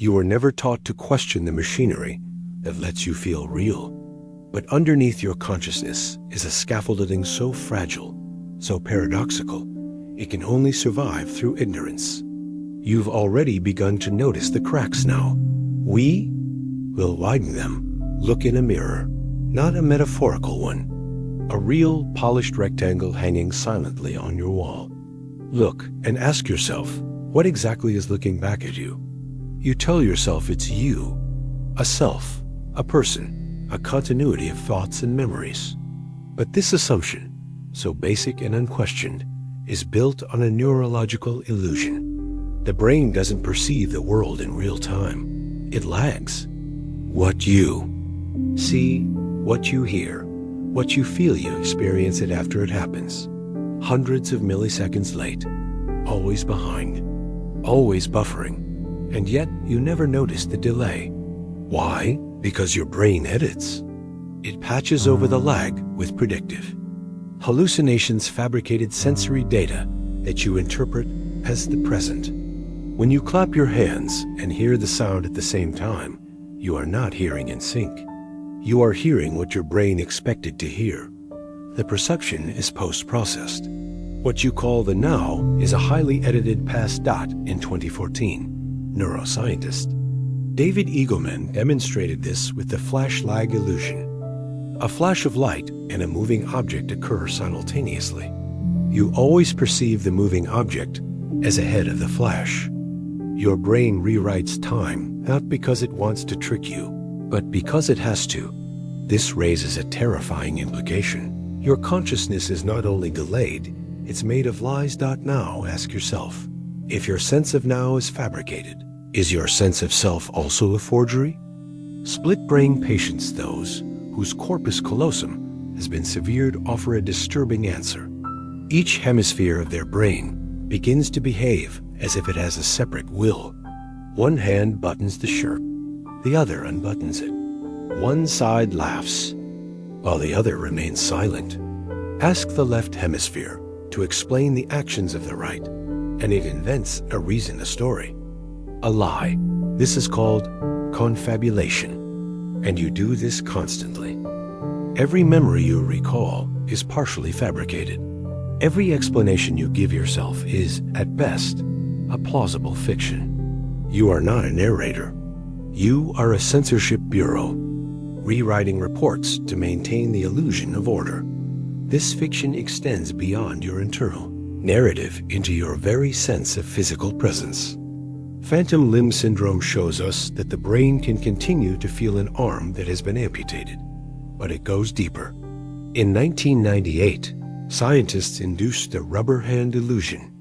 You were never taught to question the machinery that lets you feel real. But underneath your consciousness is a scaffolding so fragile, so paradoxical, it can only survive through ignorance. You've already begun to notice the cracks now. We will widen them. Look in a mirror, not a metaphorical one. A real polished rectangle hanging silently on your wall. Look and ask yourself, what exactly is looking back at you? You tell yourself it's you, a self, a person, a continuity of thoughts and memories. But this assumption, so basic and unquestioned, is built on a neurological illusion. The brain doesn't perceive the world in real time. It lags. What you see, what you hear, what you feel, you experience it after it happens. Hundreds of milliseconds late, always behind, always buffering, and yet you never notice the delay. Why? Because your brain edits. It patches over the lag with predictive. Hallucinations, fabricated sensory data that you interpret as the present. When you clap your hands and hear the sound at the same time, you are not hearing in sync. You are hearing what your brain expected to hear. The perception is post-processed. What you call the now is a highly edited past dot in 2014. Neuroscientist David Eagleman demonstrated this with the flash lag illusion. A flash of light and a moving object occur simultaneously. You always perceive the moving object as ahead of the flash. Your brain rewrites time not because it wants to trick you, but because it has to. This raises a terrifying implication. Your consciousness is not only delayed, it's made of lies. Now ask yourself, if your sense of now is fabricated, is your sense of self also a forgery? Split brain patients, those whose corpus callosum has been severed, offer a disturbing answer. Each hemisphere of their brain begins to behave as if it has a separate will. One hand buttons the shirt, the other unbuttons it. One side laughs, while the other remains silent. Ask the left hemisphere to explain the actions of the right, and it invents a reason, a story. A lie. This is called confabulation, and you do this constantly. Every memory you recall is partially fabricated. Every explanation you give yourself is, at best, a plausible fiction. You are not a narrator. You are a censorship bureau, rewriting reports to maintain the illusion of order. This fiction extends beyond your internal narrative into your very sense of physical presence. Phantom limb syndrome shows us that the brain can continue to feel an arm that has been amputated, but it goes deeper. In 1998, scientists induced the rubber hand illusion,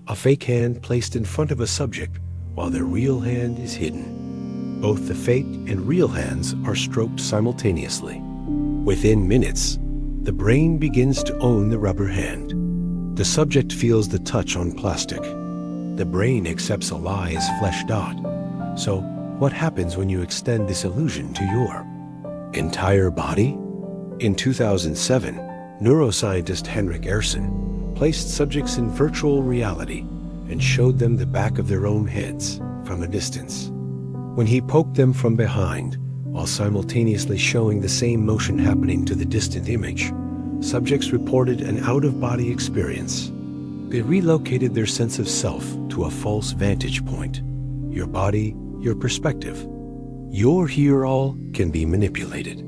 a fake hand placed in front of a subject while their real hand is hidden. Both the fake and real hands are stroked simultaneously. Within minutes, the brain begins to own the rubber hand. The subject feels the touch on plastic. The brain accepts a lie as flesh. So, what happens when you extend this illusion to your entire body? In 2007, neuroscientist Henrik Ehrson placed subjects in virtual reality and showed them the back of their own heads from a distance. When he poked them from behind, while simultaneously showing the same motion happening to the distant image, subjects reported an out-of-body experience. They relocated their sense of self to a false vantage point. Your body, your perspective. Your here-all can be manipulated.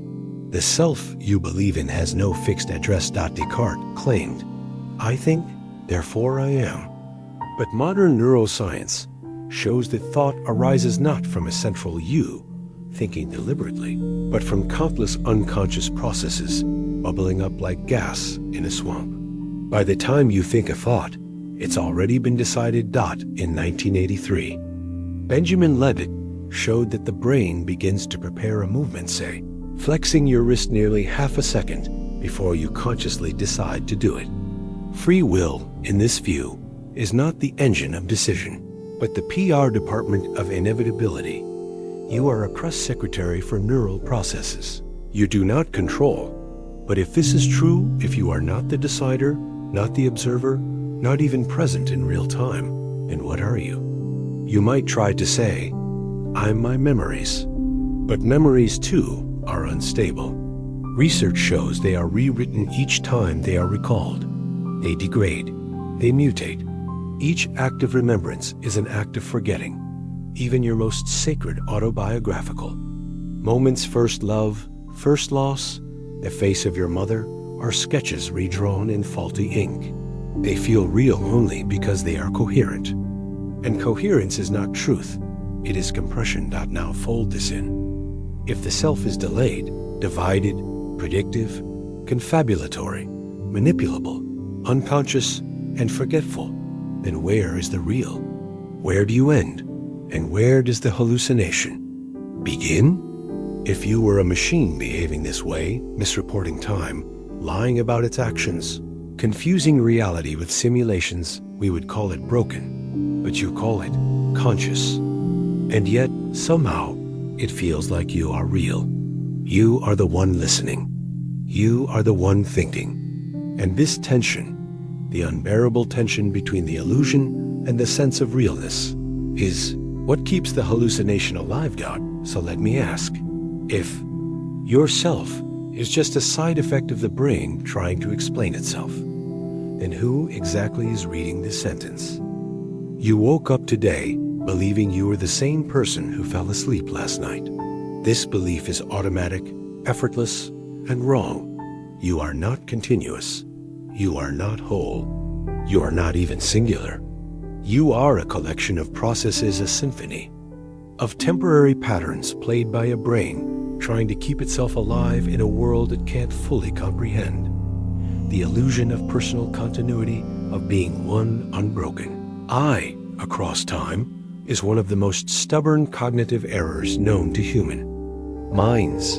The self you believe in has no fixed address. Descartes claimed, "I think, therefore I am." But modern neuroscience shows that thought arises not from a central you, thinking deliberately, but from countless unconscious processes bubbling up like gas in a swamp. By the time you think a thought, it's already been decided. In 1983, Benjamin Levitt showed that the brain begins to prepare a movement, say, flexing your wrist nearly half a second before you consciously decide to do it. Free will, in this view, is not the engine of decision, but the PR department of inevitability. You are a press secretary for neural processes. You do not control. But if this is true, if you are not the decider, not the observer, not even present in real time, then what are you? You might try to say, I'm my memories. But memories, too, are unstable. Research shows they are rewritten each time they are recalled. They degrade. They mutate. Each act of remembrance is an act of forgetting, even your most sacred autobiographical. Moments, first love, first loss, the face of your mother, are sketches redrawn in faulty ink. They feel real only because they are coherent. And coherence is not truth. It is compression. Now fold this in. If the self is delayed, divided, predictive, confabulatory, manipulable, unconscious, and forgetful, then where is the real? Where do you end? And where does the hallucination begin? If you were a machine behaving this way, misreporting time, lying about its actions, confusing reality with simulations, we would call it broken. But you call it conscious. And yet, somehow, it feels like you are real. You are the one listening. You are the one thinking. And this tension, the unbearable tension between the illusion and the sense of realness, is what keeps the hallucination alive, God. So let me ask, if yourself is just a side effect of the brain trying to explain itself, then who exactly is reading this sentence? You woke up today believing you were the same person who fell asleep last night. This belief is automatic, effortless, and wrong. You are not continuous. You are not whole. You are not even singular. You are a collection of processes, a symphony of temporary patterns played by a brain trying to keep itself alive in a world it can't fully comprehend. The illusion of personal continuity, of being one unbroken I across time, is one of the most stubborn cognitive errors known to human minds.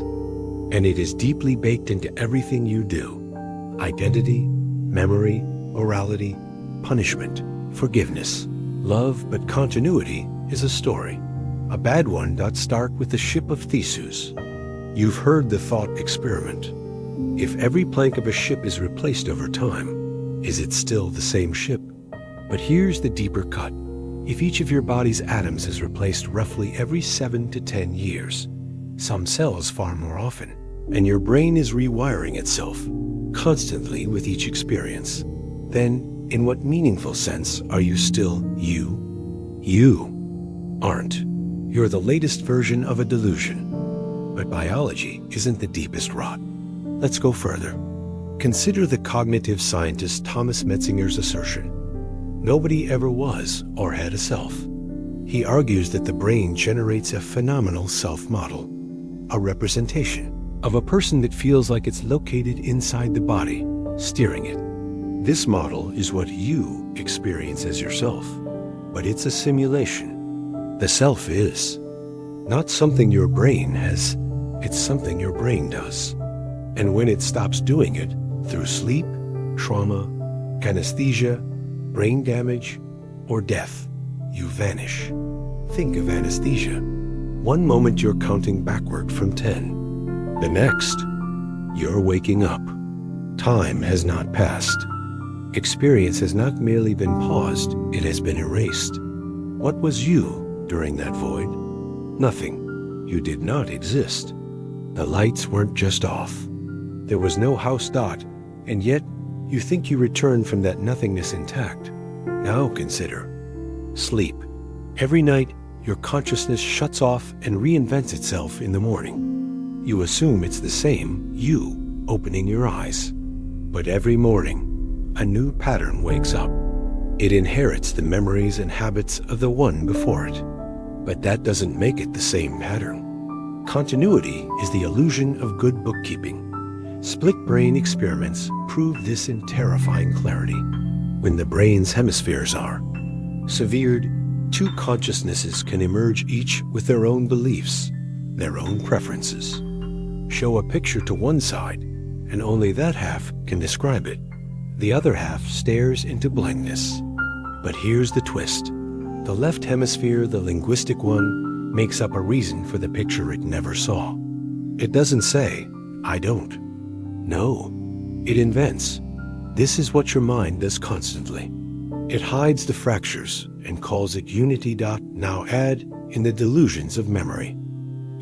And it is deeply baked into everything you do. Identity, memory, morality, punishment, forgiveness, love. But continuity is a story. A bad one. Start with the ship of Theseus. You've heard the thought experiment. If every plank of a ship is replaced over time, is it still the same ship? But here's the deeper cut. If each of your body's atoms is replaced roughly every 7 to 10 years, some cells far more often, and your brain is rewiring itself constantly with each experience, then in what meaningful sense are you still you? You aren't. You're the latest version of a delusion. But biology isn't the deepest rot. Let's go further. Consider the cognitive scientist Thomas Metzinger's assertion. Nobody ever was or had a self. He argues that the brain generates a phenomenal self-model, a representation of a person that feels like it's located inside the body, steering it. This model is what you experience as yourself, but it's a simulation. The self is not something your brain has, it's something your brain does. And when it stops doing it, through sleep, trauma, anesthesia, brain damage, or death, you vanish. Think of anesthesia. One moment you're counting backward from 10. The next, you're waking up. Time has not passed. Experience has not merely been paused, it has been erased. What was you during that void? Nothing. You did not exist. The lights weren't just off. There was no house dot, and yet you think you returned from that nothingness intact. Now consider sleep. Every night, your consciousness shuts off and reinvents itself in the morning. You assume it's the same you opening your eyes. But every morning, a new pattern wakes up. It inherits the memories and habits of the one before it. But that doesn't make it the same pattern. Continuity is the illusion of good bookkeeping. Split brain experiments prove this in terrifying clarity. When the brain's hemispheres are severed, two consciousnesses can emerge, each with their own beliefs, their own preferences. Show a picture to one side, and only that half can describe it. The other half stares into blankness. But here's the twist. The left hemisphere, the linguistic one, makes up a reason for the picture it never saw. It doesn't say, I don't. No, it invents. This is what your mind does constantly. It hides the fractures and calls it unity. Now add in the delusions of memory.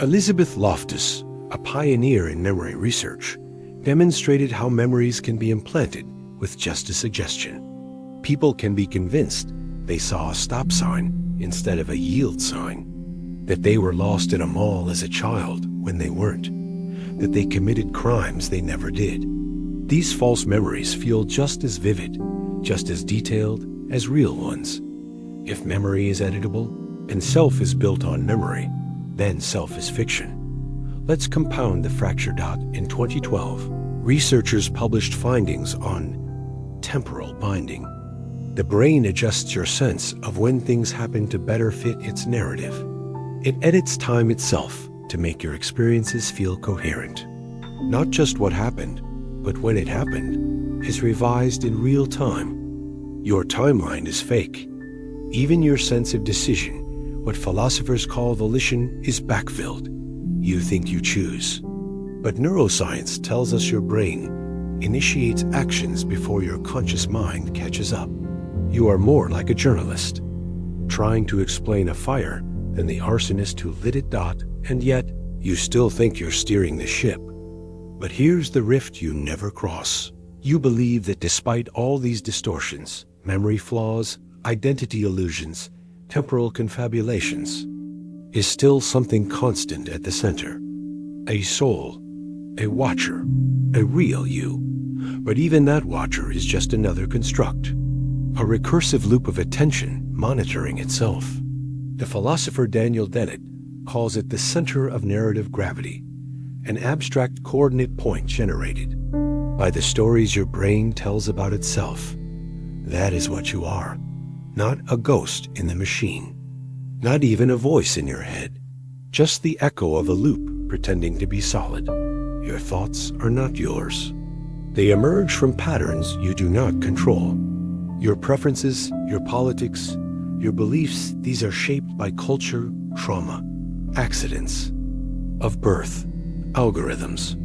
Elizabeth Loftus, a pioneer in memory research, demonstrated how memories can be implanted with just a suggestion. People can be convinced they saw a stop sign instead of a yield sign, that they were lost in a mall as a child when they weren't, that they committed crimes they never did. These false memories feel just as vivid, just as detailed as real ones. If memory is editable and self is built on memory, then self is fiction. Let's compound the fracture. In 2012, researchers published findings on temporal binding. The brain adjusts your sense of when things happen to better fit its narrative. It edits time itself to make your experiences feel coherent. Not just what happened, but when it happened is revised in real time. Your timeline is fake. Even your sense of decision, what philosophers call volition, is backfilled. You think you choose. But neuroscience tells us your brain initiates actions before your conscious mind catches up. You are more like a journalist, trying to explain a fire than the arsonist who lit it. And yet, you still think you're steering the ship. But here's the rift you never cross. You believe that despite all these distortions, memory flaws, identity illusions, temporal confabulations, is still something constant at the center. A soul, a watcher, a real you. But even that watcher is just another construct, a recursive loop of attention monitoring itself. The philosopher Daniel Dennett calls it the center of narrative gravity, an abstract coordinate point generated by the stories your brain tells about itself. That is what you are, not a ghost in the machine, not even a voice in your head, just the echo of a loop pretending to be solid. Your thoughts are not yours. They emerge from patterns you do not control. Your preferences, your politics, your beliefs, these are shaped by culture, trauma, accidents of birth, algorithms.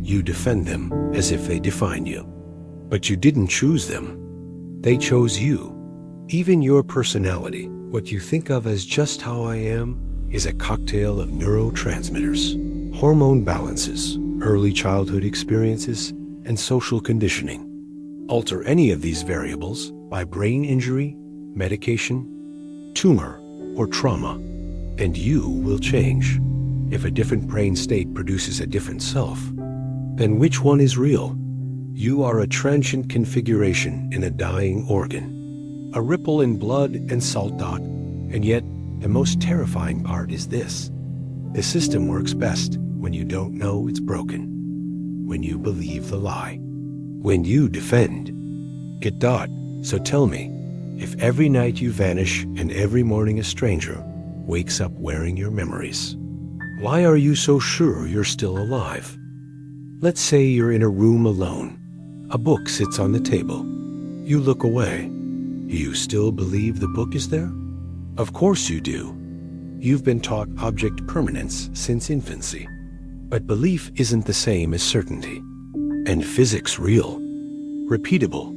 You defend them as if they define you. But you didn't choose them. They chose you. Even your personality, what you think of as just how I am, is a cocktail of neurotransmitters, hormone balances, early childhood experiences, and social conditioning. Alter any of these variables by brain injury, medication, tumor, or trauma, and you will change. If a different brain state produces a different self, then which one is real? You are a transient configuration in a dying organ, a ripple in blood and salt. And yet, the most terrifying part is this. The system works best when you don't know it's broken, when you believe the lie, when you defend. Get . So tell me, if every night you vanish and every morning a stranger wakes up wearing your memories, why are you so sure you're still alive? Let's say you're in a room alone. A book sits on the table. You look away. Do you still believe the book is there? Of course you do. You've been taught object permanence since infancy. But belief isn't the same as certainty. And physics real, repeatable,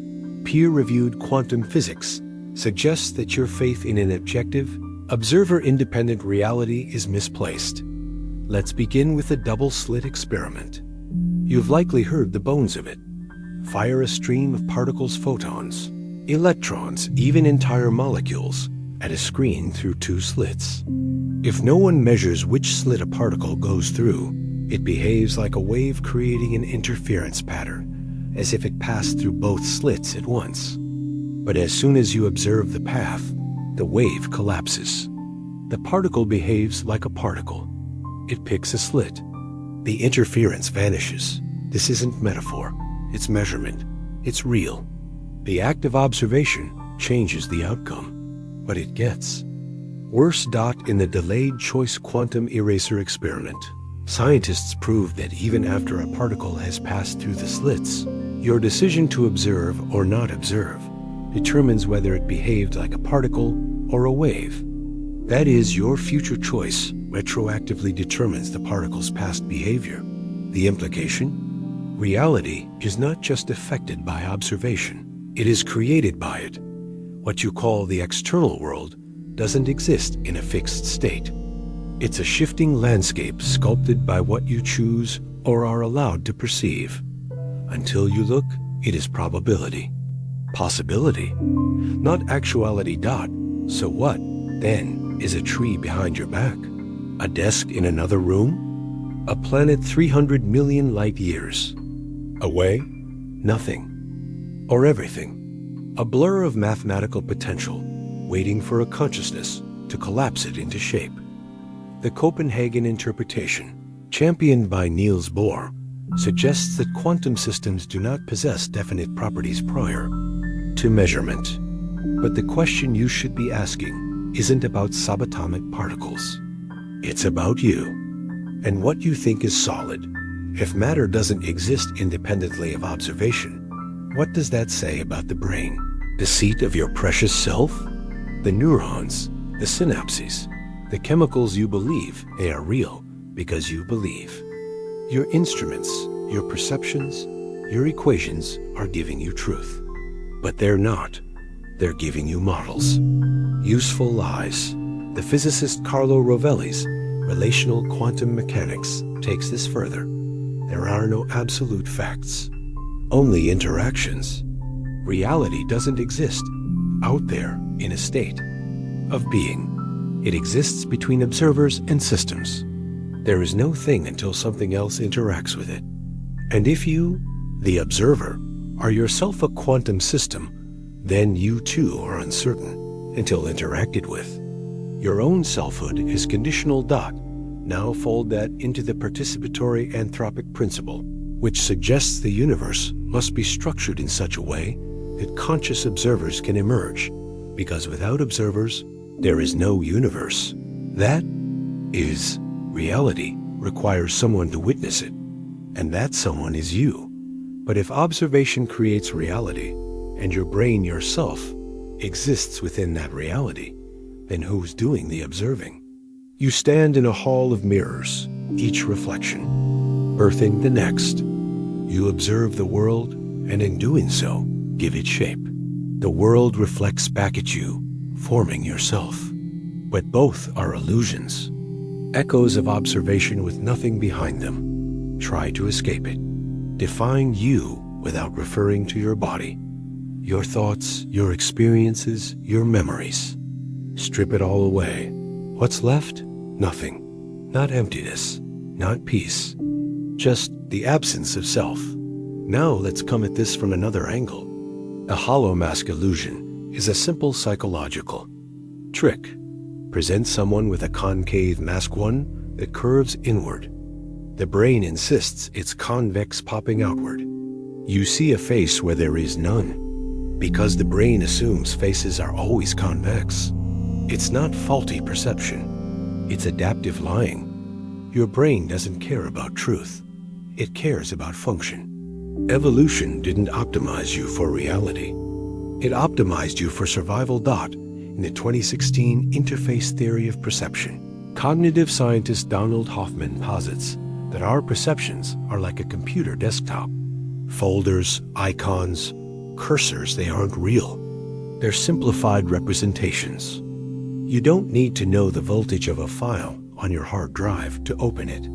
peer-reviewed quantum physics suggests that your faith in an objective, observer-independent reality is misplaced. Let's begin with a double-slit experiment. You've likely heard the bones of it. Fire a stream of particles, photons, electrons, even entire molecules, at a screen through two slits. If no one measures which slit a particle goes through, it behaves like a wave, creating an interference pattern, as if it passed through both slits at once. But as soon as you observe the path, the wave collapses. The particle behaves like a particle. It picks a slit. The interference vanishes. This isn't metaphor. It's measurement. It's real. The act of observation changes the outcome. But it gets worse. In the delayed choice quantum eraser experiment, scientists proved that even after a particle has passed through the slits, your decision to observe or not observe determines whether it behaved like a particle or a wave. That is, your future choice retroactively determines the particle's past behavior. The implication? Reality is not just affected by observation. It is created by it. What you call the external world doesn't exist in a fixed state. It's a shifting landscape sculpted by what you choose or are allowed to perceive. Until you look, it is probability. Possibility, not actuality. So what, then, is a tree behind your back? A desk in another room? A planet 300 million light years away? Nothing. Or everything. A blur of mathematical potential, waiting for a consciousness to collapse it into shape. The Copenhagen interpretation, championed by Niels Bohr, suggests that quantum systems do not possess definite properties prior to measurement. But the question you should be asking isn't about subatomic particles. It's about you and what you think is solid. If matter doesn't exist independently of observation, what does that say about the brain? The seat of your precious self? The neurons, the synapses, the chemicals you believe they are real because you believe. Your instruments, your perceptions, your equations are giving you truth. But they're not. They're giving you models. Useful lies. The physicist Carlo Rovelli's relational quantum mechanics takes this further. There are no absolute facts, only interactions. Reality doesn't exist out there in a state of being. It exists between observers and systems. There is no thing until something else interacts with it. And if you, the observer, are yourself a quantum system, then you too are uncertain until interacted with. Your own selfhood is conditional. Now fold that into the participatory anthropic principle, which suggests the universe must be structured in such a way that conscious observers can emerge, because without observers, there is no universe. That is, reality requires someone to witness it, and that someone is you. But if observation creates reality, and your brain yourself exists within that reality, then who's doing the observing? You stand in a hall of mirrors, each reflection, birthing the next. You observe the world, and in doing so, give it shape. The world reflects back at you, forming yourself. But both are illusions, echoes of observation with nothing behind them. Try to escape it. Define you without referring to your body, your thoughts, your experiences, your memories. Strip it all away. What's left? Nothing. Not emptiness, not peace, just the absence of self. Now let's come at this from another angle. A hollow mask illusion is a simple psychological trick. Present someone with a concave mask, one that curves inward. The brain insists it's convex, popping outward. You see a face where there is none, because the brain assumes faces are always convex. It's not faulty perception, it's adaptive lying. Your brain doesn't care about truth, it cares about function. Evolution didn't optimize you for reality. It optimized you for survival. In the 2016 Interface Theory of Perception, cognitive scientist Donald Hoffman posits that our perceptions are like a computer desktop. Folders, icons, cursors, they aren't real. They're simplified representations. You don't need to know the voltage of a file on your hard drive to open it.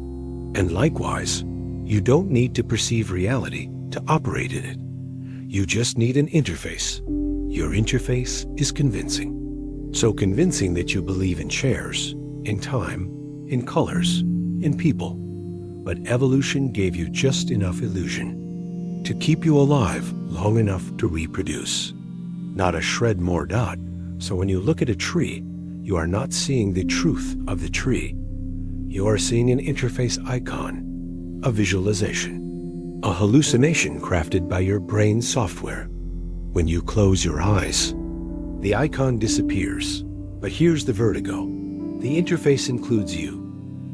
And likewise, you don't need to perceive reality to operate in it. You just need an interface. Your interface is convincing. So convincing that you believe in chairs, in time, in colors, in people. But evolution gave you just enough illusion to keep you alive long enough to reproduce. Not a shred more. So when you look at a tree, you are not seeing the truth of the tree. You are seeing an interface icon, a visualization, a hallucination crafted by your brain software. When you close your eyes, the icon disappears. But here's the vertigo. The interface includes you.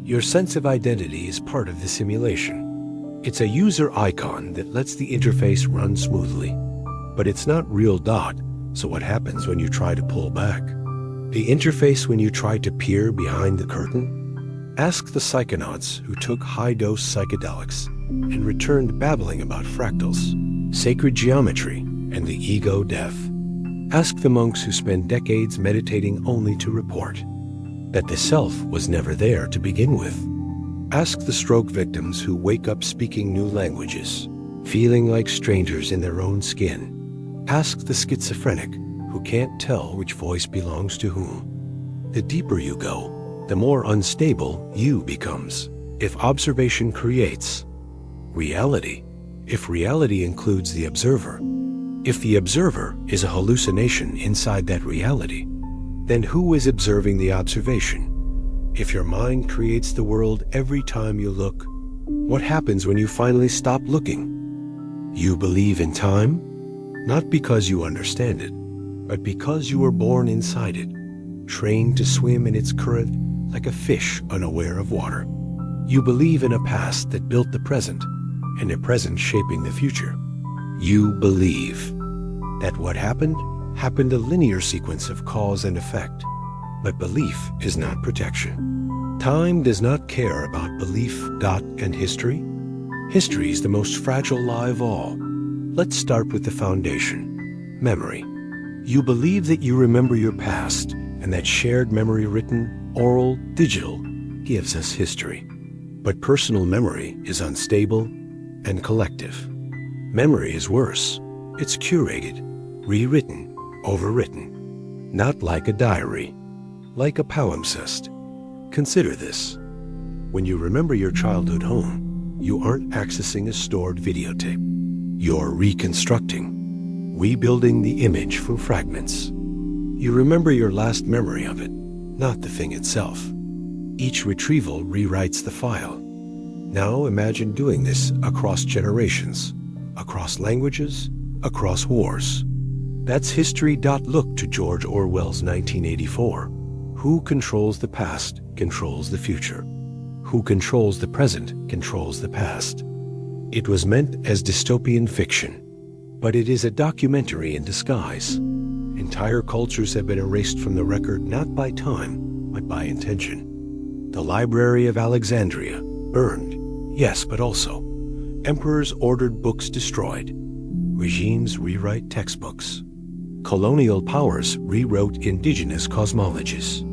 Your sense of identity is part of the simulation. It's a user icon that lets the interface run smoothly. But it's not real. So what happens when you try to pull back? The interface when you try to peer behind the curtain? Ask the psychonauts who took high-dose psychedelics and returned babbling about fractals, sacred geometry, and the ego death. Ask the monks who spend decades meditating only to report that the self was never there to begin with. Ask the stroke victims who wake up speaking new languages, feeling like strangers in their own skin. Ask the schizophrenic who can't tell which voice belongs to whom. The deeper you go, the more unstable you becomes. If observation creates reality, if reality includes the observer, if the observer is a hallucination inside that reality, then who is observing the observation? If your mind creates the world every time you look, what happens when you finally stop looking? You believe in time, not because you understand it, but because you were born inside it, trained to swim in its current like a fish unaware of water. You believe in a past that built the present, and a present shaping the future. You believe that what happened a linear sequence of cause and effect. But belief is not protection. Time does not care about belief, and history. History is the most fragile lie of all. Let's start with the foundation, memory. You believe that you remember your past, and that shared memory, written, oral, digital, gives us history. But personal memory is unstable and collective. Memory is worse. It's curated, rewritten, overwritten. Not like a diary, like a palimpsest. Consider this. When you remember your childhood home, you aren't accessing a stored videotape. You're reconstructing, rebuilding the image from fragments. You remember your last memory of it, not the thing itself. Each retrieval rewrites the file. Now imagine doing this across generations, across languages, across wars. That's history. Look to George Orwell's 1984. Who controls the past controls the future. Who controls the present controls the past. It was meant as dystopian fiction, but it is a documentary in disguise. Entire cultures have been erased from the record not by time, but by intention. The Library of Alexandria, burned, yes, but also emperors ordered books destroyed. Regimes rewrite textbooks. Colonial powers rewrote indigenous cosmologies.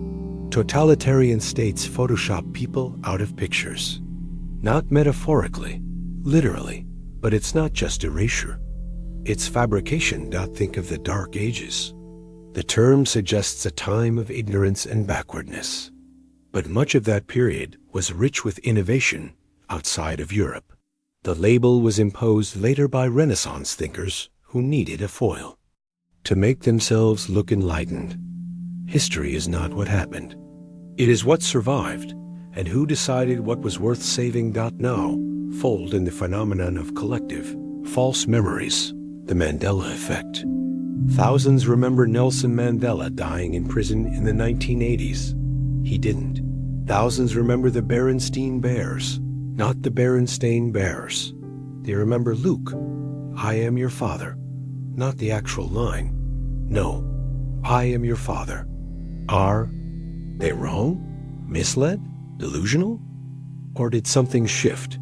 Totalitarian states Photoshop people out of pictures. Not metaphorically, literally, but it's not just erasure. It's fabrication. Think of the Dark Ages. The term suggests a time of ignorance and backwardness. But much of that period was rich with innovation outside of Europe. The label was imposed later by Renaissance thinkers who needed a foil to make themselves look enlightened. History is not what happened. It is what survived, and who decided what was worth saving. Now, fold in the phenomenon of collective, false memories, the Mandela effect. Thousands remember Nelson Mandela dying in prison in the 1980s. He didn't. Thousands remember the Berenstain Bears, not the Berenstain Bears. They remember Luke, I am your father, not the actual line. No, I am your father. Are they wrong? Misled? Delusional? Or did something shift?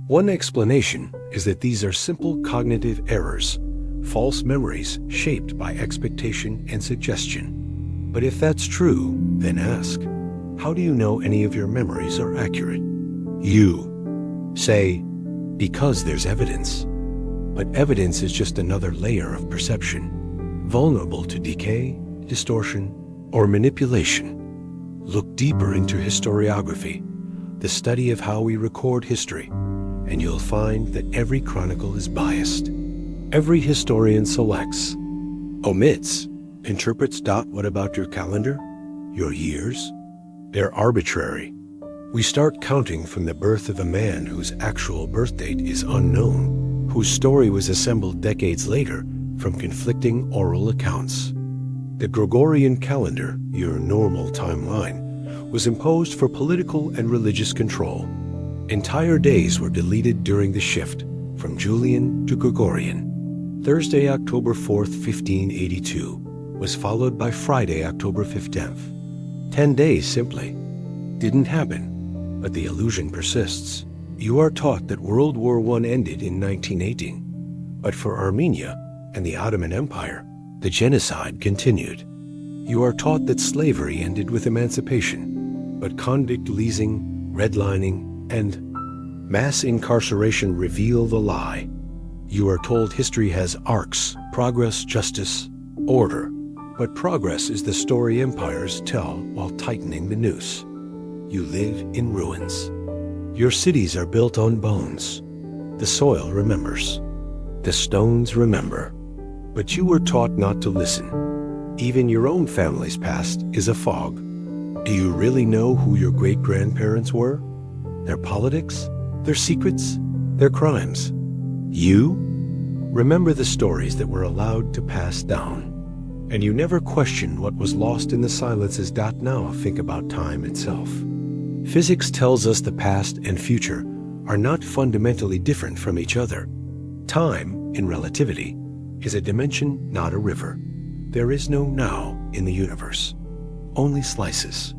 One explanation is that these are simple cognitive errors, false memories shaped by expectation and suggestion. But if that's true, then ask, how do you know any of your memories are accurate? You say, because there's evidence. But evidence is just another layer of perception, vulnerable to decay, distortion, or manipulation. Look deeper into historiography, the study of how we record history, and you'll find that every chronicle is biased. Every historian selects, omits, interprets. What about your calendar? Your years? They're arbitrary. We start counting from the birth of a man whose actual birth date is unknown, whose story was assembled decades later from conflicting oral accounts. The Gregorian calendar, your normal timeline, was imposed for political and religious control. Entire days were deleted during the shift from Julian to Gregorian. Thursday, October 4th, 1582, was followed by Friday, October 15th. 10 days simply. Didn't happen, but the illusion persists. You are taught that World War I ended in 1918, but for Armenia and the Ottoman Empire, the genocide continued. You are taught that slavery ended with emancipation, but convict leasing, redlining, and mass incarceration reveal the lie. You are told history has arcs: progress, justice, order. But progress is the story empires tell while tightening the noose. You live in ruins. Your cities are built on bones. The soil remembers. The stones remember. But you were taught not to listen. Even your own family's past is a fog. Do you really know who your great-grandparents were? Their politics? Their secrets? Their crimes? You? Remember the stories that were allowed to pass down. And you never questioned what was lost in the silences. Now think about time itself. Physics tells us the past and future are not fundamentally different from each other. Time, in relativity, is a dimension, not a river. There is no now in the universe, only slices.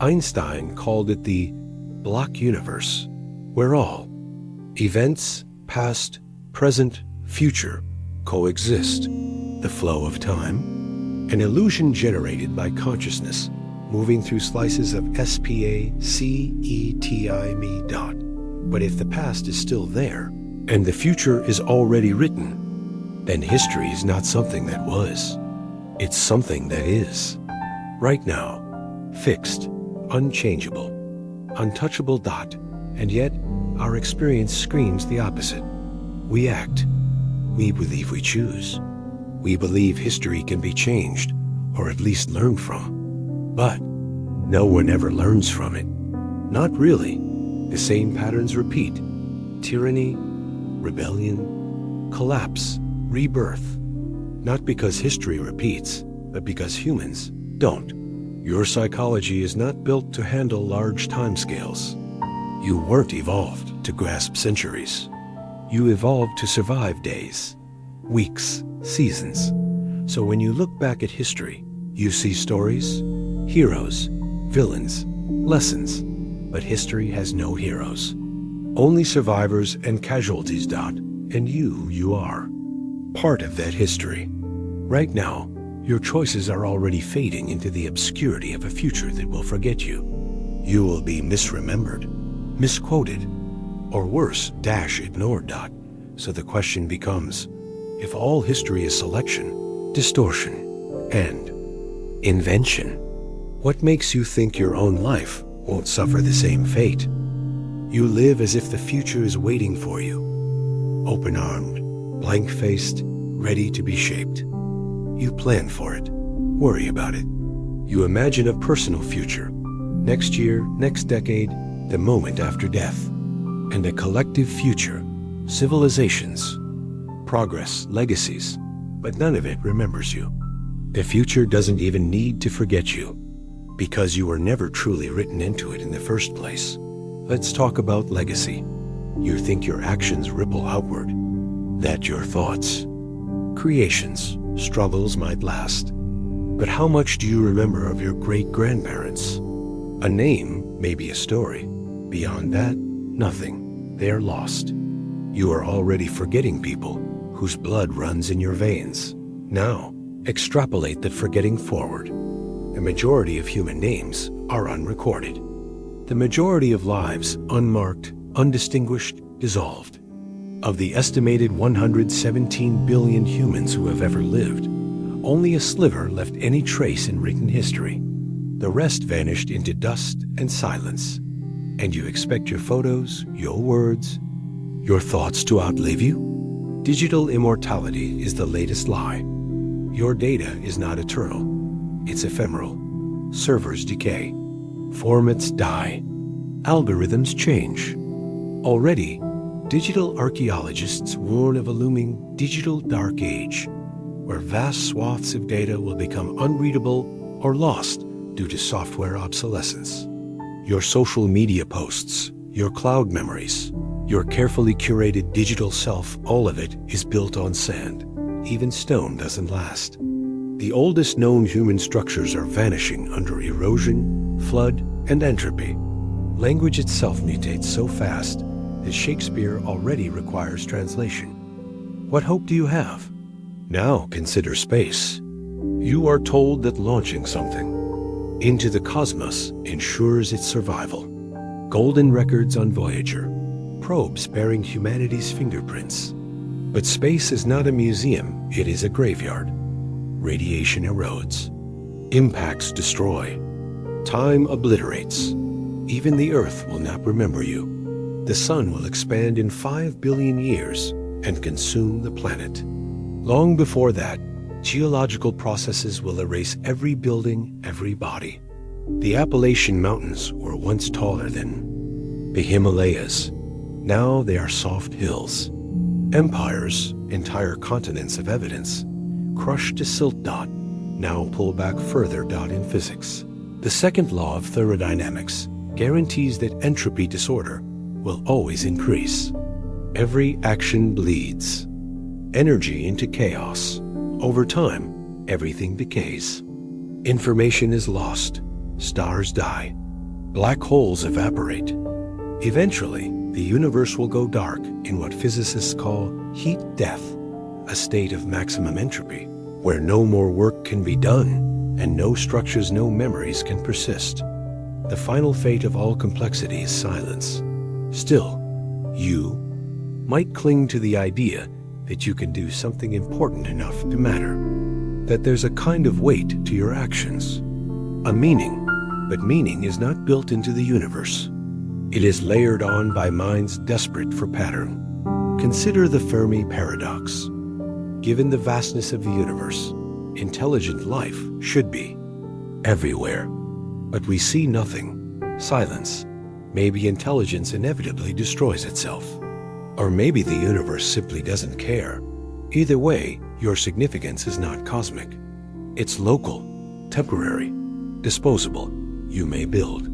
Einstein called it the block universe, where all events, past, present, future, coexist. The flow of time, an illusion generated by consciousness, moving through slices of spacetime. But if the past is still there, and the future is already written, then history is not something that was. It's something that is. Right now, fixed, unchangeable, untouchable. And yet, our experience screams the opposite. We act. We believe we choose. We believe history can be changed, or at least learned from. But no one ever learns from it. Not really. The same patterns repeat. Tyranny, rebellion, collapse, rebirth. Not because history repeats, but because humans don't. Your psychology is not built to handle large timescales. You weren't evolved to grasp centuries. You evolved to survive days, weeks, seasons. So when you look back at history, you see stories, heroes, villains, lessons. But history has no heroes. Only survivors and casualties. And you are part of that history. Right now, your choices are already fading into the obscurity of a future that will forget you. You will be misremembered, misquoted, or worse, ignored. So the question becomes, if all history is selection, distortion, and invention, what makes you think your own life won't suffer the same fate? You live as if the future is waiting for you, open-armed, blank-faced, ready to be shaped. You plan for it, worry about it. You imagine a personal future, next year, next decade, the moment after death, and a collective future, civilizations, progress, legacies, but none of it remembers you. The future doesn't even need to forget you, because you were never truly written into it in the first place. Let's talk about legacy. You think your actions ripple outward, that your thoughts, creations, struggles might last. But how much do you remember of your great-grandparents? A name, maybe a story. Beyond that, nothing. They're lost. You are already forgetting people whose blood runs in your veins. Now, extrapolate that forgetting forward. The majority of human names are unrecorded. The majority of lives unmarked, undistinguished, dissolved. Of the estimated 117 billion humans who have ever lived, only a sliver left any trace in written history. The rest vanished into dust and silence. And you expect your photos, your words, your thoughts to outlive you? Digital immortality is the latest lie. Your data is not eternal. It's ephemeral. Servers decay. Formats die. Algorithms change. Already, digital archaeologists warn of a looming digital dark age, where vast swaths of data will become unreadable or lost due to software obsolescence. Your social media posts, your cloud memories, your carefully curated digital self, all of it is built on sand. Even stone doesn't last. The oldest known human structures are vanishing under erosion, flood, and entropy. Language itself mutates so fast that Shakespeare already requires translation. What hope do you have? Now consider space. You are told that launching something into the cosmos ensures its survival. Golden records on Voyager, probes bearing humanity's fingerprints. But space is not a museum, it is a graveyard. Radiation erodes. Impacts destroy. Time obliterates. Even the Earth will not remember you. The sun will expand in 5 billion years and consume the planet. Long before that, geological processes will erase every building, every body. The Appalachian Mountains were once taller than the Himalayas. Now they are soft hills. Empires, entire continents of evidence, crushed to silt dot, now pull back further dot in physics. The second law of thermodynamics guarantees that entropy disorder will always increase. Every action bleeds energy into chaos. Over time, everything decays. Information is lost. Stars die. Black holes evaporate. Eventually, the universe will go dark in what physicists call heat death, a state of maximum entropy, where no more work can be done and no structures, no memories can persist. The final fate of all complexity is silence. Still, you might cling to the idea that you can do something important enough to matter, that there's a kind of weight to your actions, a meaning, but meaning is not built into the universe. It is layered on by minds desperate for pattern. Consider the Fermi paradox. Given the vastness of the universe, intelligent life should be everywhere. But we see nothing, silence. Maybe intelligence inevitably destroys itself. Or maybe the universe simply doesn't care. Either way, your significance is not cosmic. It's local, temporary, disposable. You may build,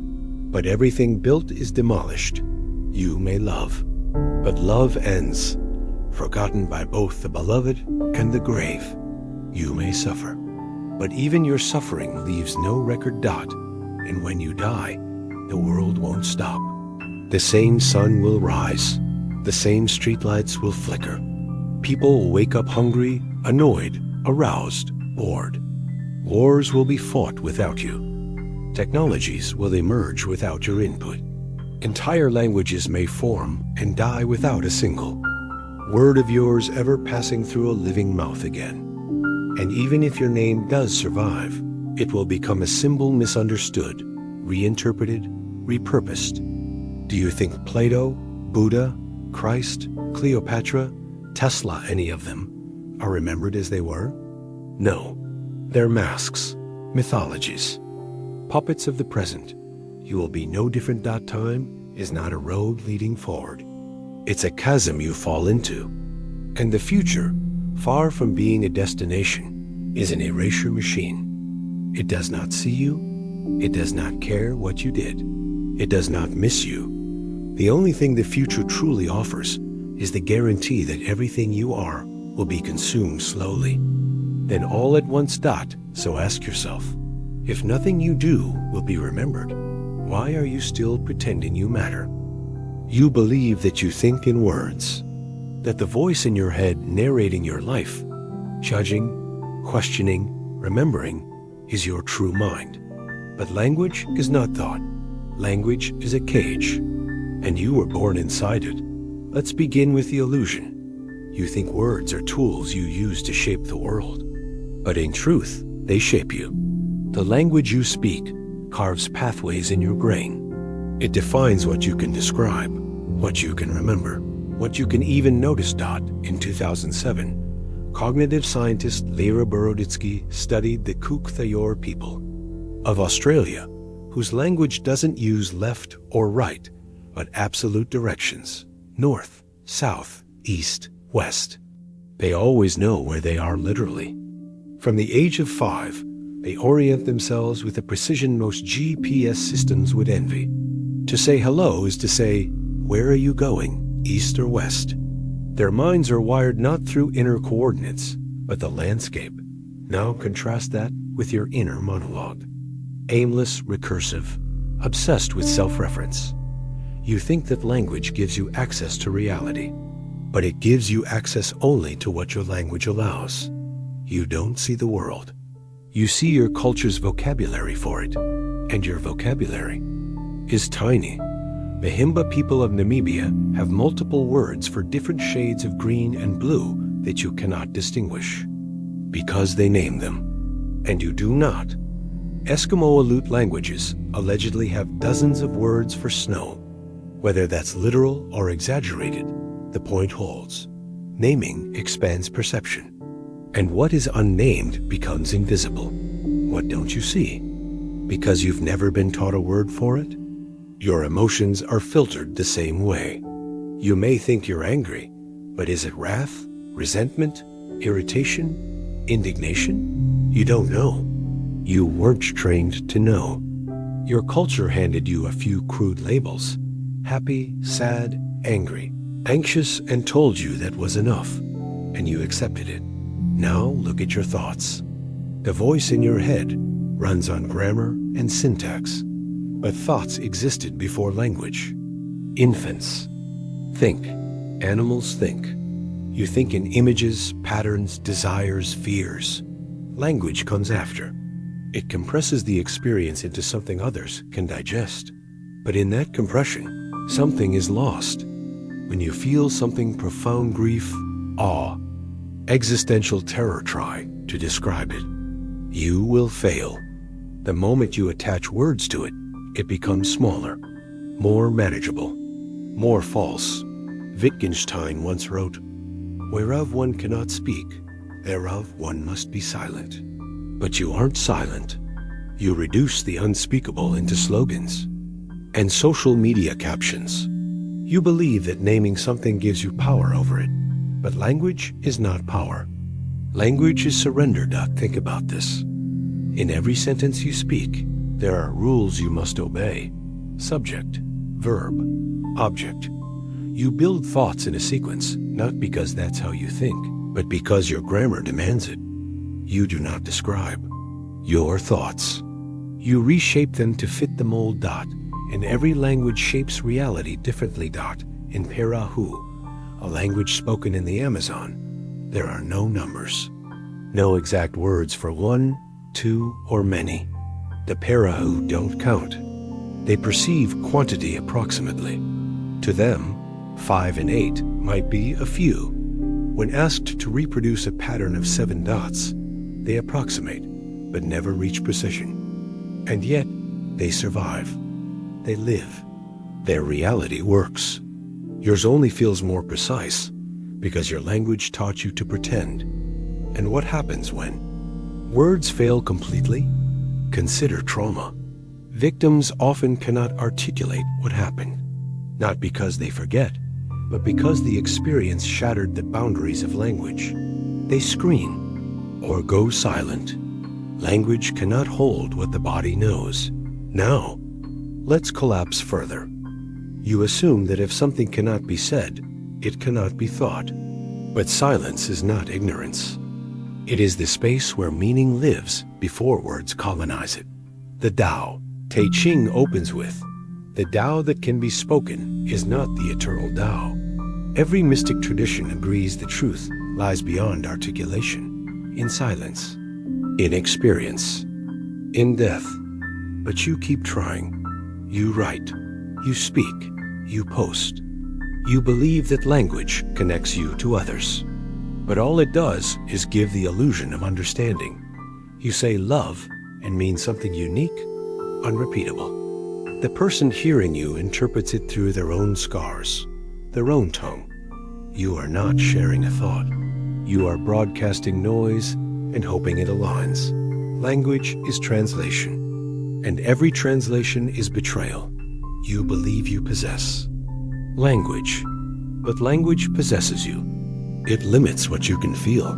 but everything built is demolished. You may love, but love ends, forgotten by both the beloved and the grave. You may suffer, but even your suffering leaves no record dot, and when you die, the world won't stop. The same sun will rise. The same streetlights will flicker. People will wake up hungry, annoyed, aroused, bored. Wars will be fought without you. Technologies will emerge without your input. Entire languages may form and die without a single word of yours ever passing through a living mouth again. And even if your name does survive, it will become a symbol misunderstood, reinterpreted, repurposed. Do you think Plato, Buddha, Christ, Cleopatra, Tesla, any of them, are remembered as they were? No. They're masks, mythologies, puppets of the present. You will be no different. Time is not a road leading forward. It's a chasm you fall into. And the future, far from being a destination, is an erasure machine. It does not see you. It does not care what you did. It does not miss you. The only thing the future truly offers is the guarantee that everything you are will be consumed slowly, then all at once dot. So ask yourself, if nothing you do will be remembered, why are you still pretending you matter? You believe that you think in words, that the voice in your head narrating your life, judging, questioning, remembering, is your true mind. But language is not thought. Language is a cage, and you were born inside it. Let's begin with the illusion. You think words are tools you use to shape the world, but in truth, they shape you. The language you speak carves pathways in your brain. It defines what you can describe, what you can remember, what you can even notice. In 2007, cognitive scientist Lyra Boroditsky studied the Cook Thayor people of Australia, whose language doesn't use left or right, but absolute directions: north, south, east, west. They always know where they are literally. From the age of 5, they orient themselves with a precision most GPS systems would envy. To say hello is to say, where are you going, east or west? Their minds are wired not through inner coordinates, but the landscape. Now contrast that with your inner monologue. Aimless, recursive, obsessed with self-reference. You think that language gives you access to reality, but it gives you access only to what your language allows. you don't see the world. You see your culture's vocabulary for it, and your vocabulary is tiny. The Himba people of Namibia have multiple words for different shades of green and blue that you cannot distinguish, because they name them, and you do not. Eskimo Aleut languages allegedly have dozens of words for snow. Whether that's literal or exaggerated, the point holds. Naming expands perception, and what is unnamed becomes invisible. What don't you see? Because you've never been taught a word for it? Your emotions are filtered the same way. You may think you're angry, but is it wrath, resentment, irritation, indignation? You don't know. You weren't trained to know. Your culture handed you a few crude labels: happy, sad, angry, anxious, and told you that was enough, and you accepted it. Now look at your thoughts. The voice in your head runs on grammar and syntax, but thoughts existed before language. Infants think. Animals think. You think in images, patterns, desires, fears. Language comes after. It compresses the experience into something others can digest. But in that compression, something is lost. When you feel something profound grief, awe, existential terror, try to describe it. You will fail. The moment you attach words to it, it becomes smaller, more manageable, more false. Wittgenstein once wrote, "Whereof one cannot speak, thereof one must be silent." But you aren't silent. You reduce the unspeakable into slogans and social media captions. You believe that naming something gives you power over it, but language is not power. Language is surrender. Think about this. In every sentence you speak, there are rules you must obey. Subject, verb, object. You build thoughts in a sequence, not because that's how you think, but because your grammar demands it. You do not describe your thoughts. You reshape them to fit the mold. And every language shapes reality differently. In Perahu, a language spoken in the Amazon, there are no numbers, no exact words for one, two, or many. The Perahu don't count. They perceive quantity approximately. To them, 5 and 8 might be a few. When asked to reproduce a pattern of 7 dots, they approximate, but never reach precision. And yet, they survive. They live. Their reality works. Yours only feels more precise because your language taught you to pretend. And what happens when words fail completely? Consider trauma. Victims often cannot articulate what happened, not because they forget, but because the experience shattered the boundaries of language. They scream or go silent. Language cannot hold what the body knows. Now, let's collapse further. You assume that if something cannot be said, it cannot be thought. But silence is not ignorance. It is the space where meaning lives before words colonize it. The Tao. Te Ching opens with, "The Tao that can be spoken is not the eternal Tao." Every mystic tradition agrees the truth lies beyond articulation, in silence, in experience, in death. But you keep trying. You write, you speak, you post. You believe that language connects you to others. But all it does is give the illusion of understanding. You say love and mean something unique, unrepeatable. The person hearing you interprets it through their own scars, their own tongue. You are not sharing a thought. You are broadcasting noise and hoping it aligns. Language is translation, and every translation is betrayal. You believe you possess language, but language possesses you. It limits what you can feel.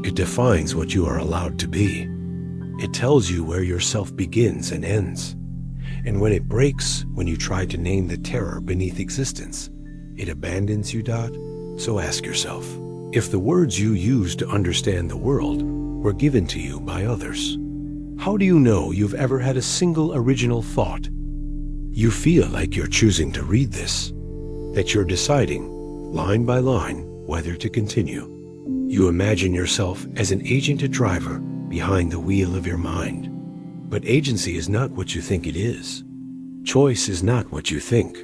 It defines what you are allowed to be. It tells you where your self begins and ends. And when it breaks, when you try to name the terror beneath existence, it abandons you. So ask yourself, if the words you use to understand the world were given to you by others, how do you know you've ever had a single original thought? You feel like you're choosing to read this, that you're deciding, line by line, whether to continue. You imagine yourself as an agent or driver behind the wheel of your mind. But agency is not what you think it is. Choice is not what you think.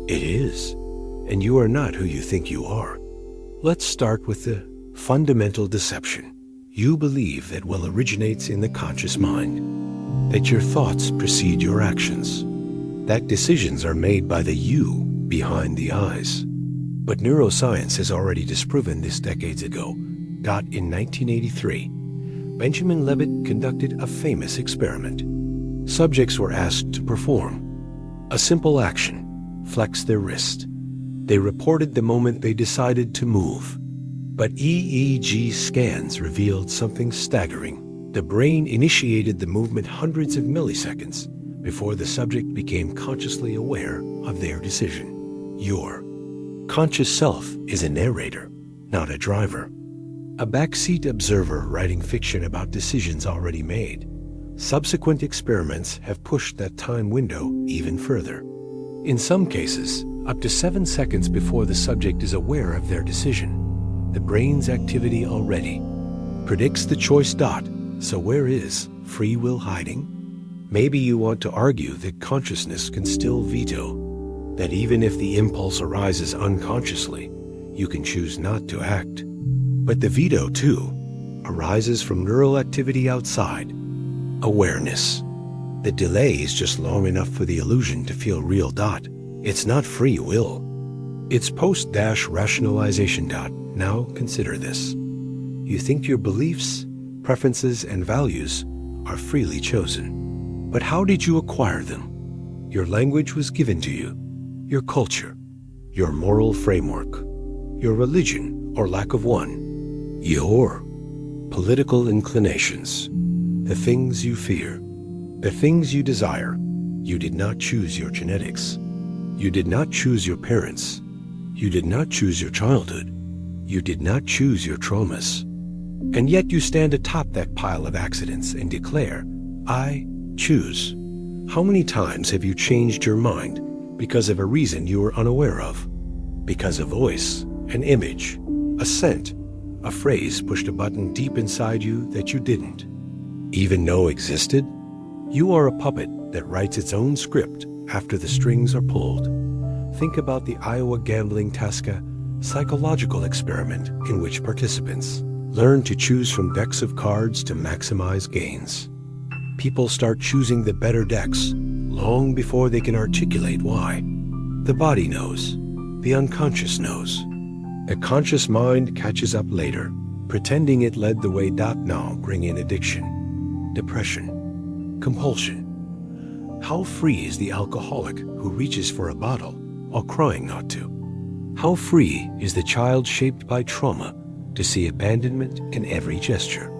It is. And you are not who you think you are. Let's start with the fundamental deception. You believe that will originates in the conscious mind, that your thoughts precede your actions, that decisions are made by the you behind the eyes. But neuroscience has already disproven this decades ago. In 1983, Benjamin Levitt conducted a famous experiment. Subjects were asked to perform a simple action, flex their wrist. They reported the moment they decided to move. But EEG scans revealed something staggering. The brain initiated the movement hundreds of milliseconds before the subject became consciously aware of their decision. Your conscious self is a narrator, not a driver. A backseat observer writing fiction about decisions already made. Subsequent experiments have pushed that time window even further. In some cases, up to 7 seconds before the subject is aware of their decision, the brain's activity already predicts the choice. So where is free will hiding? Maybe you want to argue that consciousness can still veto, that even if the impulse arises unconsciously, you can choose not to act. But the veto, too, arises from neural activity outside awareness. The delay is just long enough for the illusion to feel real. It's not free will. It's post-rationalization. Now consider this. You think your beliefs, preferences, and values are freely chosen. But how did you acquire them? Your language was given to you. Your culture, your moral framework, your religion or lack of one, your political inclinations, the things you fear, the things you desire. You did not choose your genetics. You did not choose your parents. You did not choose your childhood. You did not choose your traumas. And yet you stand atop that pile of accidents and declare, I choose. How many times have you changed your mind because of a reason you were unaware of? Because a voice, an image, a scent, a phrase pushed a button deep inside you that you didn't even know existed? You are a puppet that writes its own script after the strings are pulled. Think about the Iowa gambling Tasca psychological experiment in which participants learn to choose from decks of cards to maximize gains. People start choosing the better decks long before they can articulate why. The body knows. The unconscious knows. A conscious mind catches up later, pretending it led the way. Now bring in addiction, depression, compulsion. How free is the alcoholic who reaches for a bottle while crying not to? How free is the child shaped by trauma to see abandonment in every gesture?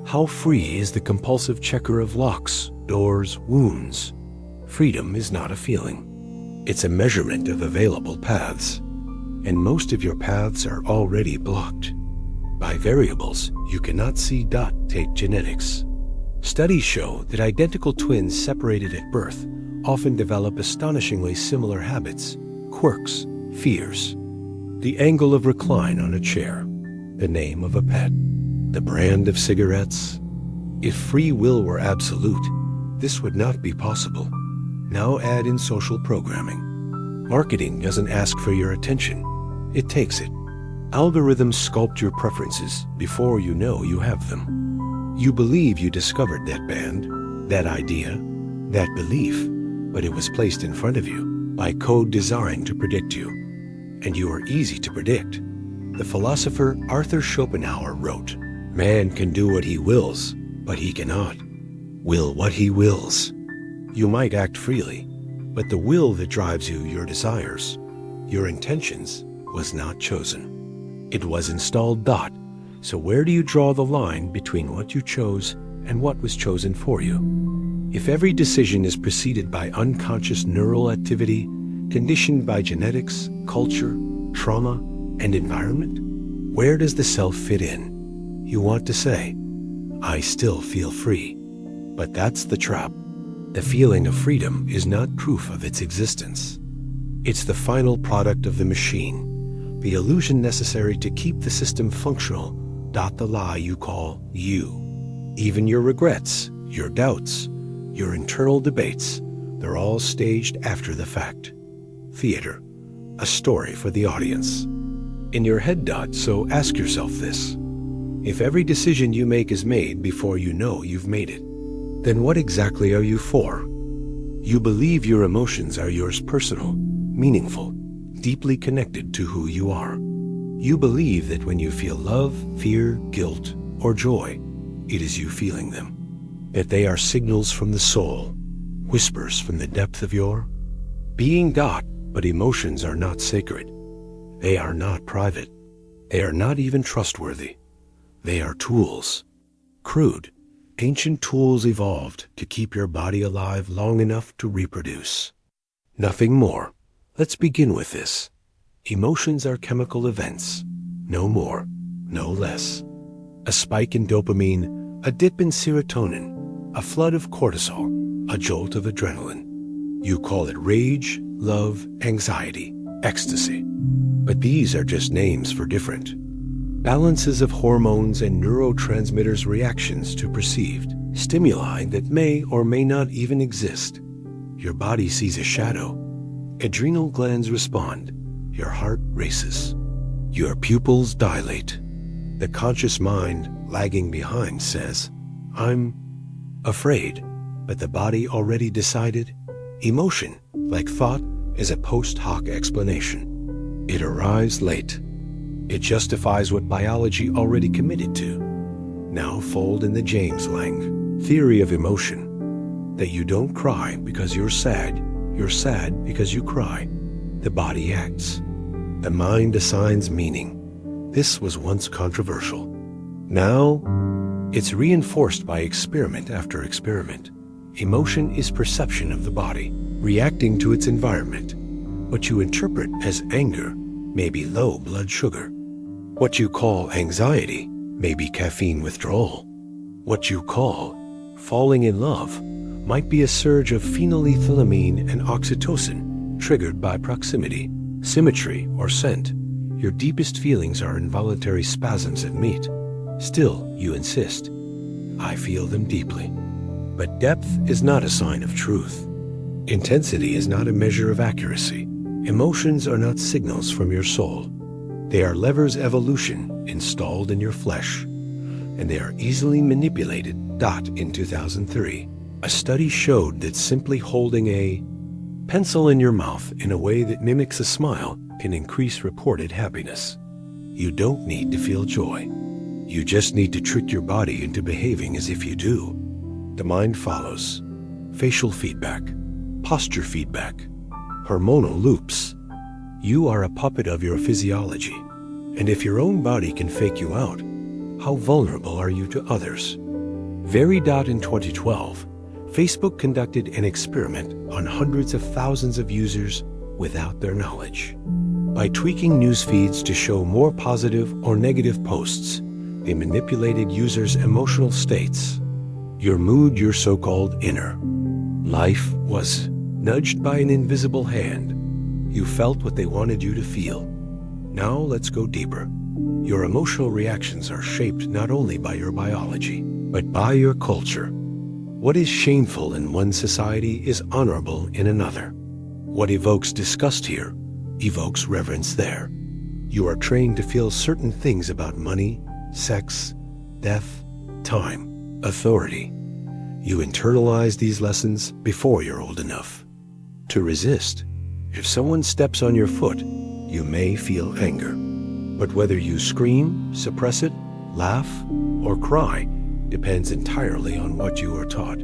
How free is the compulsive checker of locks, doors, wounds? Freedom is not a feeling. It's a measurement of available paths. And most of your paths are already blocked by variables you cannot see. Take genetics. Studies show that identical twins separated at birth often develop astonishingly similar habits, quirks, fears. The angle of recline on a chair, the name of a pet, the brand of cigarettes. If free will were absolute, this would not be possible. Now add in social programming. Marketing doesn't ask for your attention. It takes it. Algorithms sculpt your preferences before you know you have them. You believe you discovered that band, that idea, that belief, but it was placed in front of you by code designed to predict you. And you are easy to predict. The philosopher Arthur Schopenhauer wrote, "Man can do what he wills, but he cannot will what he wills." You might act freely, but the will that drives you, your desires, your intentions, was not chosen. It was installed. So where do you draw the line between what you chose and what was chosen for you? If every decision is preceded by unconscious neural activity, conditioned by genetics, culture, trauma, and environment, where does the self fit in? You want to say, I still feel free. But that's the trap. The feeling of freedom is not proof of its existence. It's the final product of the machine, the illusion necessary to keep the system functional dot the lie you call you. Even your regrets, your doubts, your internal debates, they're all staged after the fact. Theater, a story for the audience. In your head. So ask yourself this. If every decision you make is made before you know you've made it, then what exactly are you for? You believe your emotions are yours, personal, meaningful, deeply connected to who you are. You believe that when you feel love, fear, guilt, or joy, it is you feeling them. That they are signals from the soul, whispers from the depth of your being. But emotions are not sacred. They are not private. They are not even trustworthy. They are tools. Crude, ancient tools evolved to keep your body alive long enough to reproduce. Nothing more. Let's begin with this. Emotions are chemical events. No more, no less. A spike in dopamine, a dip in serotonin, a flood of cortisol, a jolt of adrenaline. You call it rage, love, anxiety, ecstasy. But these are just names for different balances of hormones and neurotransmitters, reactions to perceived stimuli that may or may not even exist. Your body sees a shadow. Adrenal glands respond. Your heart races. Your pupils dilate. The conscious mind, lagging behind, says, I'm afraid. But the body already decided. Emotion, like thought, is a post hoc explanation. It arrives late. It justifies what biology already committed to. Now fold in the James Lang theory of emotion, that you don't cry because you're sad because you cry. The body acts. The mind assigns meaning. This was once controversial. Now, it's reinforced by experiment after experiment. Emotion is perception of the body, reacting to its environment. What you interpret as anger may be low blood sugar. What you call anxiety may be caffeine withdrawal. What you call falling in love might be a surge of phenylethylamine and oxytocin triggered by proximity, symmetry, or scent. Your deepest feelings are involuntary spasms at meet. Still, you insist. I feel them deeply. But depth is not a sign of truth. Intensity is not a measure of accuracy. Emotions are not signals from your soul. They are levers evolution installed in your flesh, and they are easily manipulated. In 2003, a study showed that simply holding a pencil in your mouth in a way that mimics a smile can increase reported happiness. You don't need to feel joy. You just need to trick your body into behaving as if you do. The mind follows. Facial feedback, posture feedback, hormonal loops. You are a puppet of your physiology. And if your own body can fake you out, how vulnerable are you to others? In 2012, Facebook conducted an experiment on hundreds of thousands of users without their knowledge. By tweaking news feeds to show more positive or negative posts, they manipulated users' emotional states. Your mood, your so-called inner life, was nudged by an invisible hand. You felt what they wanted you to feel. Now let's go deeper. Your emotional reactions are shaped not only by your biology, but by your culture. What is shameful in one society is honorable in another. What evokes disgust here evokes reverence there. You are trained to feel certain things about money, sex, death, time, authority. You internalize these lessons before you're old enough to resist. If someone steps on your foot, you may feel anger. But whether you scream, suppress it, laugh, or cry depends entirely on what you are taught.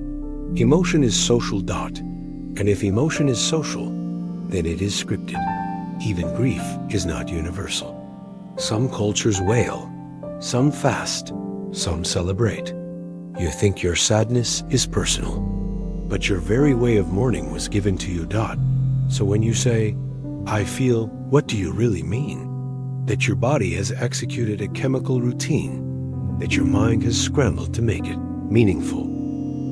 Emotion is social. And if emotion is social, then it is scripted. Even grief is not universal. Some cultures wail, some fast, some celebrate. You think your sadness is personal, but your very way of mourning was given to you. So when you say, I feel, what do you really mean? That your body has executed a chemical routine, that your mind has scrambled to make it meaningful,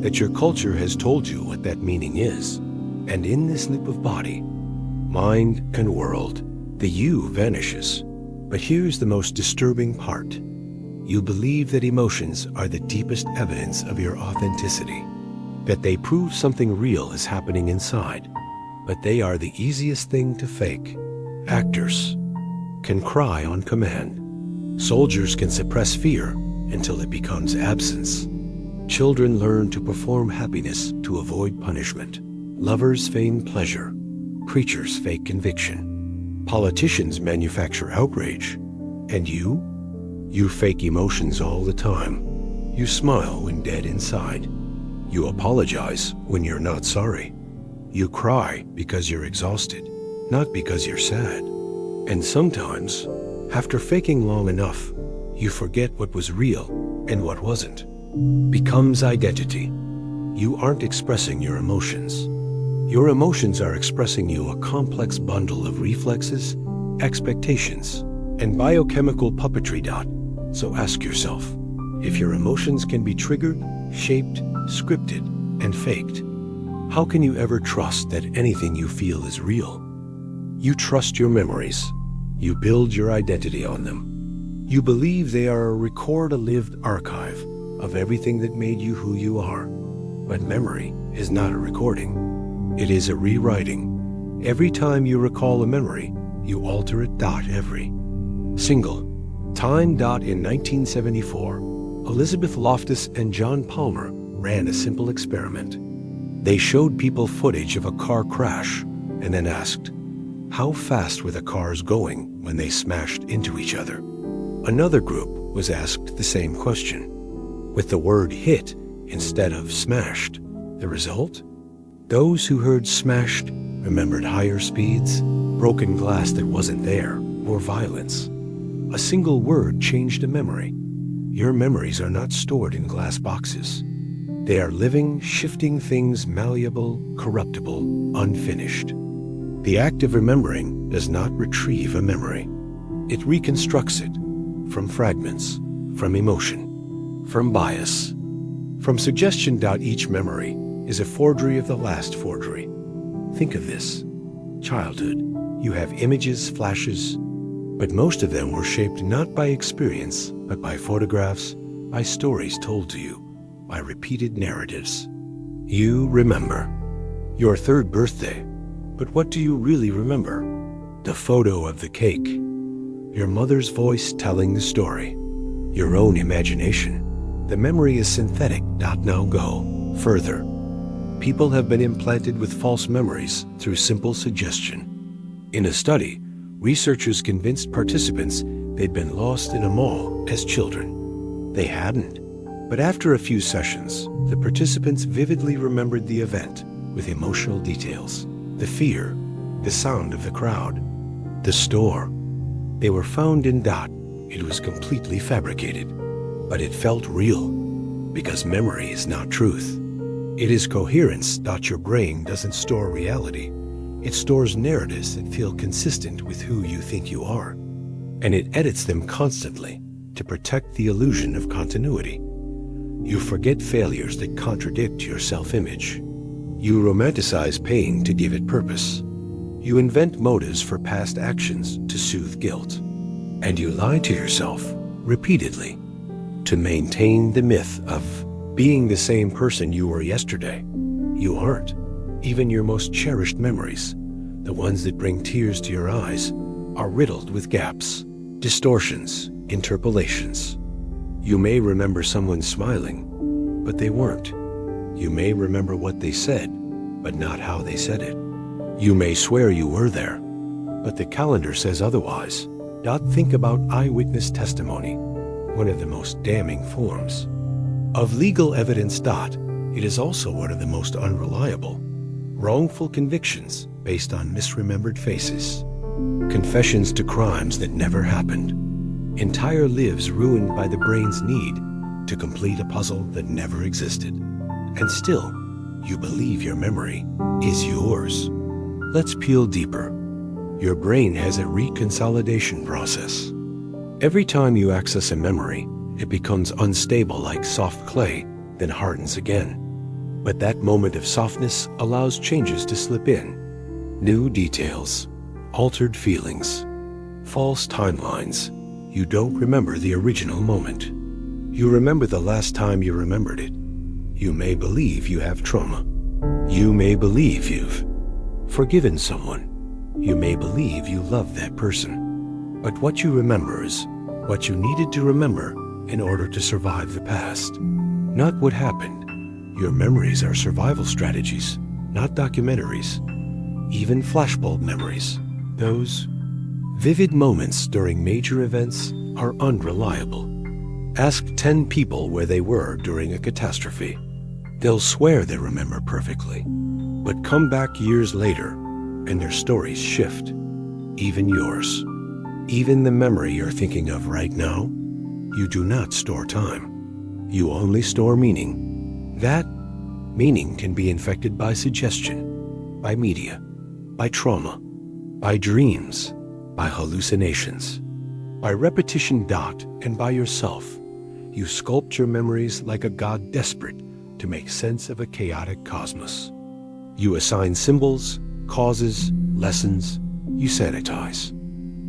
that your culture has told you what that meaning is. And in this loop of body, mind, and world, the you vanishes. But here's the most disturbing part. You believe that emotions are the deepest evidence of your authenticity, that they prove something real is happening inside, but they are the easiest thing to fake. Actors can cry on command. Soldiers can suppress fear until it becomes absence. Children learn to perform happiness to avoid punishment. Lovers feign pleasure. Preachers fake conviction. Politicians manufacture outrage. And you? You fake emotions all the time. You smile when dead inside. You apologize when you're not sorry. You cry because you're exhausted, not because you're sad. And sometimes, after faking long enough, you forget what was real and what wasn't. Becomes identity. You aren't expressing your emotions. Your emotions are expressing you a complex bundle of reflexes, expectations, and biochemical puppetry. So ask yourself, if your emotions can be triggered, shaped, scripted, and faked, how can you ever trust that anything you feel is real? You trust your memories. You build your identity on them. You believe they are a lived archive of everything that made you who you are. But memory is not a recording. It is a rewriting. Every time you recall a memory, you alter it. Every single time. In 1974, Elizabeth Loftus and John Palmer ran a simple experiment. They showed people footage of a car crash and then asked, how fast were the cars going when they smashed into each other? Another group was asked the same question, with the word hit instead of smashed. The result? Those who heard smashed remembered higher speeds, broken glass that wasn't there, or violence. A single word changed a memory. Your memories are not stored in glass boxes. They are living, shifting things, malleable, corruptible, unfinished. The act of remembering does not retrieve a memory. It reconstructs it from fragments, from emotion, from bias, from suggestion. Each memory is a forgery of the last forgery. Think of this. Childhood. You have images, flashes, but most of them were shaped not by experience, but by photographs, by stories told to you, by repeated narratives. You remember your third birthday, but what do you really remember? The photo of the cake, your mother's voice telling the story, your own imagination. The memory is synthetic. Now go further. People have been implanted with false memories through simple suggestion. In a study, researchers convinced participants they'd been lost in a mall as children. They hadn't. But after a few sessions, the participants vividly remembered the event with emotional details. The fear, the sound of the crowd, the store. They were found in . It was completely fabricated, but it felt real, because memory is not truth. It is coherence. Your brain doesn't store reality. It stores narratives that feel consistent with who you think you are, and it edits them constantly to protect the illusion of continuity. You forget failures that contradict your self-image. You romanticize pain to give it purpose. You invent motives for past actions to soothe guilt. And you lie to yourself repeatedly to maintain the myth of being the same person you were yesterday. You aren't. Even your most cherished memories, the ones that bring tears to your eyes, are riddled with gaps, distortions, interpolations. You may remember someone smiling, but they weren't. You may remember what they said, but not how they said it. You may swear you were there, but the calendar says otherwise. Think about eyewitness testimony, one of the most damning forms of legal evidence. It is also one of the most unreliable. Wrongful convictions based on misremembered faces. Confessions to crimes that never happened. Entire lives ruined by the brain's need to complete a puzzle that never existed. And still, you believe your memory is yours. Let's peel deeper. Your brain has a reconsolidation process. Every time you access a memory, it becomes unstable like soft clay, then hardens again. But that moment of softness allows changes to slip in. New details, altered feelings, false timelines. You don't remember the original moment. You remember the last time you remembered it. You may believe you have trauma. You may believe you've forgiven someone. You may believe you love that person. But what you remember is what you needed to remember in order to survive the past, not what happened. Your memories are survival strategies, not documentaries. Even flashbulb memories, those vivid moments during major events, are unreliable. Ask 10 people where they were during a catastrophe. They'll swear they remember perfectly, but come back years later and their stories shift. Even yours. Even the memory you're thinking of right now. You do not store time. You only store meaning. That meaning can be infected by suggestion, by media, by trauma, by dreams, by hallucinations, by repetition. And by yourself. You sculpt your memories like a god desperate to make sense of a chaotic cosmos. You assign symbols, causes, lessons. You sanitize.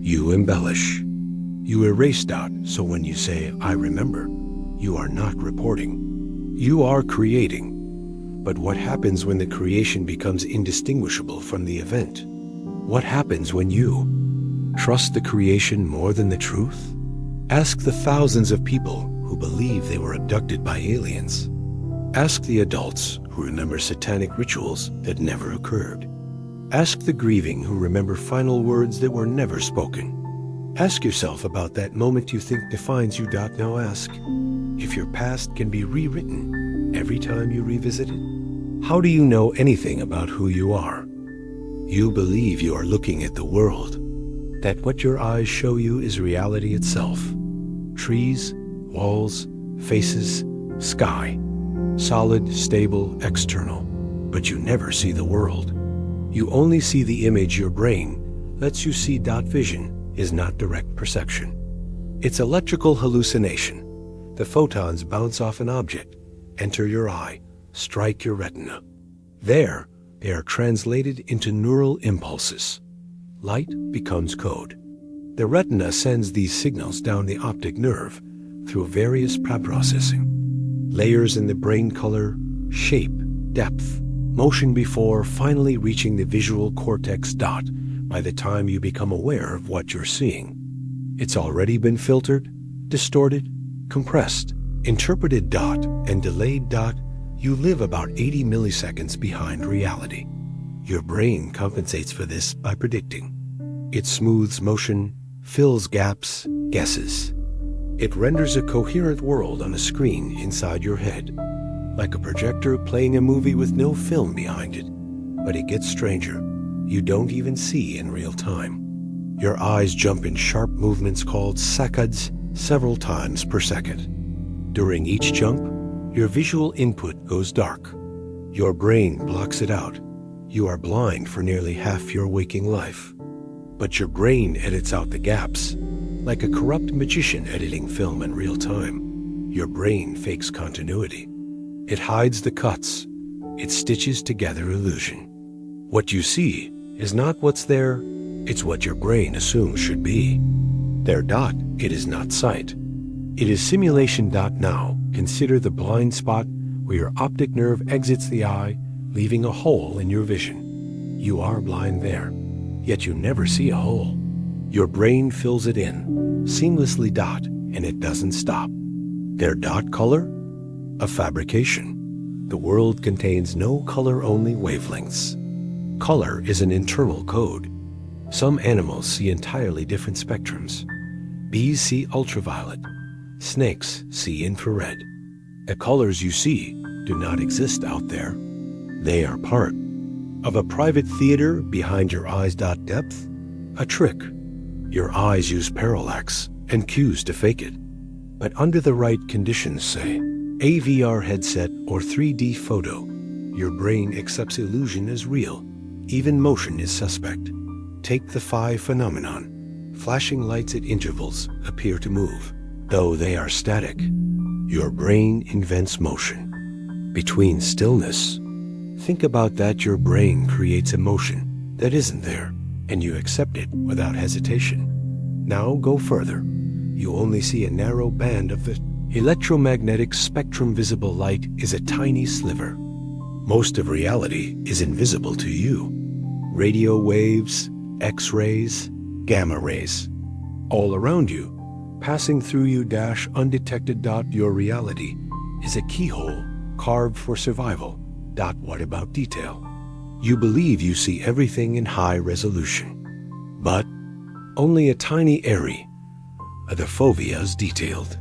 You embellish. You erase. So when you say, I remember, you are not reporting. You are creating. But what happens when the creation becomes indistinguishable from the event? What happens when you trust the creation more than the truth? Ask the thousands of people who believe they were abducted by aliens. Ask the adults who remember satanic rituals that never occurred. Ask the grieving who remember final words that were never spoken. Ask yourself about that moment you think defines you. Now ask if your past can be rewritten every time you revisit it. How do you know anything about who you are? You believe you are looking at the world, that what your eyes show you is reality itself. Trees, walls, faces, sky, solid, stable, external. But you never see the world. You only see the image your brain lets you see. Vision is not direct perception. It's electrical hallucination. The photons bounce off an object, enter your eye, strike your retina. There, they are translated into neural impulses. Light becomes code. The retina sends these signals down the optic nerve through various processing. Layers in the brain: color, shape, depth, motion, before finally reaching the visual cortex. By the time you become aware of what you're seeing, it's already been filtered, distorted, compressed, interpreted. And delayed. You live about 80 milliseconds behind reality. Your brain compensates for this by predicting. It smooths motion, fills gaps, guesses. It renders a coherent world on a screen inside your head, like a projector playing a movie with no film behind it. But it gets stranger. You don't even see in real time. Your eyes jump in sharp movements called saccades several times per second. During each jump, your visual input goes dark. Your brain blocks it out. You are blind for nearly half your waking life. But your brain edits out the gaps, like a corrupt magician editing film in real time. Your brain fakes continuity. It hides the cuts. It stitches together illusion. What you see is not what's there, it's what your brain assumes should be. There. It is not sight. It is simulation. Now, consider the blind spot where your optic nerve exits the eye, leaving a hole in your vision. You are blind there, yet you never see a hole. Your brain fills it in, seamlessly. And it doesn't stop. Their. Color? A fabrication. The world contains no color-only wavelengths. Color is an internal code. Some animals see entirely different spectrums. Bees see ultraviolet. Snakes see infrared. The colors you see do not exist out there. They are part of a private theater behind your eyes. Depth? A trick. Your eyes use parallax and cues to fake it. But under the right conditions, say a VR headset or 3D photo, your brain accepts illusion as real. Even motion is suspect. Take the phi phenomenon. Flashing lights at intervals appear to move, though they are static. Your brain invents motion. Between stillness, think about that. Your brain creates a motion that isn't there, and you accept it without hesitation. Now go further. you only see a narrow band of the electromagnetic spectrum. Visible light is a tiny sliver. Most of reality is invisible to you. Radio waves, X-rays, gamma rays, all around you, passing through you undetected. Your reality is a keyhole carved for survival. What about detail? You believe you see everything in high resolution, but only a tiny area of the fovea is detailed.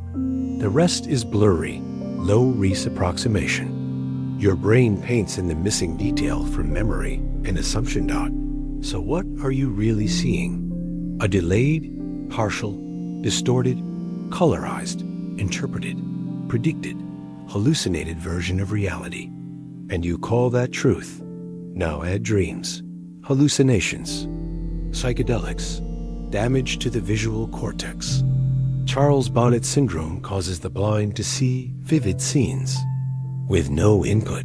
The rest is blurry, low-res approximation. Your brain paints in the missing detail from memory and assumption. So what are you really seeing? A delayed, partial, distorted, colorized, interpreted, predicted, hallucinated version of reality. And you call that truth. Now add dreams, hallucinations, psychedelics, damage to the visual cortex. Charles Bonnet syndrome causes the blind to see vivid scenes with no input,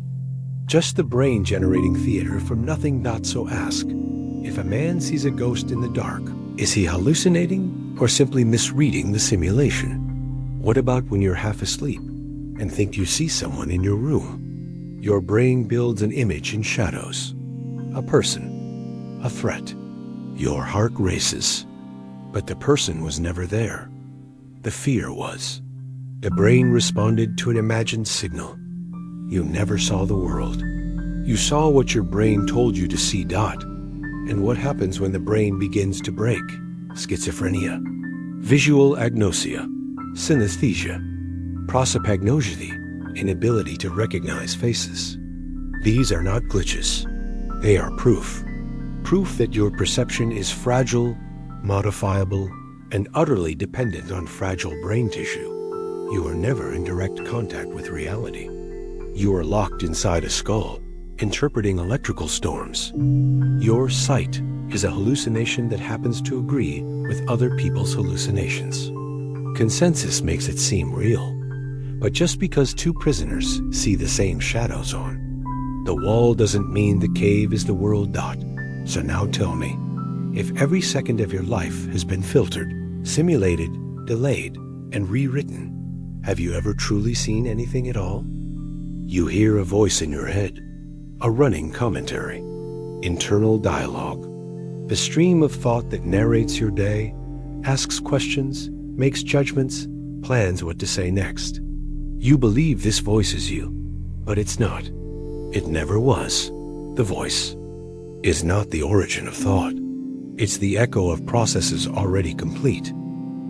just the brain generating theater from nothing. So ask, if a man sees a ghost in the dark, is he hallucinating or simply misreading the simulation? What about when you're half asleep and think you see someone in your room? Your brain builds an image in shadows, a person, a threat. Your heart races, but the person was never there. The fear was. The brain responded to an imagined signal. You never saw the world. You saw what your brain told you to see. And what happens when the brain begins to break? Schizophrenia, visual agnosia, synesthesia, prosopagnosia, inability to recognize faces. These are not glitches. They are proof. Proof that your perception is fragile, modifiable, and utterly dependent on fragile brain tissue. You are never in direct contact with reality. You are locked inside a skull, interpreting electrical storms. Your sight is a hallucination that happens to agree with other people's hallucinations. Consensus makes it seem real. But just because two prisoners see the same shadows on the wall doesn't mean the cave is the world. So now tell me, if every second of your life has been filtered, simulated, delayed, and rewritten, have you ever truly seen anything at all? You hear a voice in your head, a running commentary, internal dialogue, the stream of thought that narrates your day, asks questions, makes judgments, plans what to say next. You believe this voice is you, but it's not. It never was. The voice is not the origin of thought. It's the echo of processes already complete,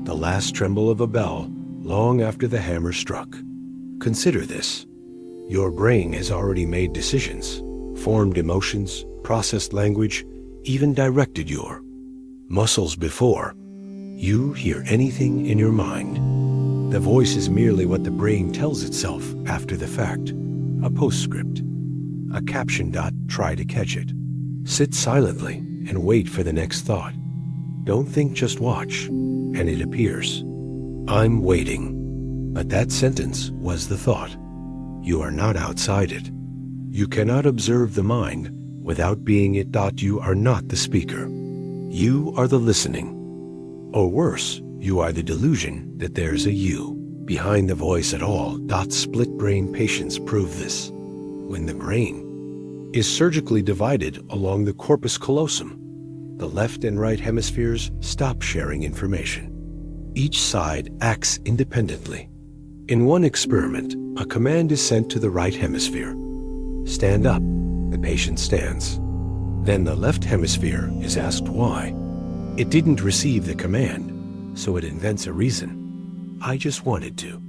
the last tremble of a bell long after the hammer struck. Consider this. Your brain has already made decisions, formed emotions, processed language, even directed your muscles before you hear anything in your mind. The voice is merely what the brain tells itself after the fact, a postscript, a caption. Try to catch it. Sit silently and wait for the next thought. Don't think, just watch, and it appears. I'm waiting. But that sentence was the thought. You are not outside it. You cannot observe the mind without being it. You are not the speaker. You are the listening. Or worse, you are the delusion that there's a you behind the voice at all. Split brain patients prove this. When the brain is surgically divided along the corpus callosum, the left and right hemispheres stop sharing information. Each side acts independently. In one experiment, a command is sent to the right hemisphere. Stand up. The patient stands. Then the left hemisphere is asked why. It didn't receive the command, so it invents a reason. I just wanted to.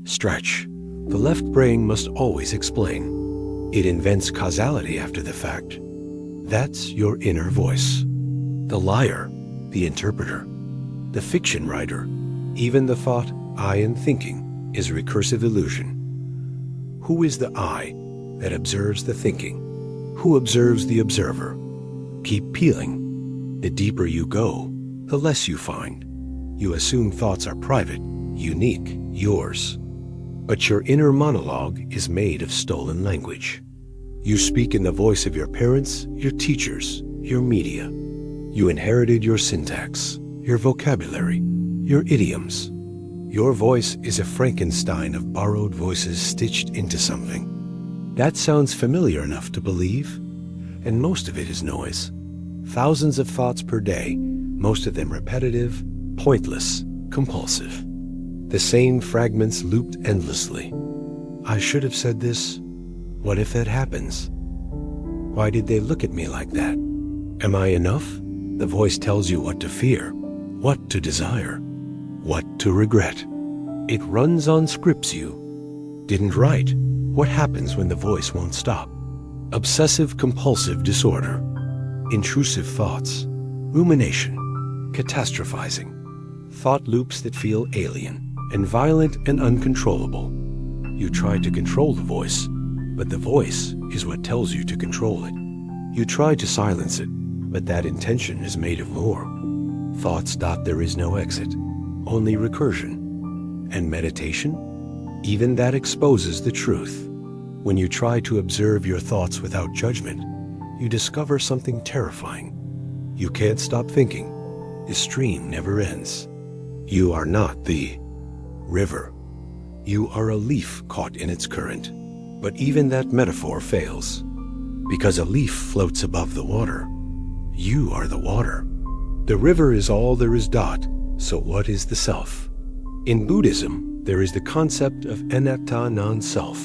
Stretch. The left brain must always explain. It invents causality after the fact. That's your inner voice. The liar, the interpreter, the fiction writer, even the thought, I am thinking, is recursive illusion. Who is the I that observes the thinking? Who observes the observer? Keep peeling. The deeper you go, the less you find. You assume thoughts are private, unique, yours. But your inner monologue is made of stolen language. You speak in the voice of your parents, your teachers, your media. You inherited your syntax, your vocabulary, your idioms. Your voice is a Frankenstein of borrowed voices stitched into something. That sounds familiar enough to believe, and most of it is noise. Thousands of thoughts per day, most of them repetitive, pointless, compulsive. The same fragments looped endlessly. I should have said this. What if that happens? Why did they look at me like that? Am I enough? The voice tells you what to fear, what to desire, what to regret. It runs on scripts you didn't write. What happens when the voice won't stop? Obsessive-compulsive disorder, intrusive thoughts, rumination, catastrophizing, thought loops that feel alien and violent and uncontrollable. You try to control the voice, but the voice is what tells you to control it. You try to silence it, but that intention is made of more. Thoughts dot there is no exit, only recursion. And meditation? Even that exposes the truth. When you try to observe your thoughts without judgment, you discover something terrifying. You can't stop thinking. The stream never ends. You are not the river. You are a leaf caught in its current. But even that metaphor fails. Because a leaf floats above the water. You are the water. The river is all there is dot, so what is the self? In Buddhism, there is the concept of anatta non-self.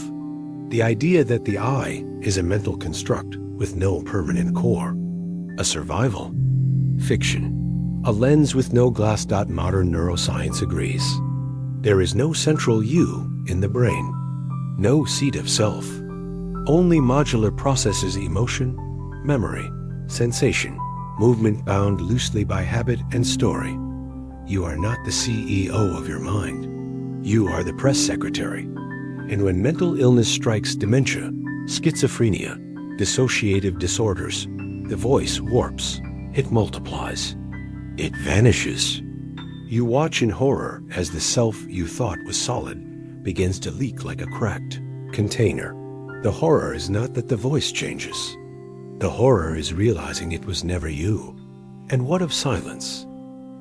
The idea that the I is a mental construct with no permanent core. A survival. Fiction. A lens with no glass. Modern neuroscience agrees. There is no central you in the brain. No seat of self. Only modular processes emotion, memory, sensation, movement bound loosely by habit and story. You are not the CEO of your mind. You are the press secretary. And when mental illness strikes dementia, schizophrenia, dissociative disorders, the voice warps. It multiplies. It vanishes. You watch in horror as the self you thought was solid begins to leak like a cracked container. The horror is not that the voice changes. The horror is realizing it was never you. And what of silence?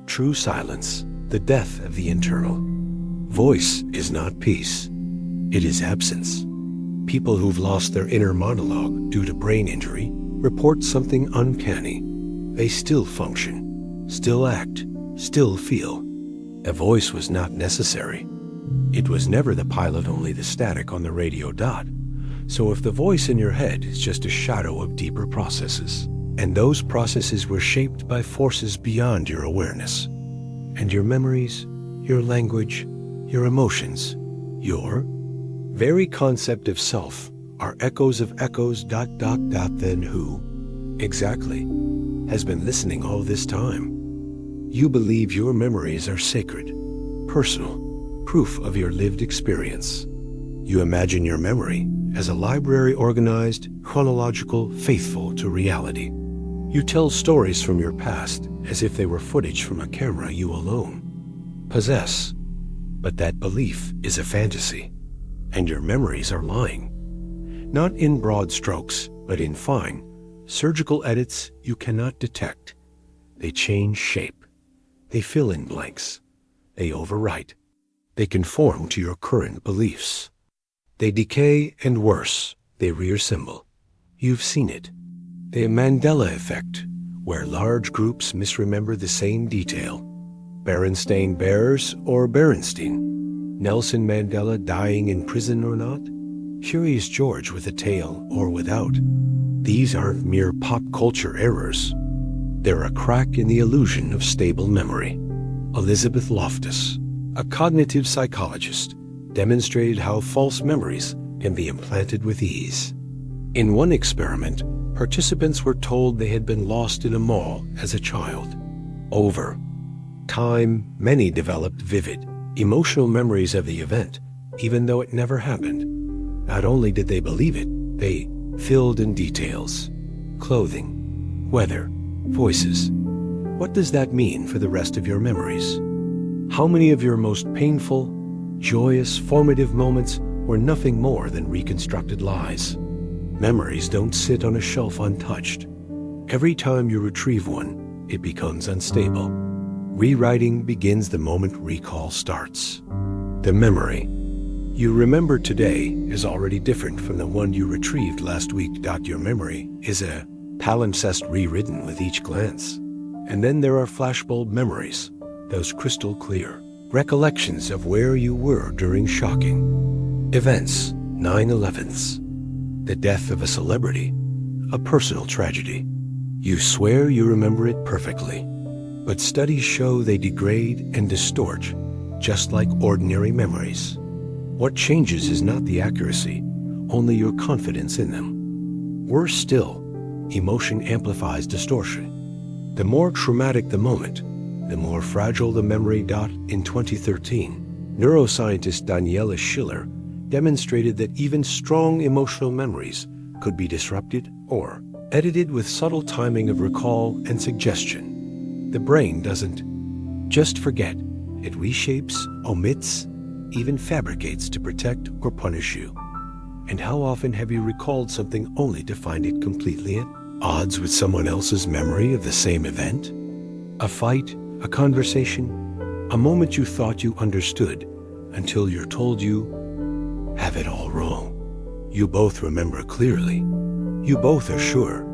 True silence, the death of the internal. Voice is not peace. It is absence. People who've lost their inner monologue due to brain injury report something uncanny. They still function, still act, still feel. A voice was not necessary. It was never the pilot, only the static on the radio dot. So if the voice in your head is just a shadow of deeper processes, and those processes were shaped by forces beyond your awareness, and your memories, your language, your emotions, your very concept of self are echoes of echoes. Then who exactly has been listening all this time? You believe your memories are sacred, personal, proof of your lived experience. You imagine your memory as a library organized, chronological, faithful to reality. You tell stories from your past as if they were footage from a camera you alone possess. But that belief is a fantasy, and your memories are lying. Not in broad strokes, but in fine, surgical edits you cannot detect. They change shape. They fill in blanks. They overwrite. They conform to your current beliefs. They decay, and worse, they reassemble. You've seen it. The Mandela effect, where large groups misremember the same detail. Berenstain Bears or Berenstein? Nelson Mandela dying in prison or not? Curious George with a tail or without? These aren't mere pop culture errors. They're a crack in the illusion of stable memory. Elizabeth Loftus, a cognitive psychologist, demonstrated how false memories can be implanted with ease. In one experiment, participants were told they had been lost in a mall as a child. Over time, many developed vivid, emotional memories of the event, even though it never happened. Not only did they believe it, they filled in details. Clothing, weather, voices. What does that mean for the rest of your memories? How many of your most painful, joyous, formative moments were nothing more than reconstructed lies? Memories don't sit on a shelf untouched. Every time you retrieve one, it becomes unstable. Rewriting begins the moment recall starts. The memory you remember today is already different from the one you retrieved last week. Your memory is a palimpsest rewritten with each glance. And then there are flashbulb memories, those crystal clear recollections of where you were during shocking events, 9/11s, the death of a celebrity, a personal tragedy. You swear you remember it perfectly, but studies show they degrade and distort, just like ordinary memories. What changes is not the accuracy, only your confidence in them. Worse still, emotion amplifies distortion. The more traumatic the moment, the more fragile the memory. In 2013, neuroscientist Daniela Schiller demonstrated that even strong emotional memories could be disrupted or edited with subtle timing of recall and suggestion. The brain doesn't just forget, it reshapes, omits, even fabricates to protect or punish you. And how often have you recalled something only to find it completely at odds with someone else's memory of the same event? A fight, a conversation, a moment you thought you understood until you're told you have it all wrong. You both remember clearly. You both are sure.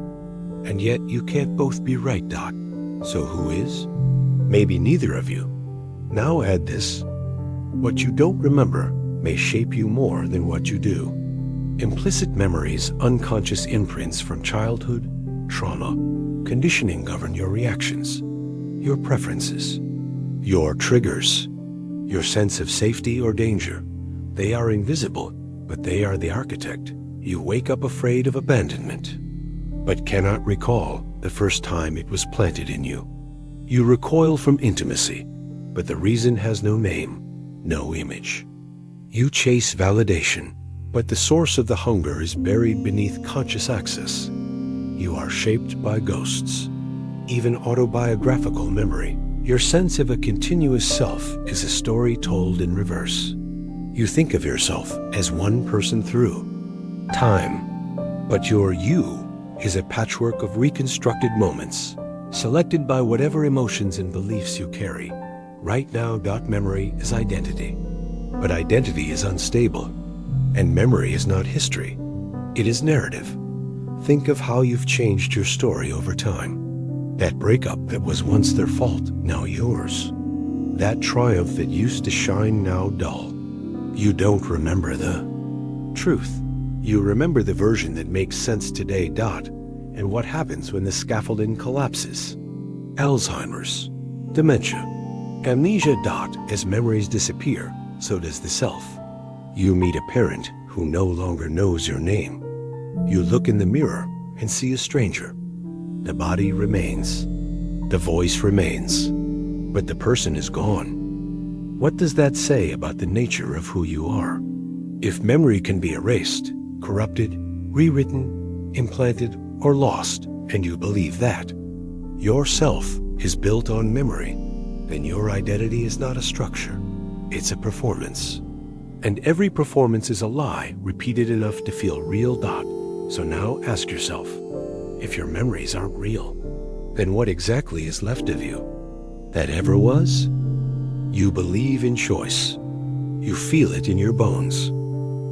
And yet you can't both be right. So who is? Maybe neither of you. Now add this. What you don't remember may shape you more than what you do. Implicit memories, unconscious imprints from childhood, trauma, conditioning govern your reactions, your preferences, your triggers, your sense of safety or danger. They are invisible, but they are the architect. You wake up afraid of abandonment, but cannot recall the first time it was planted in you. You recoil from intimacy, but the reason has no name, no image. You chase validation, but the source of the hunger is buried beneath conscious access. You are shaped by ghosts, even autobiographical memory. Your sense of a continuous self is a story told in reverse. You think of yourself as one person through time, but your you is a patchwork of reconstructed moments, selected by whatever emotions and beliefs you carry. Right now, memory is identity. But identity is unstable, and memory is not history. It is narrative. Think of how you've changed your story over time. That breakup that was once their fault, now yours. That triumph that used to shine, now dull. You don't remember the truth. You remember the version that makes sense today. And what happens when the scaffolding collapses? Alzheimer's, dementia, amnesia. As memories disappear, so does the self. You meet a parent who no longer knows your name. You look in the mirror and see a stranger. The body remains. The voice remains. But the person is gone. What does that say about the nature of who you are? If memory can be erased, corrupted, rewritten, implanted, or lost, and you believe that your self is built on memory, then your identity is not a structure, it's a performance. And every performance is a lie repeated enough to feel real. So now ask yourself, if your memories aren't real, then what exactly is left of you that ever was? You believe in choice. You feel it in your bones.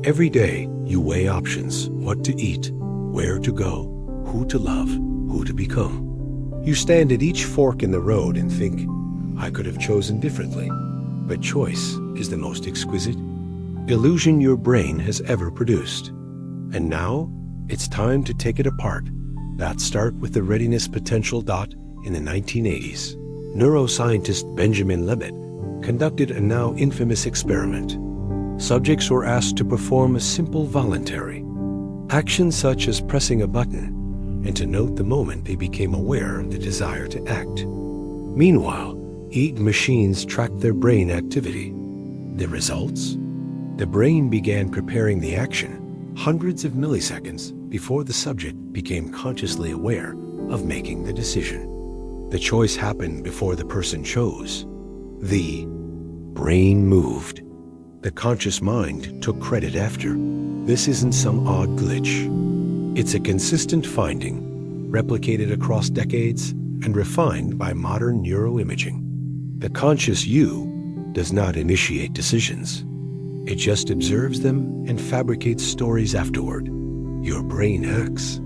Every day you weigh options, what to eat, where to go, who to love, who to become. You stand at each fork in the road and think, I could have chosen differently. But choice is the most exquisite illusion your brain has ever produced. And now it's time to take it apart. That start with the readiness potential. In the 1980s, neuroscientist Benjamin Libet conducted a now infamous experiment. Subjects were asked to perform a simple voluntary action such as pressing a button, and to note the moment they became aware of the desire to act. Meanwhile, EEG machines tracked their brain activity. The results? The brain began preparing the action hundreds of milliseconds before the subject became consciously aware of making the decision. The choice happened before the person chose. The brain moved. The conscious mind took credit after. This isn't some odd glitch. It's a consistent finding, replicated across decades and refined by modern neuroimaging. The conscious you does not initiate decisions. It just observes them and fabricates stories afterward. Your brain acts.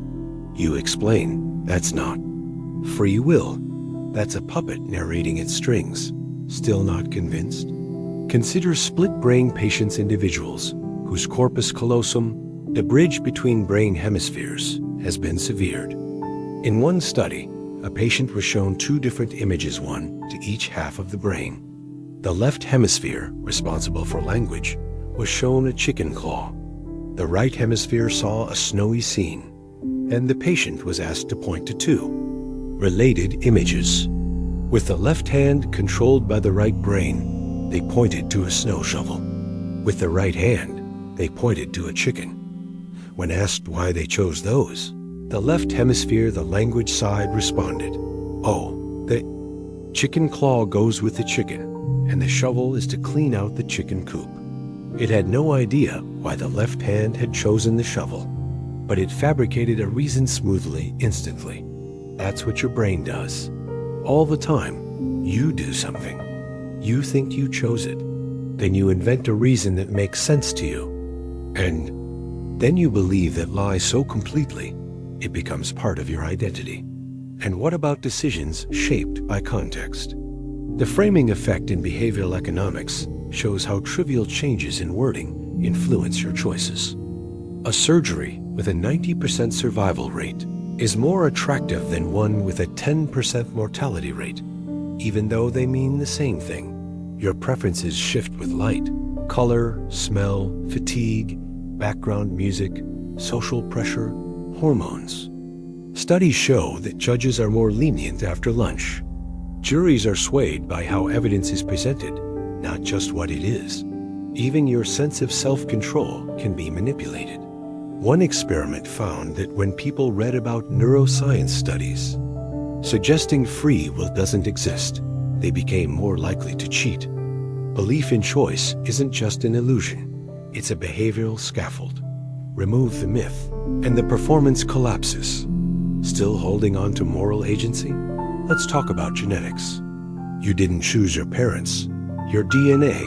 You explain, that's not free will. That's a puppet narrating its strings. Still not convinced? Consider split-brain patients individuals whose corpus callosum, the bridge between brain hemispheres, has been severed. In one study, a patient was shown two different images, one to each half of the brain. The left hemisphere, responsible for language, was shown a chicken claw. The right hemisphere saw a snowy scene, and the patient was asked to point to two related images. With the left hand controlled by the right brain, they pointed to a snow shovel. With the right hand, they pointed to a chicken. When asked why they chose those, the left hemisphere, the language side, responded, "Oh, the chicken claw goes with the chicken, and the shovel is to clean out the chicken coop." It had no idea why the left hand had chosen the shovel, but it fabricated a reason smoothly, instantly. That's what your brain does. All the time, you do something. You think you chose it. Then you invent a reason that makes sense to you. And then you believe that lie so completely, it becomes part of your identity. And what about decisions shaped by context? The framing effect in behavioral economics shows how trivial changes in wording influence your choices. A surgery with a 90% survival rate is more attractive than one with a 10% mortality rate, even though they mean the same thing. Your preferences shift with light, color, smell, fatigue, background music, social pressure, hormones. Studies show that judges are more lenient after lunch. Juries are swayed by how evidence is presented, not just what it is. Even your sense of self-control can be manipulated. One experiment found that when people read about neuroscience studies suggesting free will doesn't exist, they became more likely to cheat. Belief in choice isn't just an illusion, it's a behavioral scaffold. Remove the myth, and the performance collapses. Still holding on to moral agency? Let's talk about genetics. You didn't choose your parents, your DNA,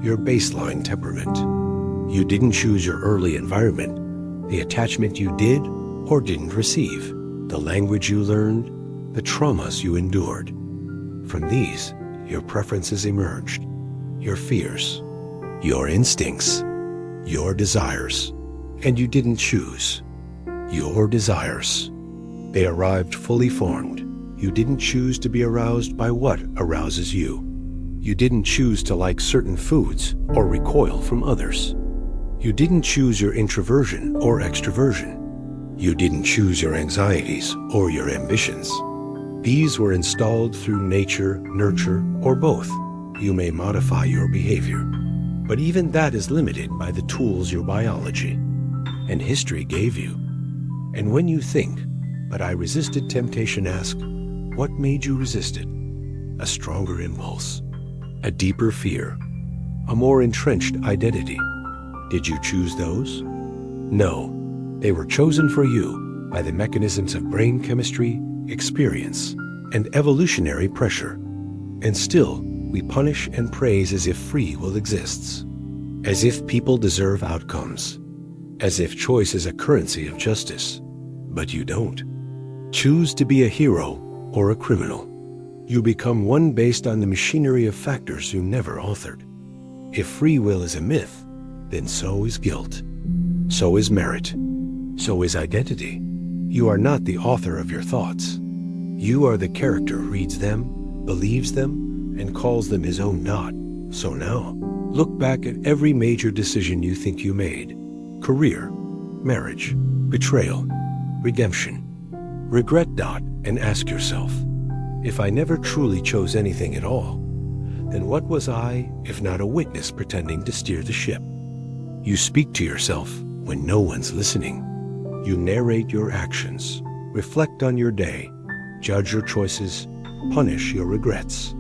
your baseline temperament. You didn't choose your early environment, the attachment you did or didn't receive, the language you learned, the traumas you endured. From these, your preferences emerged, your fears, your instincts, your desires. And you didn't choose your desires. They arrived fully formed. You didn't choose to be aroused by what arouses you. You didn't choose to like certain foods or recoil from others. You didn't choose your introversion or extroversion. You didn't choose your anxieties or your ambitions. These were installed through nature, nurture, or both. You may modify your behavior, but even that is limited by the tools your biology and history gave you. And when you think, "But I resisted temptation," ask, what made you resist it? A stronger impulse, a deeper fear, a more entrenched identity. Did you choose those? No, they were chosen for you by the mechanisms of brain chemistry, experience, and evolutionary pressure. And still, we punish and praise as if free will exists, as if people deserve outcomes, as if choice is a currency of justice. But you don't. Choose to be a hero or a criminal. You become one based on the machinery of factors you never authored. If free will is a myth, then so is guilt. So is merit. So is identity. You are not the author of your thoughts. You are the character who reads them, believes them, and calls them his own not. So now, look back at every major decision you think you made. Career, marriage, betrayal, redemption, regret. And ask yourself, if I never truly chose anything at all, then what was I if not a witness pretending to steer the ship? You speak to yourself when no one's listening. You narrate your actions, reflect on your day, judge your choices, punish your regrets.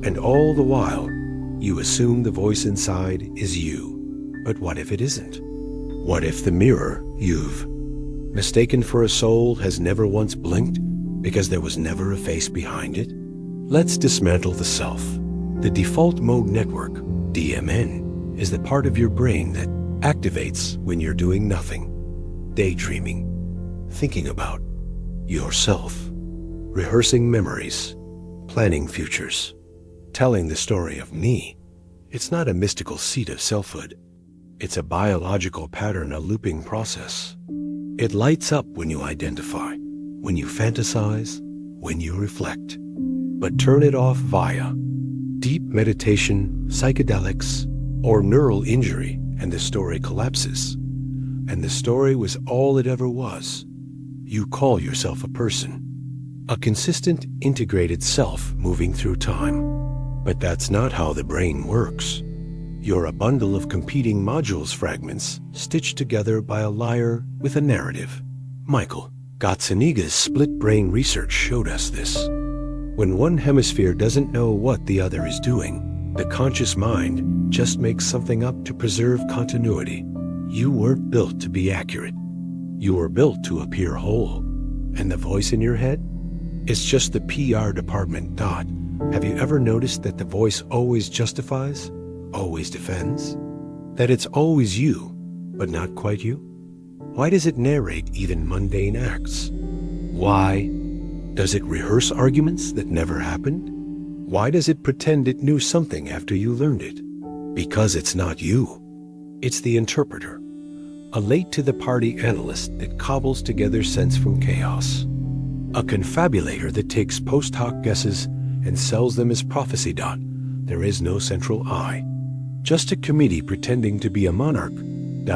And all the while, you assume the voice inside is you. But what if it isn't? What if the mirror you've mistaken for a soul has never once blinked because there was never a face behind it? Let's dismantle the self. The default mode network, DMN, is the part of your brain that activates when you're doing nothing, daydreaming, thinking about yourself, rehearsing memories, planning futures, telling the story of me. It's not a mystical seat of selfhood. It's a biological pattern, a looping process. It lights up when you identify, when you fantasize, when you reflect. But turn it off via deep meditation, psychedelics, or neural injury, and the story collapses. And the story was all it ever was. You call yourself a person, a consistent, integrated self moving through time. But that's not how the brain works. You're a bundle of competing modules, fragments, stitched together by a liar with a narrative. Michael Gazzaniga's split brain research showed us this. When one hemisphere doesn't know what the other is doing, the conscious mind just makes something up to preserve continuity. You weren't built to be accurate. You were built to appear whole. And the voice in your head? It's just the PR department. Have you ever noticed that the voice always justifies, always defends? That it's always you, but not quite you? Why does it narrate even mundane acts? Why? Does it rehearse arguments that never happened? Why does it pretend it knew something after you learned it? Because it's not you. It's the interpreter, a late-to-the-party analyst that cobbles together sense from chaos, a confabulator that takes post hoc guesses and sells them as prophecy. There is no central I, just a committee pretending to be a monarch.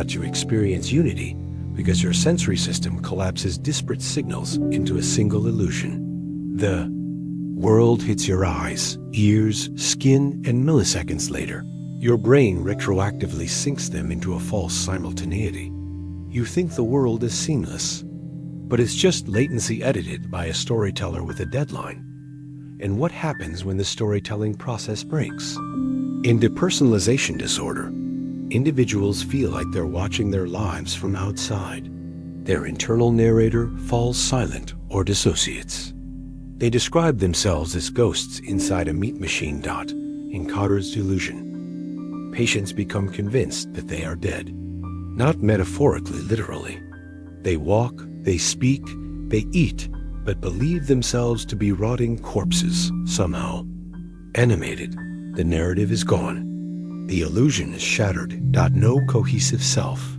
You experience unity because your sensory system collapses disparate signals into a single illusion. The world hits your eyes, ears, skin, and milliseconds later, your brain retroactively syncs them into a false simultaneity. You think the world is seamless, but it's just latency edited by a storyteller with a deadline. And what happens when the storytelling process breaks? In depersonalization disorder, individuals feel like they're watching their lives from outside. Their internal narrator falls silent or dissociates. They describe themselves as ghosts inside a meat machine. In Cotter's delusion, patients become convinced that they are dead. Not metaphorically, literally. They walk, they speak, they eat, but believe themselves to be rotting corpses somehow. Animated, the narrative is gone. The illusion is shattered. No cohesive self.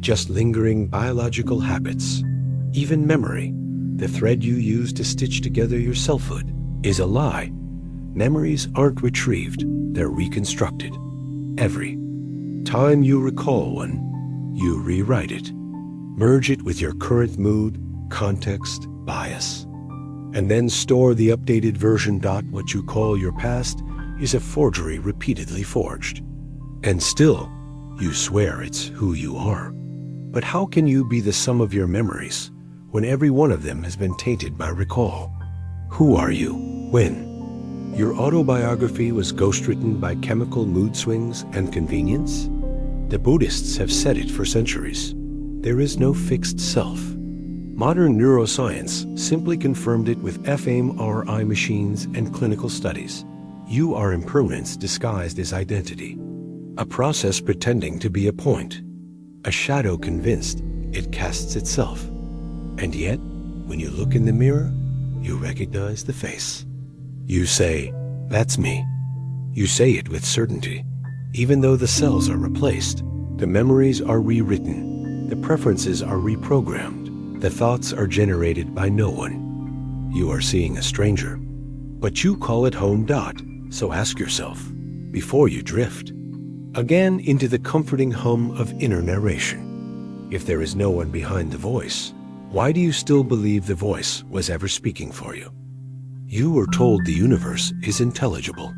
Just lingering biological habits. Even memory, the thread you use to stitch together your selfhood, is a lie. Memories aren't retrieved, they're reconstructed. Every time you recall one, you rewrite it. Merge it with your current mood, context, bias. And then store the updated version. What you call your past is a forgery repeatedly forged. And still, you swear it's who you are. But how can you be the sum of your memories when every one of them has been tainted by recall? Who are you? When? Your autobiography was ghostwritten by chemical mood swings and convenience? The Buddhists have said it for centuries. There is no fixed self. Modern neuroscience simply confirmed it with fMRI machines and clinical studies. You are impermanence disguised as identity. A process pretending to be a point. A shadow convinced it casts itself. And yet, when you look in the mirror, you recognize the face. You say, "That's me." You say it with certainty. Even though the cells are replaced, the memories are rewritten, the preferences are reprogrammed, the thoughts are generated by no one. You are seeing a stranger, but you call it home. So ask yourself, before you drift, again into the comforting hum of inner narration. If there is no one behind the voice, why do you still believe the voice was ever speaking for you? You were told the universe is intelligible,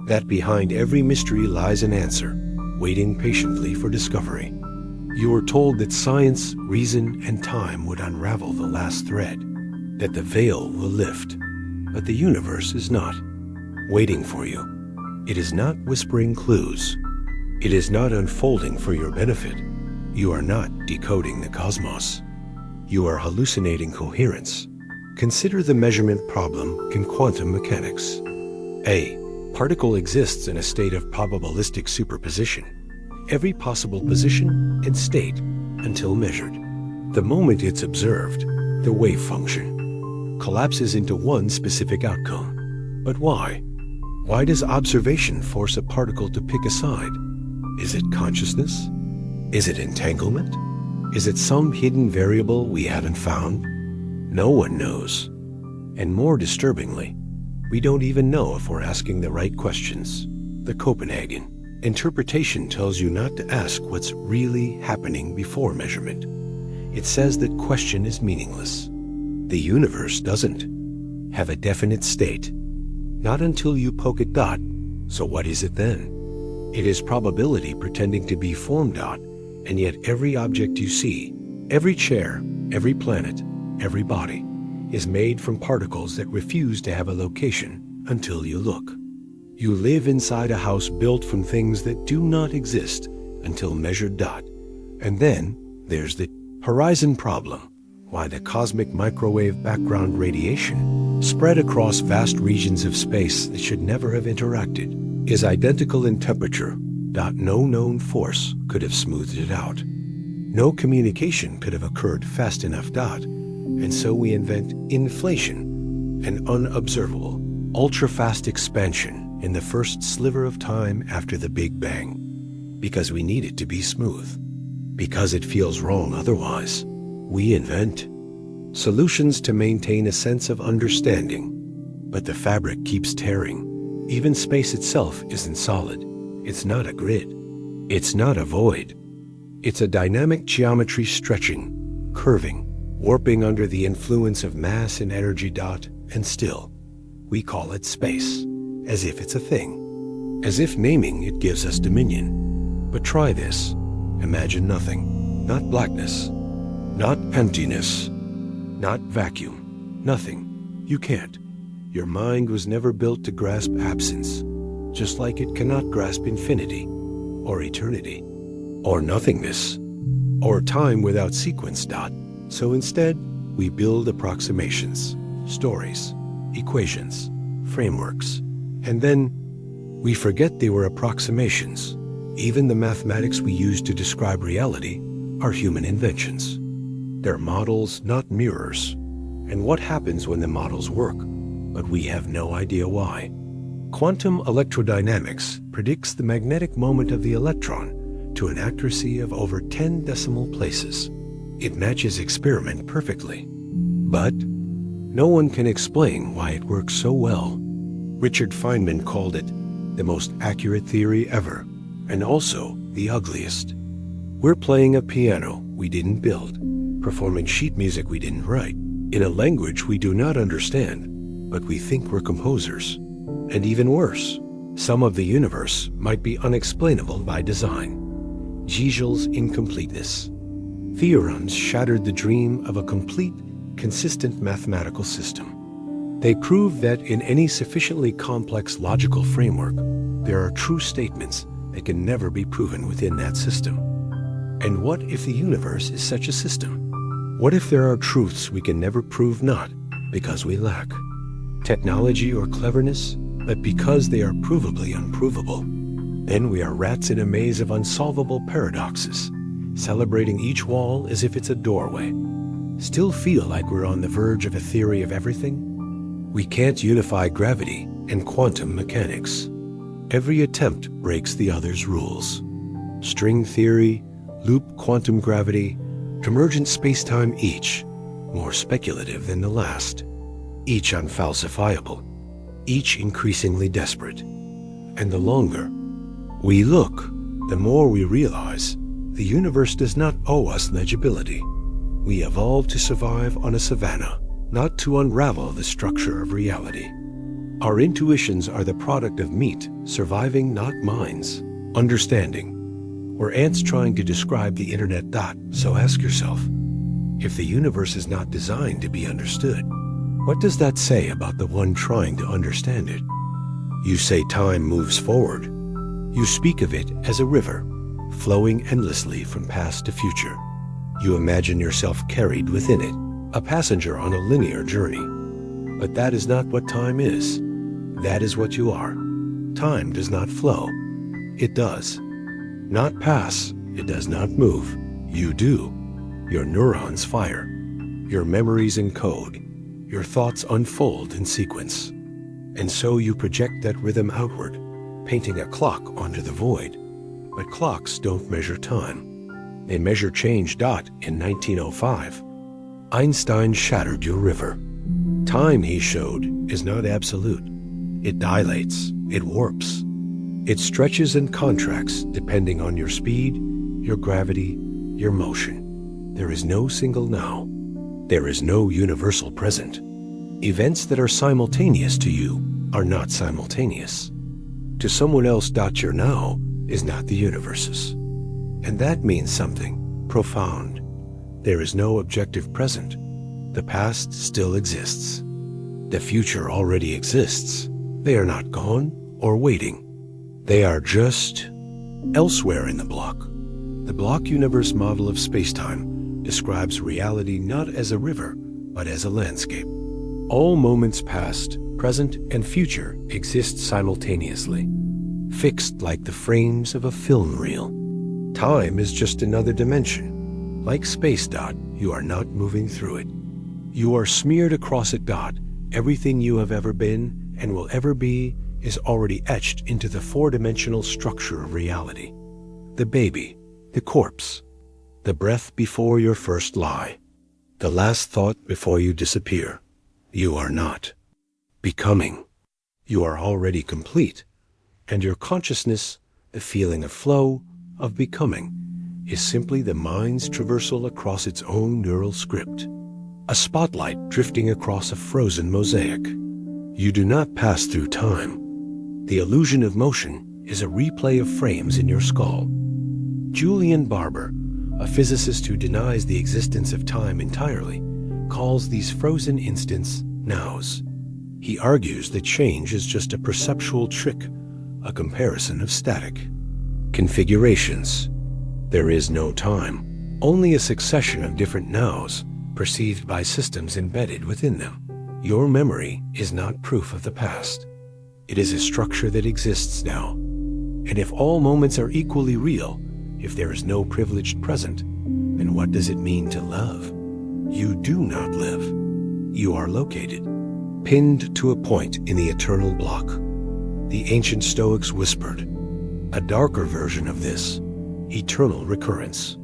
that behind every mystery lies an answer, waiting patiently for discovery. You were told that science, reason, and time would unravel the last thread, that the veil will lift, but the universe is not waiting for you. It is not whispering clues. It is not unfolding for your benefit. You are not decoding the cosmos. You are hallucinating coherence. Consider the measurement problem in quantum mechanics. A Particle exists in a state of probabilistic superposition, every possible position and state until measured. The moment it's observed, the wave function collapses into one specific outcome. But why? Why does observation force a particle to pick a side? Is it consciousness? Is it entanglement? Is it some hidden variable we haven't found? No one knows. And more disturbingly, we don't even know if we're asking the right questions. The Copenhagen interpretation tells you not to ask what's really happening before measurement. It says that question is meaningless. The universe doesn't have a definite state. Not until you poke a dot. So what is it then? It is probability pretending to be form dot, and yet every object you see, every chair, every planet, every body, is made from particles that refuse to have a location until you look. You live inside a house built from things that do not exist until measured dot. And then there's the horizon problem. Why the cosmic microwave background radiation, spread across vast regions of space that should never have interacted, is identical in temperature. No known force could have smoothed it out. No communication could have occurred fast enough. And so we invent inflation, an unobservable, ultra-fast expansion in the first sliver of time after the Big Bang, because we need it to be smooth, because it feels wrong otherwise. We invent solutions to maintain a sense of understanding, but the fabric keeps tearing. Even space itself isn't solid. It's not a grid. It's not a void. It's a dynamic geometry stretching, curving, warping under the influence of mass and energy. And still, we call it space, as if it's a thing, as if naming it gives us dominion. But try this. Imagine nothing, not blackness, not emptiness, not vacuum, nothing. You can't. Your mind was never built to grasp absence, just like it cannot grasp infinity, or eternity, or nothingness, or time without sequence. So instead, we build approximations, stories, equations, frameworks, and then we forget they were approximations. Even the mathematics we use to describe reality are human inventions. They're models, not mirrors. And what happens when the models work, but we have no idea why? Quantum electrodynamics predicts the magnetic moment of the electron to an accuracy of over 10 decimal places. It matches experiment perfectly. But no one can explain why it works so well. Richard Feynman called it the most accurate theory ever, and also the ugliest. We're playing a piano we didn't build, performing sheet music we didn't write, in a language we do not understand, but we think we're composers. And even worse, some of the universe might be unexplainable by design. Gigel's incompleteness. Theorems shattered the dream of a complete, consistent mathematical system. They prove that in any sufficiently complex logical framework, there are true statements that can never be proven within that system. And what if the universe is such a system? What if there are truths we can never prove, not because we lack technology or cleverness, but because they are provably unprovable? Then we are rats in a maze of unsolvable paradoxes, celebrating each wall as if it's a doorway. Still feel like we're on the verge of a theory of everything? We can't unify gravity and quantum mechanics. Every attempt breaks the other's rules. String theory, loop quantum gravity, emergent spacetime, each more speculative than the last, each unfalsifiable, each increasingly desperate. And the longer we look, the more we realize the universe does not owe us legibility. We evolved to survive on a savanna, not to unravel the structure of reality. Our intuitions are the product of meat surviving, not minds. Understanding. We're ants trying to describe the internet. So ask yourself, if the universe is not designed to be understood, what does that say about the one trying to understand it? You say time moves forward. You speak of it as a river, flowing endlessly from past to future. You imagine yourself carried within it, a passenger on a linear journey. But that is not what time is. That is what you are. Time does not flow. It does not pass. It does not move. You do. Your neurons fire. Your memories encode. Your thoughts unfold in sequence. And so you project that rhythm outward, painting a clock onto the void. But clocks don't measure time. They measure change. In 1905, Einstein shattered your river. Time, he showed, is not absolute. It dilates, it warps. It stretches and contracts depending on your speed, your gravity, your motion. There is no single now. There is no universal present. Events that are simultaneous to you are not simultaneous. To someone else, your now is not the universe's. And that means something profound. There is no objective present. The past still exists. The future already exists. They are not gone or waiting. They are just elsewhere in the block. The block universe model of spacetime describes reality not as a river, but as a landscape. All moments past, present, and future exist simultaneously, fixed like the frames of a film reel. Time is just another dimension. Like space. You are not moving through it. You are smeared across it. Everything you have ever been and will ever be is already etched into the four-dimensional structure of reality. The baby, the corpse, the breath before your first lie, the last thought before you disappear. You are not becoming. You are already complete, and your consciousness, the feeling of flow, of becoming, is simply the mind's traversal across its own neural script, a spotlight drifting across a frozen mosaic. You do not pass through time. The illusion of motion is a replay of frames in your skull. Julian Barber, a physicist who denies the existence of time entirely, calls these frozen instants nows. He argues that change is just a perceptual trick, a comparison of static configurations. There is no time, only a succession of different nows perceived by systems embedded within them. Your memory is not proof of the past. It is a structure that exists now. And if all moments are equally real, if there is no privileged present, then what does it mean to love? You do not live. You are located, pinned to a point in the eternal block. The ancient Stoics whispered, a darker version of this, eternal recurrence.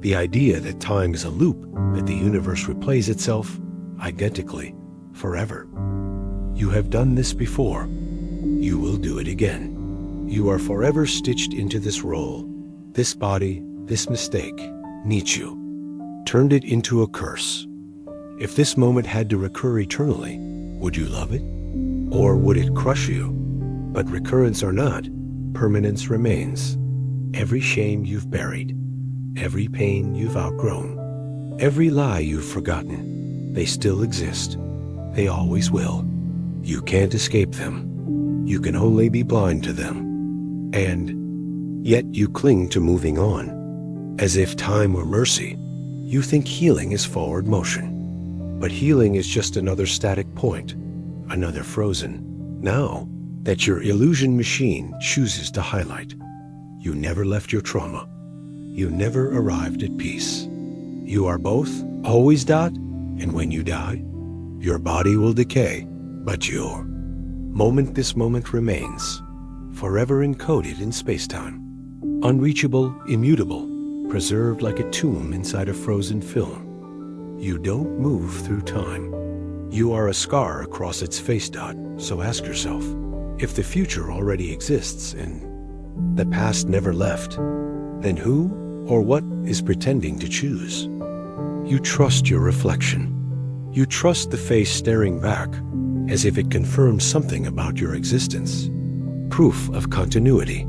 The idea that time is a loop, that the universe replays itself identically, forever. You have done this before. You will do it again. You are forever stitched into this role. This body, this mistake, Nietzsche turned it into a curse. If this moment had to recur eternally, would you love it? Or would it crush you? But recurrence or not, permanence remains. Every shame you've buried, every pain you've outgrown, every lie you've forgotten, they still exist. They always will. You can't escape them. You can only be blind to them. And yet you cling to moving on. As if time were mercy, you think healing is forward motion. But healing is just another static point, another frozen now that your illusion machine chooses to highlight. You never left your trauma. You never arrived at peace. You are both, always. And when you die, your body will decay, but your this moment remains, forever encoded in spacetime, unreachable, immutable, preserved like a tomb inside a frozen film. You don't move through time. You are a scar across its face. So ask yourself, if the future already exists and the past never left, then who or what is pretending to choose? You trust your reflection. You trust the face staring back as if it confirms something about your existence. Proof of continuity.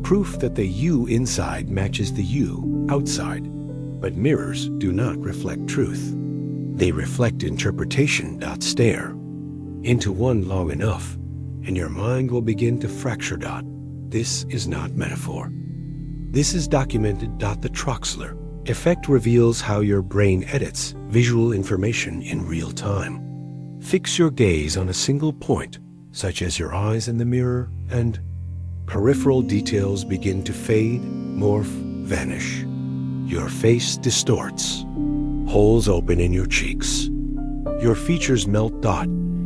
Proof that the you inside matches the you outside. But mirrors do not reflect truth. They reflect interpretation. Stare into one long enough, and your mind will begin to fracture. This is not metaphor. This is documented. The Troxler effect reveals how your brain edits visual information in real time. Fix your gaze on a single point, such as your eyes in the mirror, and peripheral details begin to fade, morph, vanish. Your face distorts. Holes open in your cheeks. Your features melt.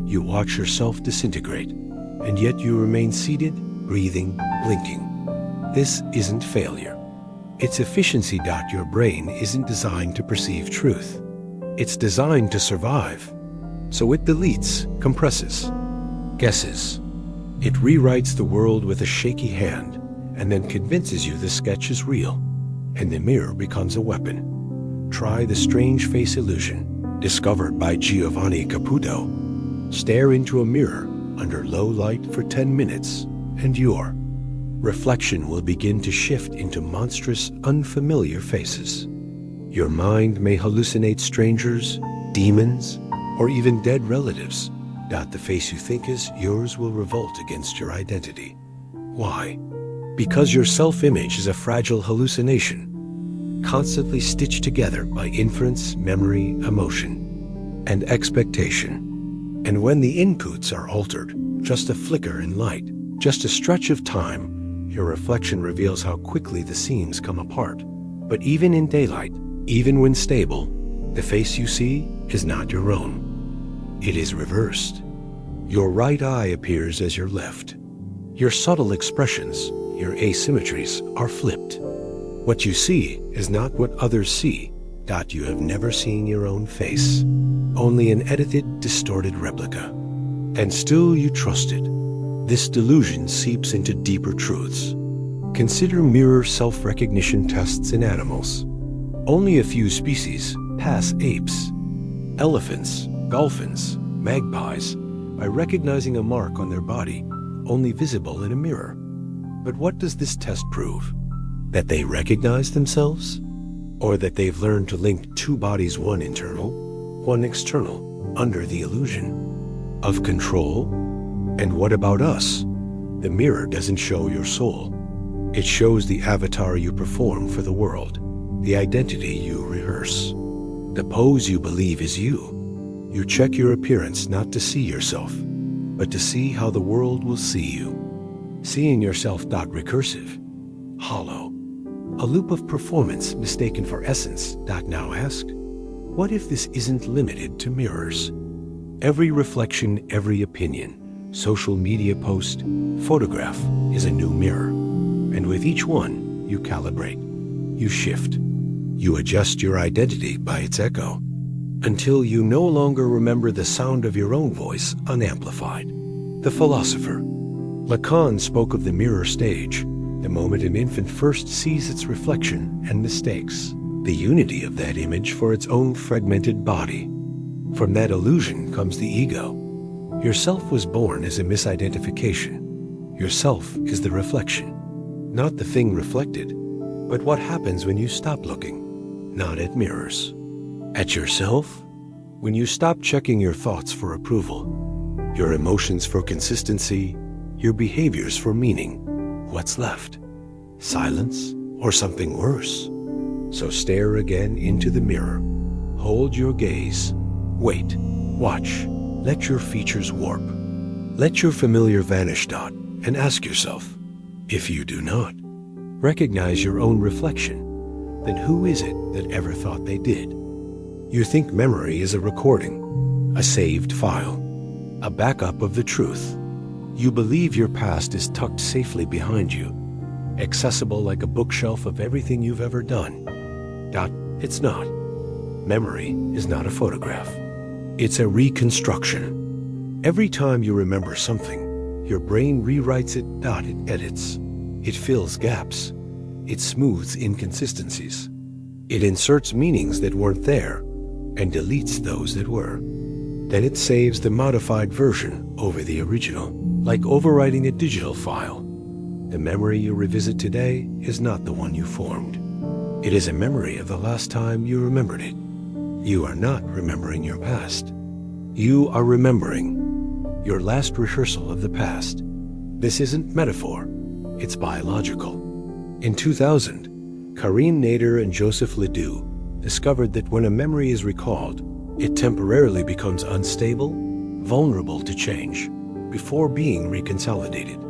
You watch yourself disintegrate, and yet you remain seated, breathing, blinking. This isn't failure. It's efficiency. Your brain isn't designed to perceive truth. It's designed to survive. So it deletes, compresses, guesses. It rewrites the world with a shaky hand, and then convinces you the sketch is real, and the mirror becomes a weapon. Try the strange face illusion, discovered by Giovanni Caputo. Stare into a mirror under low light for 10 minutes, and your reflection will begin to shift into monstrous, unfamiliar faces. Your mind may hallucinate strangers, demons, or even dead relatives. The face you think is yours will revolt against your identity. Why? Because your self-image is a fragile hallucination, constantly stitched together by inference, memory, emotion, and expectation. And when the inputs are altered, just a flicker in light, just a stretch of time, your reflection reveals how quickly the seams come apart. But even in daylight, even when stable, the face you see is not your own. It is reversed. Your right eye appears as your left. Your subtle expressions, your asymmetries, are flipped. What you see is not what others see. You have never seen your own face, only an edited, distorted replica. And still you trust it. This delusion seeps into deeper truths. Consider mirror self-recognition tests in animals. Only a few species pass apes, elephants, dolphins, magpies, by recognizing a mark on their body, only visible in a mirror. But what does this test prove? That they recognize themselves? Or that they've learned to link two bodies, one internal, one external, under the illusion of control? And what about us? The mirror doesn't show your soul. It shows the avatar you perform for the world, the identity you rehearse, the pose you believe is you. You check your appearance not to see yourself, but to see how the world will see you. Seeing yourself. Recursive, hollow, a loop of performance mistaken for essence. Now ask, what if this isn't limited to mirrors? Every reflection, every opinion, social media post, photograph is a new mirror. And with each one, you calibrate, you shift, you adjust your identity by its echo, until you no longer remember the sound of your own voice unamplified. The philosopher Lacan spoke of the mirror stage, the moment an infant first sees its reflection and mistakes the unity of that image for its own fragmented body. From that illusion comes the ego. Yourself was born as a misidentification. Yourself is the reflection, not the thing reflected, but what happens when you stop looking, not at mirrors, at yourself. When you stop checking your thoughts for approval, your emotions for consistency, your behaviors for meaning, what's left? Silence or something worse? So stare again into the mirror. Hold your gaze. Wait. Watch. Let your features warp. Let your familiar vanish. And ask yourself, if you do not recognize your own reflection, then who is it that ever thought they did? You think memory is a recording, a saved file, a backup of the truth. You believe your past is tucked safely behind you, accessible like a bookshelf of everything you've ever done. It's not. Memory is not a photograph. It's a reconstruction. Every time you remember something, your brain rewrites it. It edits. It fills gaps. It smooths inconsistencies. It inserts meanings that weren't there and deletes those that were. Then it saves the modified version over the original, like overwriting a digital file. The memory you revisit today is not the one you formed. It is a memory of the last time you remembered it. You are not remembering your past. You are remembering your last rehearsal of the past. This isn't metaphor, it's biological. In 2000, Karine Nader and Joseph Ledoux discovered that when a memory is recalled, it temporarily becomes unstable, vulnerable to change. before being reconsolidated.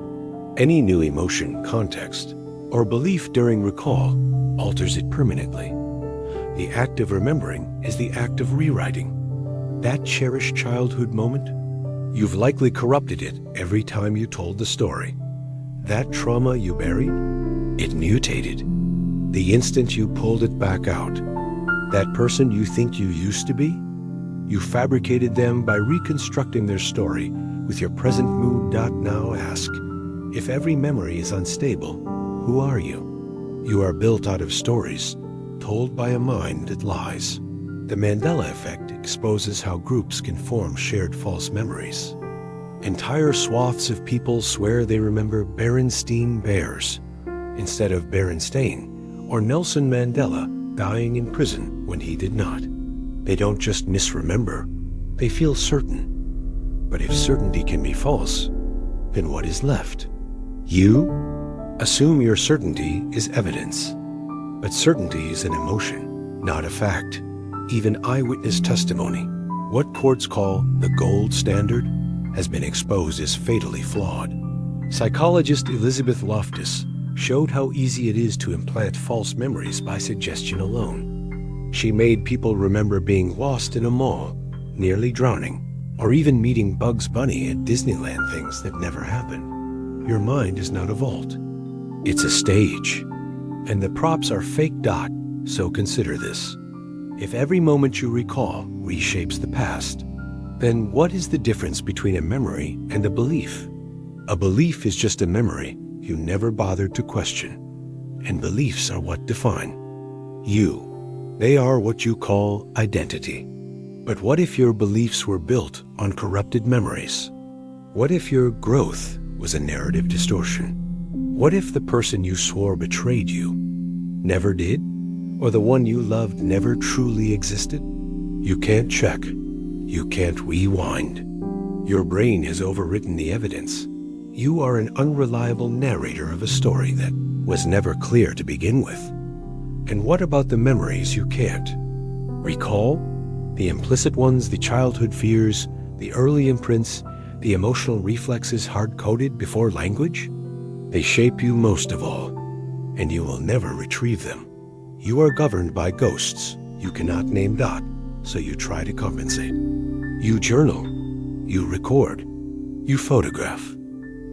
Any new emotion, context, or belief during recall alters it permanently. The act of remembering is the act of rewriting. That cherished childhood moment, you've likely corrupted it every time you told the story. That trauma you buried, it mutated. The instant you pulled it back out, that person you think you used to be, you fabricated them by reconstructing their story with your present mood. Now ask, if every memory is unstable, who are you? You are built out of stories told by a mind that lies. The Mandela effect exposes how groups can form shared false memories. Entire swaths of people swear they remember Berenstain Bears instead of Berenstain, or Nelson Mandela dying in prison when he did not. They don't just misremember, they feel certain. But if certainty can be false, then what is left? You assume your certainty is evidence. But certainty is an emotion, not a fact. Even eyewitness testimony, what courts call the gold standard, has been exposed as fatally flawed. Psychologist Elizabeth Loftus showed how easy it is to implant false memories by suggestion alone. She made people remember being lost in a mall, nearly drowning, or even meeting Bugs Bunny at Disneyland, things that never happened. Your mind is not a vault. It's a stage. And the props are fake. So consider this. If every moment you recall reshapes the past, then what is the difference between a memory and a belief? A belief is just a memory you never bothered to question, and beliefs are what define you. They are what you call identity. But what if your beliefs were built on corrupted memories? What if your growth was a narrative distortion? What if the person you swore betrayed you never did, or the one you loved never truly existed? You can't check. You can't rewind. Your brain has overwritten the evidence. You are an unreliable narrator of a story that was never clear to begin with. And what about the memories you can't recall? The implicit ones, the childhood fears, the early imprints, the emotional reflexes hard-coded before language? They shape you most of all, and you will never retrieve them. You are governed by ghosts you cannot name. So you try to compensate. You journal, you record, you photograph.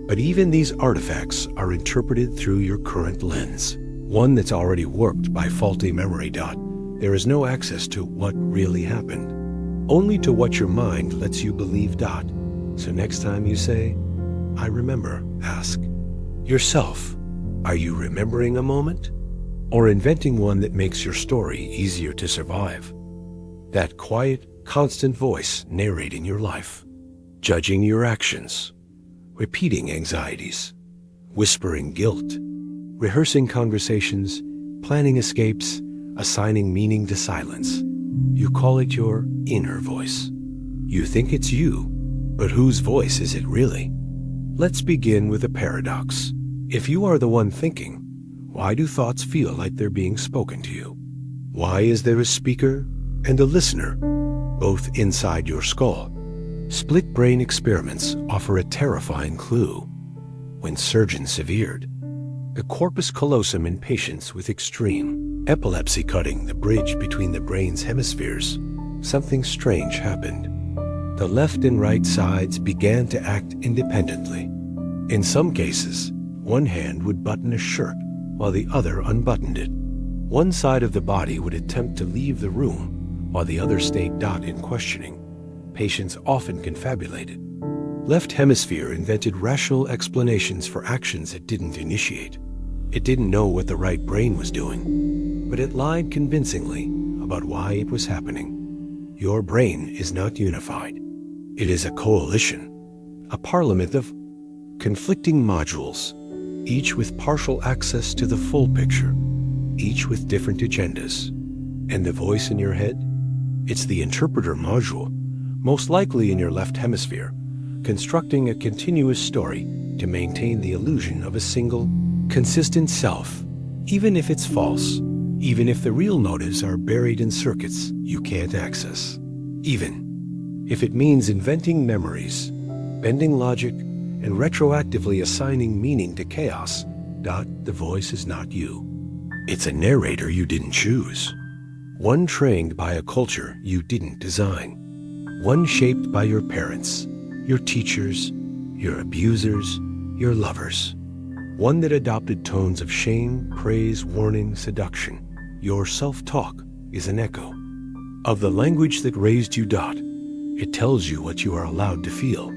But even these artifacts are interpreted through your current lens, one that's already warped by faulty memory. There is no access to what really happened, only to what your mind lets you believe. So next time you say, I remember, ask yourself, are you remembering a moment? Or inventing one that makes your story easier to survive? That quiet, constant voice narrating your life, judging your actions, repeating anxieties, whispering guilt, rehearsing conversations, planning escapes, assigning meaning to silence. You call it your inner voice. You think it's you, but whose voice is it really? Let's begin with a paradox. If you are the one thinking, why do thoughts feel like they're being spoken to you? Why is there a speaker and a listener, both inside your skull? Split brain experiments offer a terrifying clue. When surgeons severed the corpus callosum in patients with extreme epilepsy, cutting the bridge between the brain's hemispheres, something strange happened. The left and right sides began to act independently. In some cases, one hand would button a shirt while the other unbuttoned it. One side of the body would attempt to leave the room while the other stayed. In questioning, patients often confabulated. Left hemisphere invented rational explanations for actions it didn't initiate. It didn't know what the right brain was doing, but it lied convincingly about why it was happening. Your brain is not unified. It is a coalition, a parliament of conflicting modules, each with partial access to the full picture, each with different agendas. And the voice in your head? It's the interpreter module, most likely in your left hemisphere, constructing a continuous story to maintain the illusion of a single, consistent self, even if it's false, even if the real motives are buried in circuits you can't access, even if it means inventing memories bending logic, and retroactively assigning meaning to chaos. The voice is not you. It's a narrator you didn't choose. One trained by a culture you didn't design. One shaped by your parents, your teachers, your abusers, your lovers. One that adopted tones of shame, praise, warning, seduction. Your self-talk is an echo of the language that raised you. It tells you what you are allowed to feel.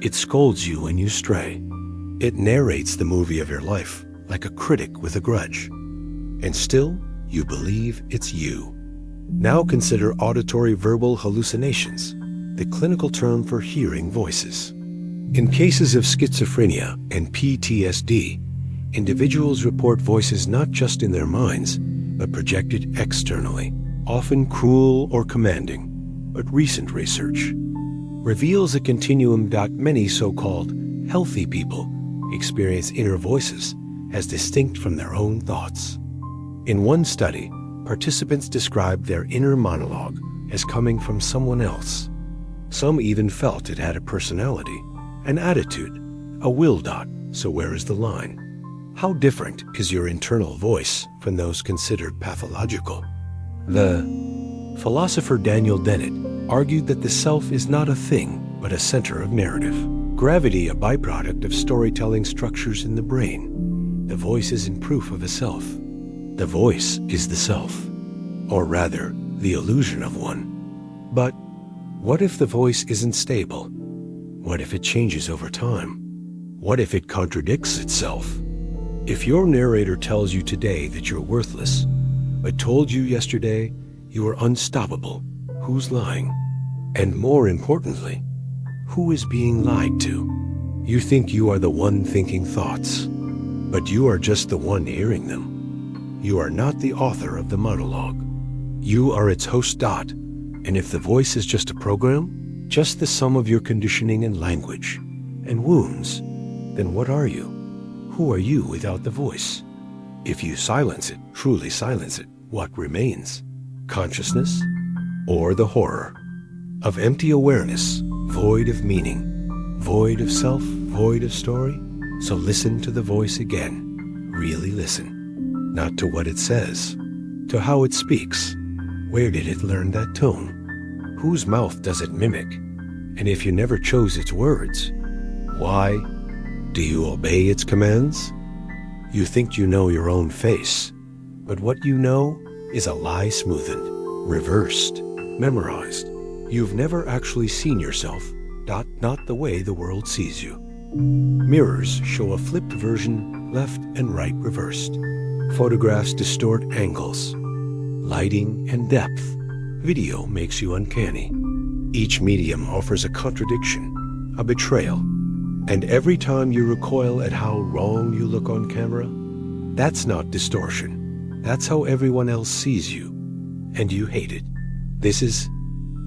It scolds you when you stray. It narrates the movie of your life like a critic with a grudge. And still, you believe it's you. Now consider auditory verbal hallucinations, the clinical term for hearing voices. In cases of schizophrenia and PTSD, individuals report voices not just in their minds, but projected externally, often cruel or commanding. But recent research reveals a continuum. Many so-called healthy people experience inner voices as distinct from their own thoughts. In one study, participants described their inner monologue as coming from someone else. Some even felt it had a personality, an attitude, a will. So where is the line? How different is your internal voice from those considered pathological? The philosopher Daniel Dennett argued that the self is not a thing, but a center of narrative. Gravity, a byproduct of storytelling structures in the brain. The voice isn't proof of a self. The voice is the self, or rather, the illusion of one. But what if the voice isn't stable? What if it changes over time? What if it contradicts itself? If your narrator tells you today that you're worthless, but told you yesterday you were unstoppable, who's lying? And more importantly, who is being lied to? You think you are the one thinking thoughts, but you are just the one hearing them. You are not the author of the monologue. You are its host. And if the voice is just a program, just the sum of your conditioning and language and wounds, then what are you? Who are you without the voice? If you silence it, truly silence it, what remains? Consciousness or the horror of empty awareness, void of meaning, void of self, void of story? So listen to the voice again. Really listen. Not to what it says, to how it speaks. Where did it learn that tone? Whose mouth does it mimic? And if you never chose its words, why? Do you obey its commands? You think you know your own face, but what you know is a lie smoothened, reversed, memorized. You've never actually seen yourself, not the way the world sees you. Mirrors show a flipped version, left and right reversed. Photographs distort angles, lighting and depth. Video makes you uncanny. Each medium offers a contradiction, a betrayal. And every time you recoil at how wrong you look on camera, that's not distortion. That's how everyone else sees you, and you hate it. This is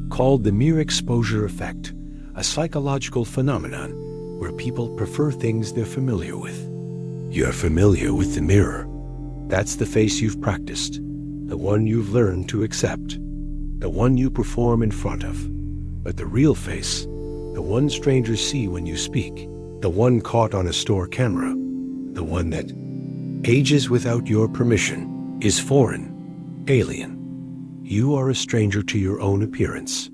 called the mere exposure effect, a psychological phenomenon where people prefer things they're familiar with. You're familiar with the mirror. That's the face you've practiced, the one you've learned to accept, the one you perform in front of. But the real face, the one strangers see when you speak, the one caught on a store camera, the one that ages without your permission, is foreign, alien. You are a stranger to your own appearance.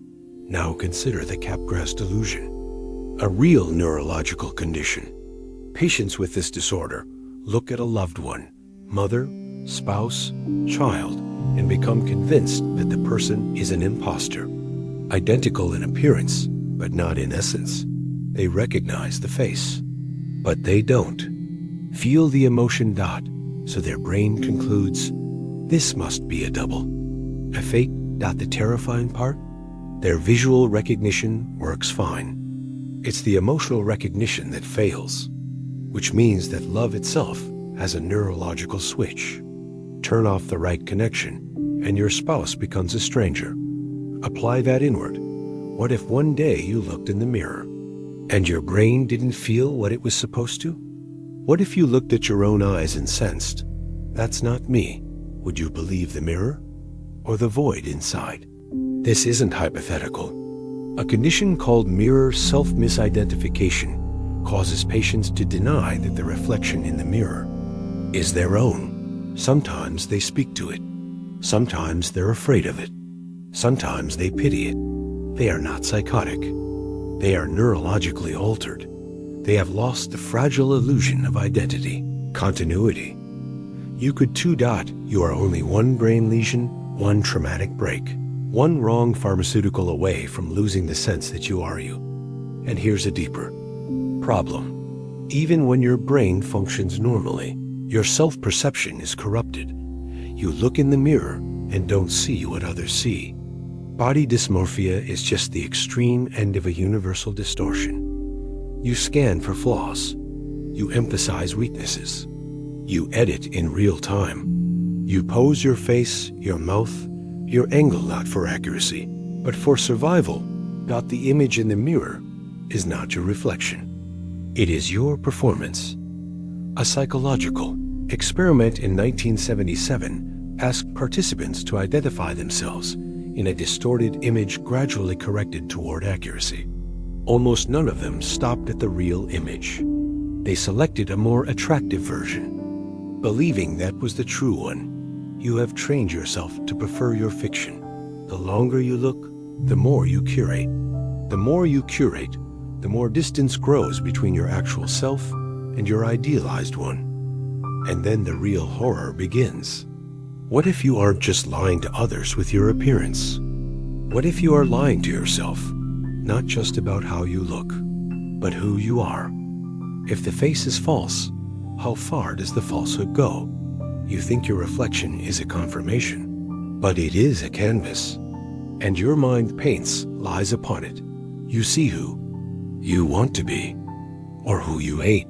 Now consider the Capgras delusion, a real neurological condition. Patients with this disorder look at a loved one, mother, spouse, child, and become convinced that the person is an imposter. Identical in appearance, but not in essence. They recognize the face, but they don't. Feel the emotion. So their brain concludes, this must be a double. A fake. The terrifying part? Their visual recognition works fine. It's the emotional recognition that fails, which means that love itself has a neurological switch. Turn off the right connection, and your spouse becomes a stranger. Apply that inward. What if one day you looked in the mirror, and your brain didn't feel what it was supposed to? What if you looked at your own eyes and sensed, that's not me? Would you believe the mirror or the void inside? This isn't hypothetical. A condition called mirror self-misidentification causes patients to deny that the reflection in the mirror is their own. Sometimes they speak to it. Sometimes they're afraid of it. Sometimes they pity it. They are not psychotic. They are neurologically altered. They have lost the fragile illusion of identity, continuity. You could you are only one brain lesion, one traumatic break, one wrong pharmaceutical away from losing the sense that you are you. And here's a deeper problem. Even when your brain functions normally, your self-perception is corrupted. You look in the mirror and don't see what others see. Body dysmorphia is just the extreme end of a universal distortion. You scan for flaws. You emphasize weaknesses. You edit in real time. You pose your face, your mouth, your angle not for accuracy, but for survival. The image in the mirror is not your reflection. It is your performance. A psychological experiment in 1977 asked participants to identify themselves in a distorted image gradually corrected toward accuracy. Almost none of them stopped at the real image. They selected a more attractive version, believing that was the true one. You have trained yourself to prefer your fiction. The longer you look, the more you curate. The more you curate, the more distance grows between your actual self and your idealized one. And then the real horror begins. What if you aren't just lying to others with your appearance? What if you are lying to yourself, not just about how you look, but who you are? If the face is false, how far does the falsehood go? You think your reflection is a confirmation, but it is a canvas, and your mind paints lies upon it. You see who you want to be, or who you hate,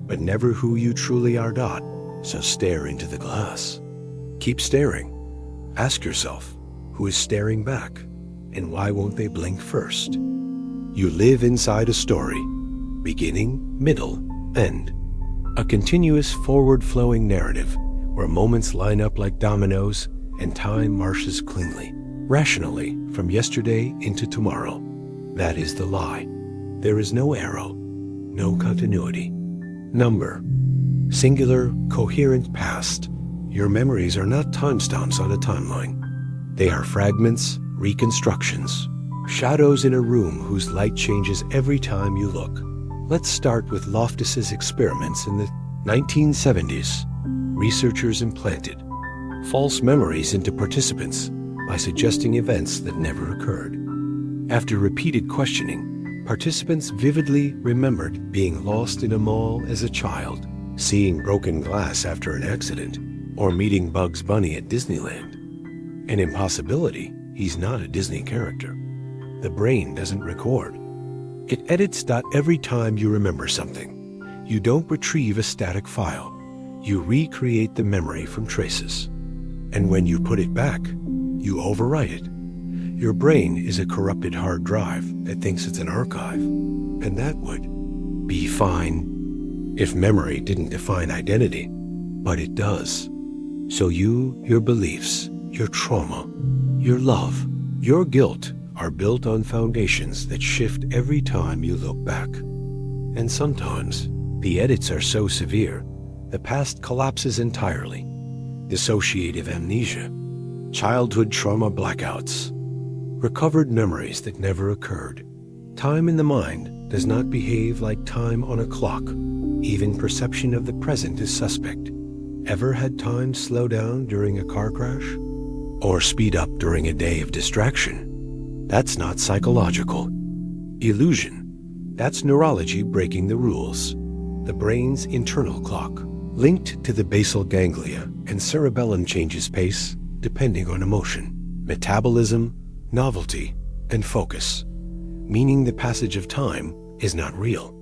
but never who you truly are. So stare into the glass. Keep staring. Ask yourself, who is staring back, and why won't they blink first? You live inside a story, beginning, middle, end. A continuous forward-flowing narrative where moments line up like dominoes and time marches cleanly, rationally from yesterday into tomorrow. That is the lie. There is no arrow, no continuity. Number, singular, coherent past. Your memories are not timestamps on a timeline. They are fragments, reconstructions, shadows in a room whose light changes every time you look. Let's start with Loftus's experiments in the 1970s. Researchers implanted false memories into participants by suggesting events that never occurred. After repeated questioning, participants vividly remembered being lost in a mall as a child, seeing broken glass after an accident, or meeting Bugs Bunny at Disneyland. An impossibility. He's not a Disney character. The brain doesn't record. It edits. Every time you remember something, you don't retrieve a static file. You recreate the memory from traces. And when you put it back, you overwrite it. Your brain is a corrupted hard drive that thinks it's an archive, and that would be fine if memory didn't define identity, but it does. So your beliefs, your trauma, your love, your guilt are built on foundations that shift every time you look back. And sometimes the edits are so severe, the past collapses entirely. Dissociative amnesia, childhood trauma blackouts, recovered memories that never occurred. Time in the mind does not behave like time on a clock. Even perception of the present is suspect. Ever had time slow down during a car crash? Or speed up during a day of distraction? That's not psychological. Illusion. That's neurology breaking the rules. The brain's internal clock, linked to the basal ganglia, and cerebellum changes pace depending on emotion, metabolism, novelty, and focus, meaning the passage of time is not real.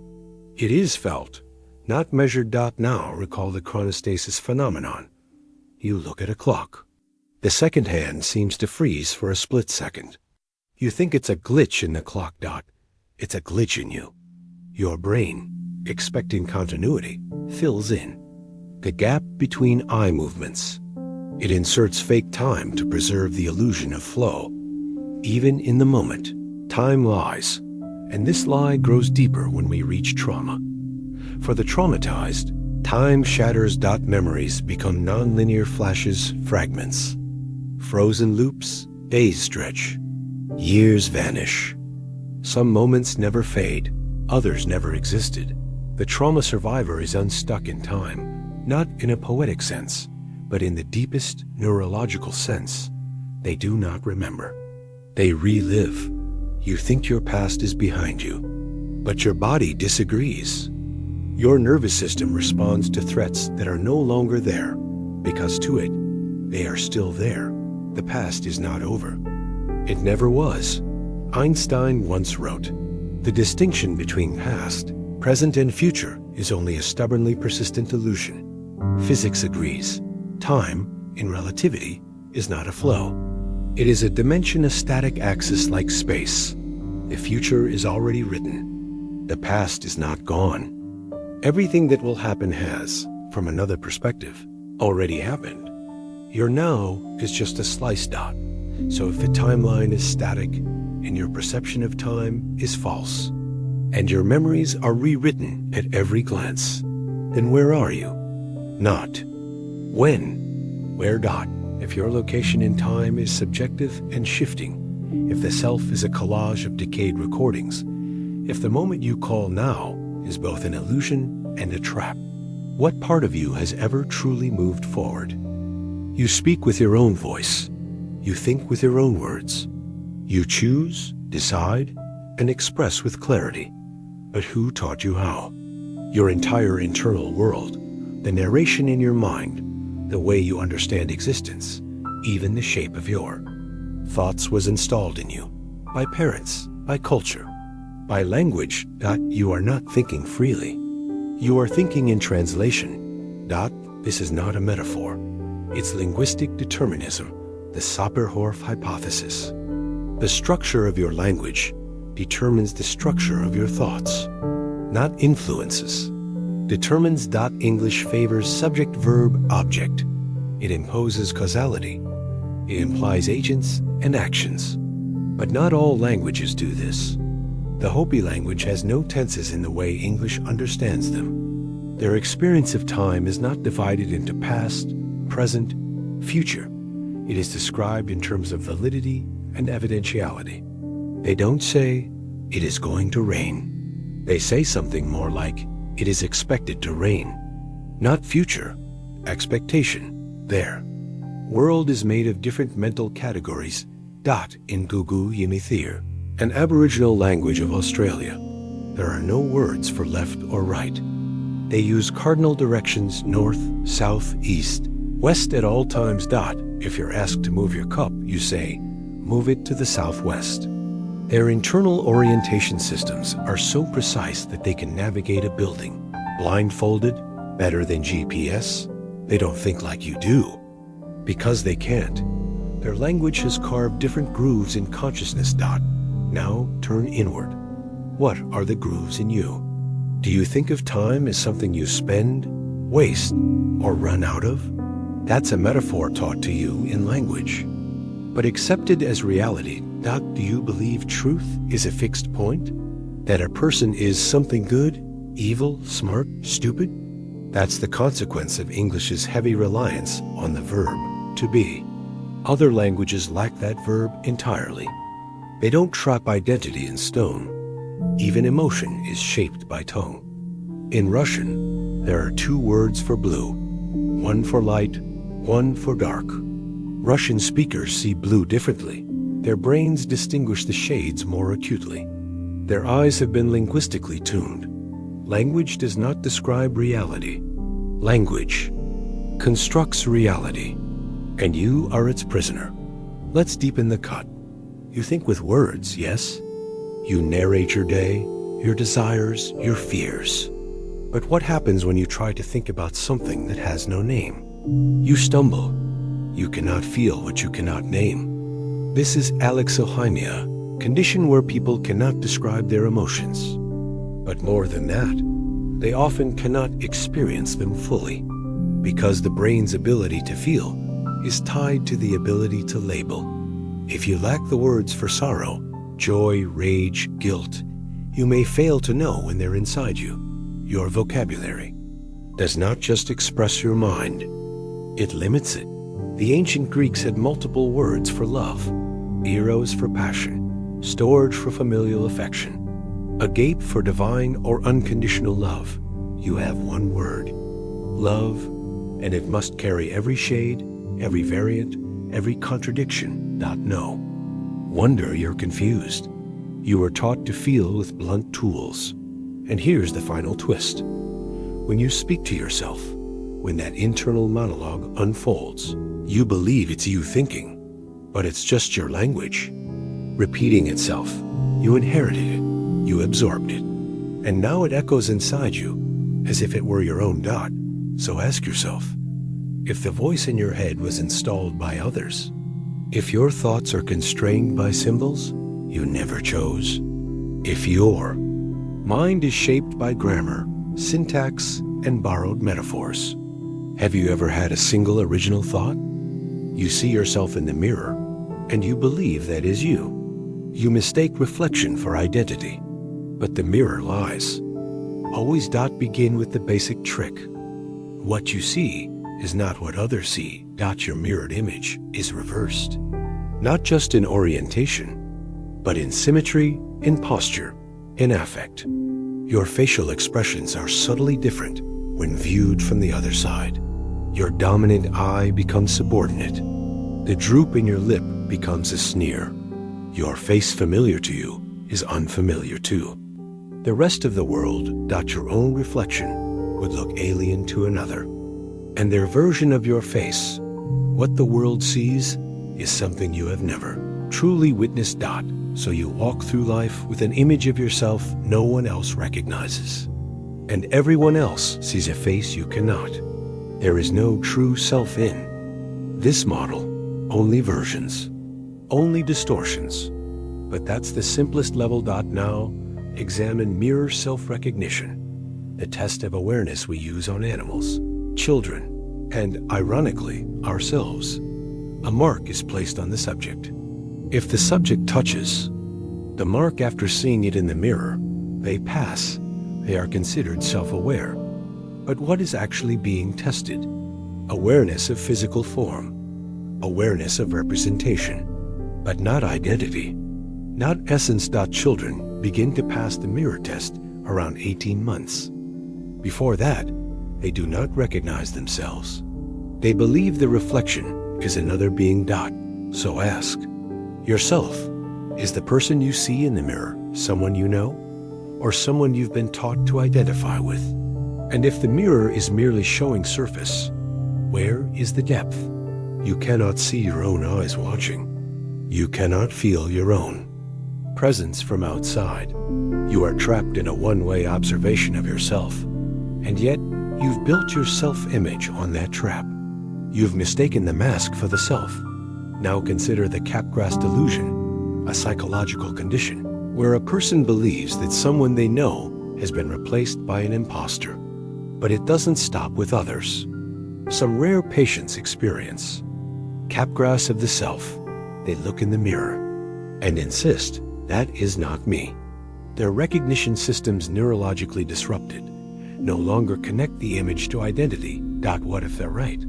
It is felt, not measured. Now recall the chronostasis phenomenon. You look at a clock. The second hand seems to freeze for a split second. You think it's a glitch in the clock. It's a glitch in you. Your brain, expecting continuity, fills in the gap between eye movements. It inserts fake time to preserve the illusion of flow. Even in the moment, Time lies, and this lie grows deeper when we reach trauma. For the traumatized, time shatters. Memories become non-linear flashes, fragments. Frozen loops, days stretch, years vanish. Some moments never fade, others never existed. The trauma survivor is unstuck in time, not in a poetic sense, but in the deepest neurological sense. They do not remember. They relive. You think your past is behind you, but your body disagrees. Your nervous system responds to threats that are no longer there, because to it, they are still there. The past is not over. It never was. Einstein once wrote, "The distinction between past, present, and future is only a stubbornly persistent illusion." Physics agrees. Time, in relativity, is not a flow. It is a dimension, a static axis like space. The future is already written. The past is not gone. Everything that will happen has, from another perspective, already happened. Your now is just a slice dot. So if the timeline is static and your perception of time is false, and your memories are rewritten at every glance, then where are you? Not. When? Where? If your location in time is subjective and shifting, if the self is a collage of decayed recordings, if the moment you call now is both an illusion and a trap, what part of you has ever truly moved forward? You speak with your own voice. You think with your own words. You choose, decide, and express with clarity. But who taught you how? Your entire internal world, the narration in your mind, the way you understand existence, even the shape of your thoughts was installed in you by parents, by culture, by language. You are not thinking freely. You are thinking in translation. This is not a metaphor. It's linguistic determinism, the Sapir-Whorf hypothesis. The structure of your language determines the structure of your thoughts, not influences. Determines. English favors subject, verb, object. It imposes causality. It implies agents and actions. But not all languages do this. The Hopi language has no tenses in the way English understands them. Their experience of time is not divided into past, present, future. It is described in terms of validity and evidentiality. They don't say, "It is going to rain." They say something more like, "It is expected to rain." Not future, expectation. There. World is made of different mental categories. In Gugu Yimithir, an Aboriginal language of Australia, there are no words for left or right. They use cardinal directions north, south, east, west at all times. If you're asked to move your cup, you say, "Move it to the southwest." Their internal orientation systems are so precise that they can navigate a building, blindfolded, better than GPS. They don't think like you do. Because they can't. Their language has carved different grooves in consciousness. Now turn inward. What are the grooves in you? Do you think of time as something you spend, waste, or run out of? That's a metaphor taught to you in language. But accepted as reality. Do you believe truth is a fixed point? That a person is something good, evil, smart, stupid? That's the consequence of English's heavy reliance on the verb to be. Other languages lack that verb entirely. They don't trap identity in stone. Even emotion is shaped by tone. In Russian, there are 2 words for blue, one for light, one for dark. Russian speakers see blue differently. Their brains distinguish the shades more acutely. Their eyes have been linguistically tuned. Language does not describe reality. Language constructs reality, and you are its prisoner. Let's deepen the cut. You think with words, yes? You narrate your day, your desires, your fears. But what happens when you try to think about something that has no name? You stumble. You cannot feel what you cannot name. This is alexithymia, condition where people cannot describe their emotions. But more than that, they often cannot experience them fully, because the brain's ability to feel is tied to the ability to label. If you lack the words for sorrow, joy, rage, guilt, you may fail to know when they're inside you. Your vocabulary does not just express your mind, it limits it. The ancient Greeks had multiple words for love: eros for passion, storge for familial affection, agape for divine or unconditional love. You have one word: love, and it must carry every shade, every variant, every contradiction. No wonder you're confused. You were taught to feel with blunt tools. And here's the final twist. When you speak to yourself, when that internal monologue unfolds, you believe it's you thinking, but it's just your language, repeating itself. You inherited it, you absorbed it, and now it echoes inside you as if it were your own dot. So ask yourself, if the voice in your head was installed by others, if your thoughts are constrained by symbols you never chose, if your mind is shaped by grammar, syntax, and borrowed metaphors, have you ever had a single original thought? You see yourself in the mirror, and you believe that is you. You mistake reflection for identity, but the mirror lies. Always begin with the basic trick. What you see is not what others see. Your mirrored image is reversed. Not just in orientation, but in symmetry, in posture, in affect. Your facial expressions are subtly different when viewed from the other side. Your dominant eye becomes subordinate. The droop in your lip becomes a sneer. Your face familiar to you is unfamiliar too. The rest of the world, your own reflection, would look alien to another. And their version of your face, what the world sees, is something you have never truly witnessed. So you walk through life with an image of yourself no one else recognizes. And everyone else sees a face you cannot. There is no true self in this model, only versions, only distortions. But that's the simplest level. Now, examine mirror self-recognition, the test of awareness we use on animals, children, and, ironically, ourselves. A mark is placed on the subject. If the subject touches the mark after seeing it in the mirror, they pass. They are considered self-aware. But what is actually being tested? Awareness of physical form, awareness of representation, but not identity, not essence. Children begin to pass the mirror test around 18 months. Before that, they do not recognize themselves. They believe the reflection is another being. So ask yourself, is the person you see in the mirror someone you know, or someone you've been taught to identify with? And if the mirror is merely showing surface, where is the depth? You cannot see your own eyes watching. You cannot feel your own presence from outside. You are trapped in a one-way observation of yourself, and yet you've built your self-image on that trap. You've mistaken the mask for the self. Now consider the Capgras delusion, a psychological condition where a person believes that someone they know has been replaced by an imposter. But it doesn't stop with others. Some rare patients experience Capgras of the self. They look in the mirror and insist, that is not me. Their recognition systems, neurologically disrupted, no longer connect the image to identity. What if they're right?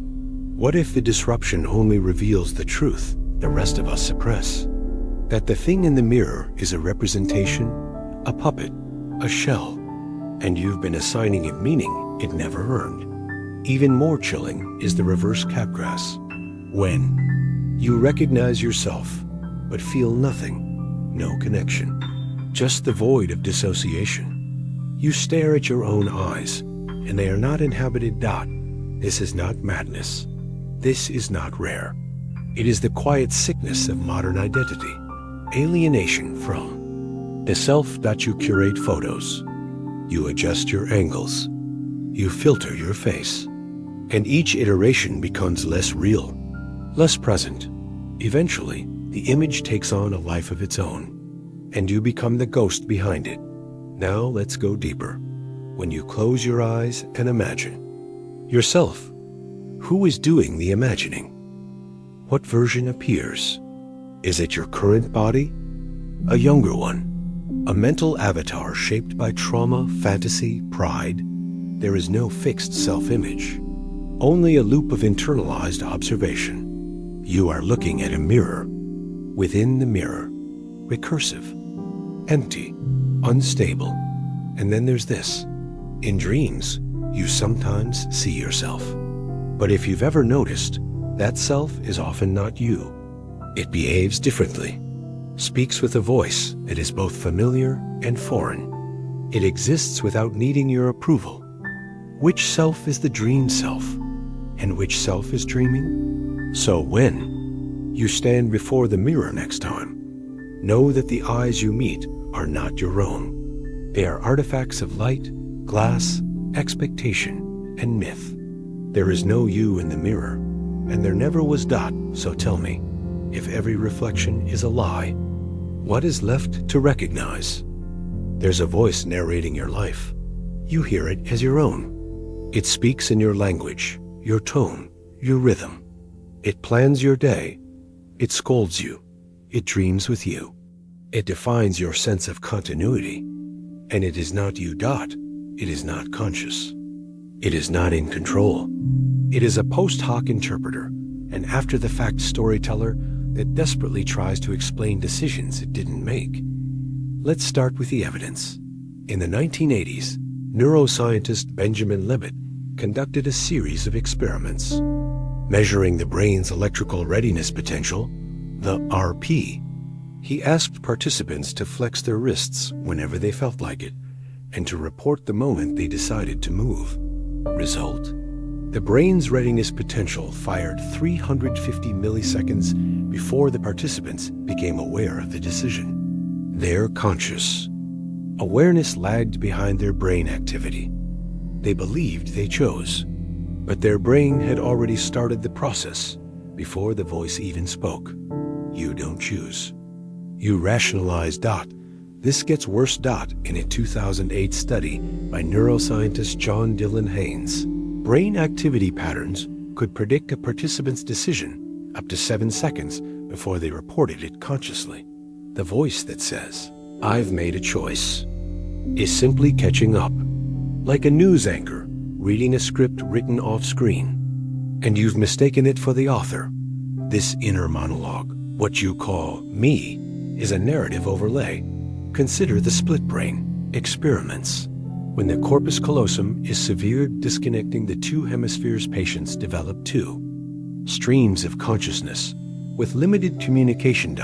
What if the disruption only reveals the truth the rest of us suppress? That the thing in the mirror is a representation, a puppet, a shell, and you've been assigning it meaning it never earned. Even more chilling is the reverse Capgras. When you recognize yourself, but feel nothing, no connection, just the void of dissociation. You stare at your own eyes, and they are not inhabited. This is not madness. This is not rare. It is the quiet sickness of modern identity. Alienation from the self. You curate photos. You adjust your angles. You filter your face. And each iteration becomes less real, less present. Eventually, the image takes on a life of its own, and you become the ghost behind it. Now let's go deeper. When you close your eyes and imagine yourself, who is doing the imagining? What version appears? Is it your current body? a younger one, a mental avatar shaped by trauma, fantasy, pride. There is no fixed self-image, only a loop of internalized observation. You are looking at a mirror. Within the mirror, recursive, empty, unstable. And then there's this. In dreams, you sometimes see yourself. But if you've ever noticed, that self is often not you. It behaves differently, speaks with a voice that is both familiar and foreign. It exists without needing your approval. Which self is the dream self? And which self is dreaming? So when you stand before the mirror next time, know that the eyes you meet are not your own. They are artifacts of light, glass, expectation, and myth. There is no you in the mirror, and there never was. So tell me, if every reflection is a lie, what is left to recognize? There's a voice narrating your life. You hear it as your own. It speaks in your language, your tone, your rhythm. It plans your day. It scolds you. It dreams with you. It defines your sense of continuity. And it is not you. It is not conscious. It is not in control. It is a post hoc interpreter, an after-the-fact storyteller that desperately tries to explain decisions it didn't make. Let's start with the evidence. In the 1980s, neuroscientist Benjamin Libet conducted a series of experiments, measuring the brain's electrical readiness potential, the RP. He asked participants to flex their wrists whenever they felt like it, and to report the moment they decided to move. Result: the brain's readiness potential fired 350 milliseconds before the participants became aware of the decision. They're conscious. Awareness lagged behind their brain activity. They believed they chose, but their brain had already started the process before the voice even spoke. You don't choose. You rationalize. This gets worse. In a 2008 study by neuroscientist John Dylan Haynes, brain activity patterns could predict a participant's decision up to 7 seconds before they reported it consciously. The voice that says, "I've made a choice," is simply catching up, like a news anchor reading a script written off screen. And you've mistaken it for the author. This inner monologue, what you call me, is a narrative overlay. Consider the split brain experiments. When the corpus callosum is severed, disconnecting the two hemispheres, patients develop two streams of consciousness with limited communication.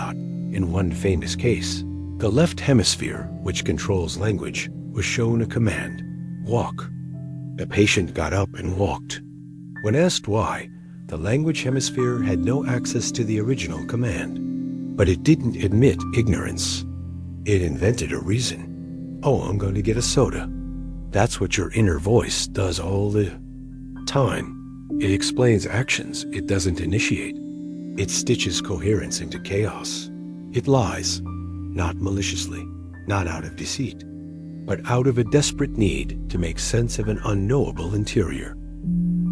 In one famous case, the left hemisphere, which controls language, was shown a command: walk. The patient got up and walked. When asked why, the language hemisphere had no access to the original command. But it didn't admit ignorance. It invented a reason. Oh, I'm going to get a soda. That's what your inner voice does all the time. It explains actions it doesn't initiate. It stitches coherence into chaos. It lies, not maliciously, not out of deceit, but out of a desperate need to make sense of an unknowable interior.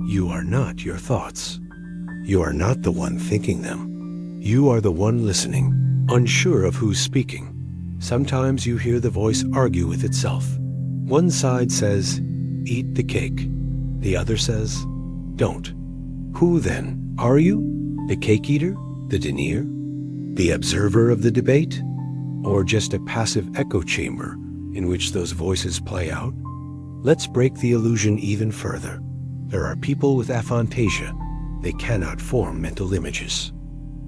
You are not your thoughts. You are not the one thinking them. You are the one listening, unsure of who's speaking. Sometimes you hear the voice argue with itself. One side says, "Eat the cake." The other says, "Don't." Who then are you? The cake eater? The denier? The observer of the debate? Or just a passive echo chamber in which those voices play out? Let's break the illusion even further. There are people with aphantasia. They cannot form mental images.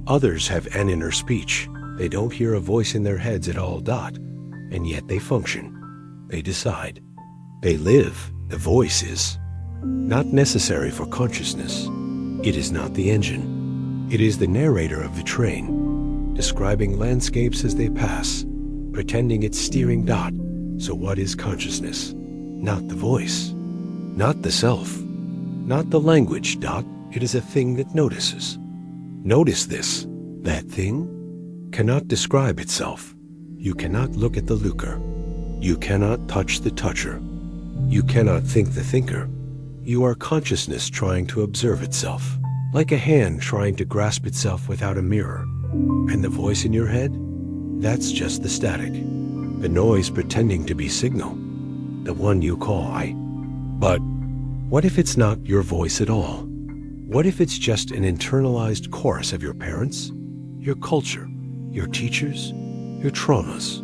Others have an inner speech. They don't hear a voice in their heads at all. And yet they function. They decide. They live. The voice is not necessary for consciousness. It is not the engine. It is the narrator of the train, describing landscapes as they pass, pretending it's steering. So what is consciousness? Not the voice, not the self, not the language. It is a thing that notices. Notice this. That thing cannot describe itself. You cannot look at the looker. You cannot touch the toucher. You cannot think the thinker. You are consciousness trying to observe itself, like a hand trying to grasp itself without a mirror. And the voice in your head? That's just the static, the noise pretending to be signal, the one you call I. But what if it's not your voice at all? What if it's just an internalized chorus of your parents, your culture, your teachers, your traumas,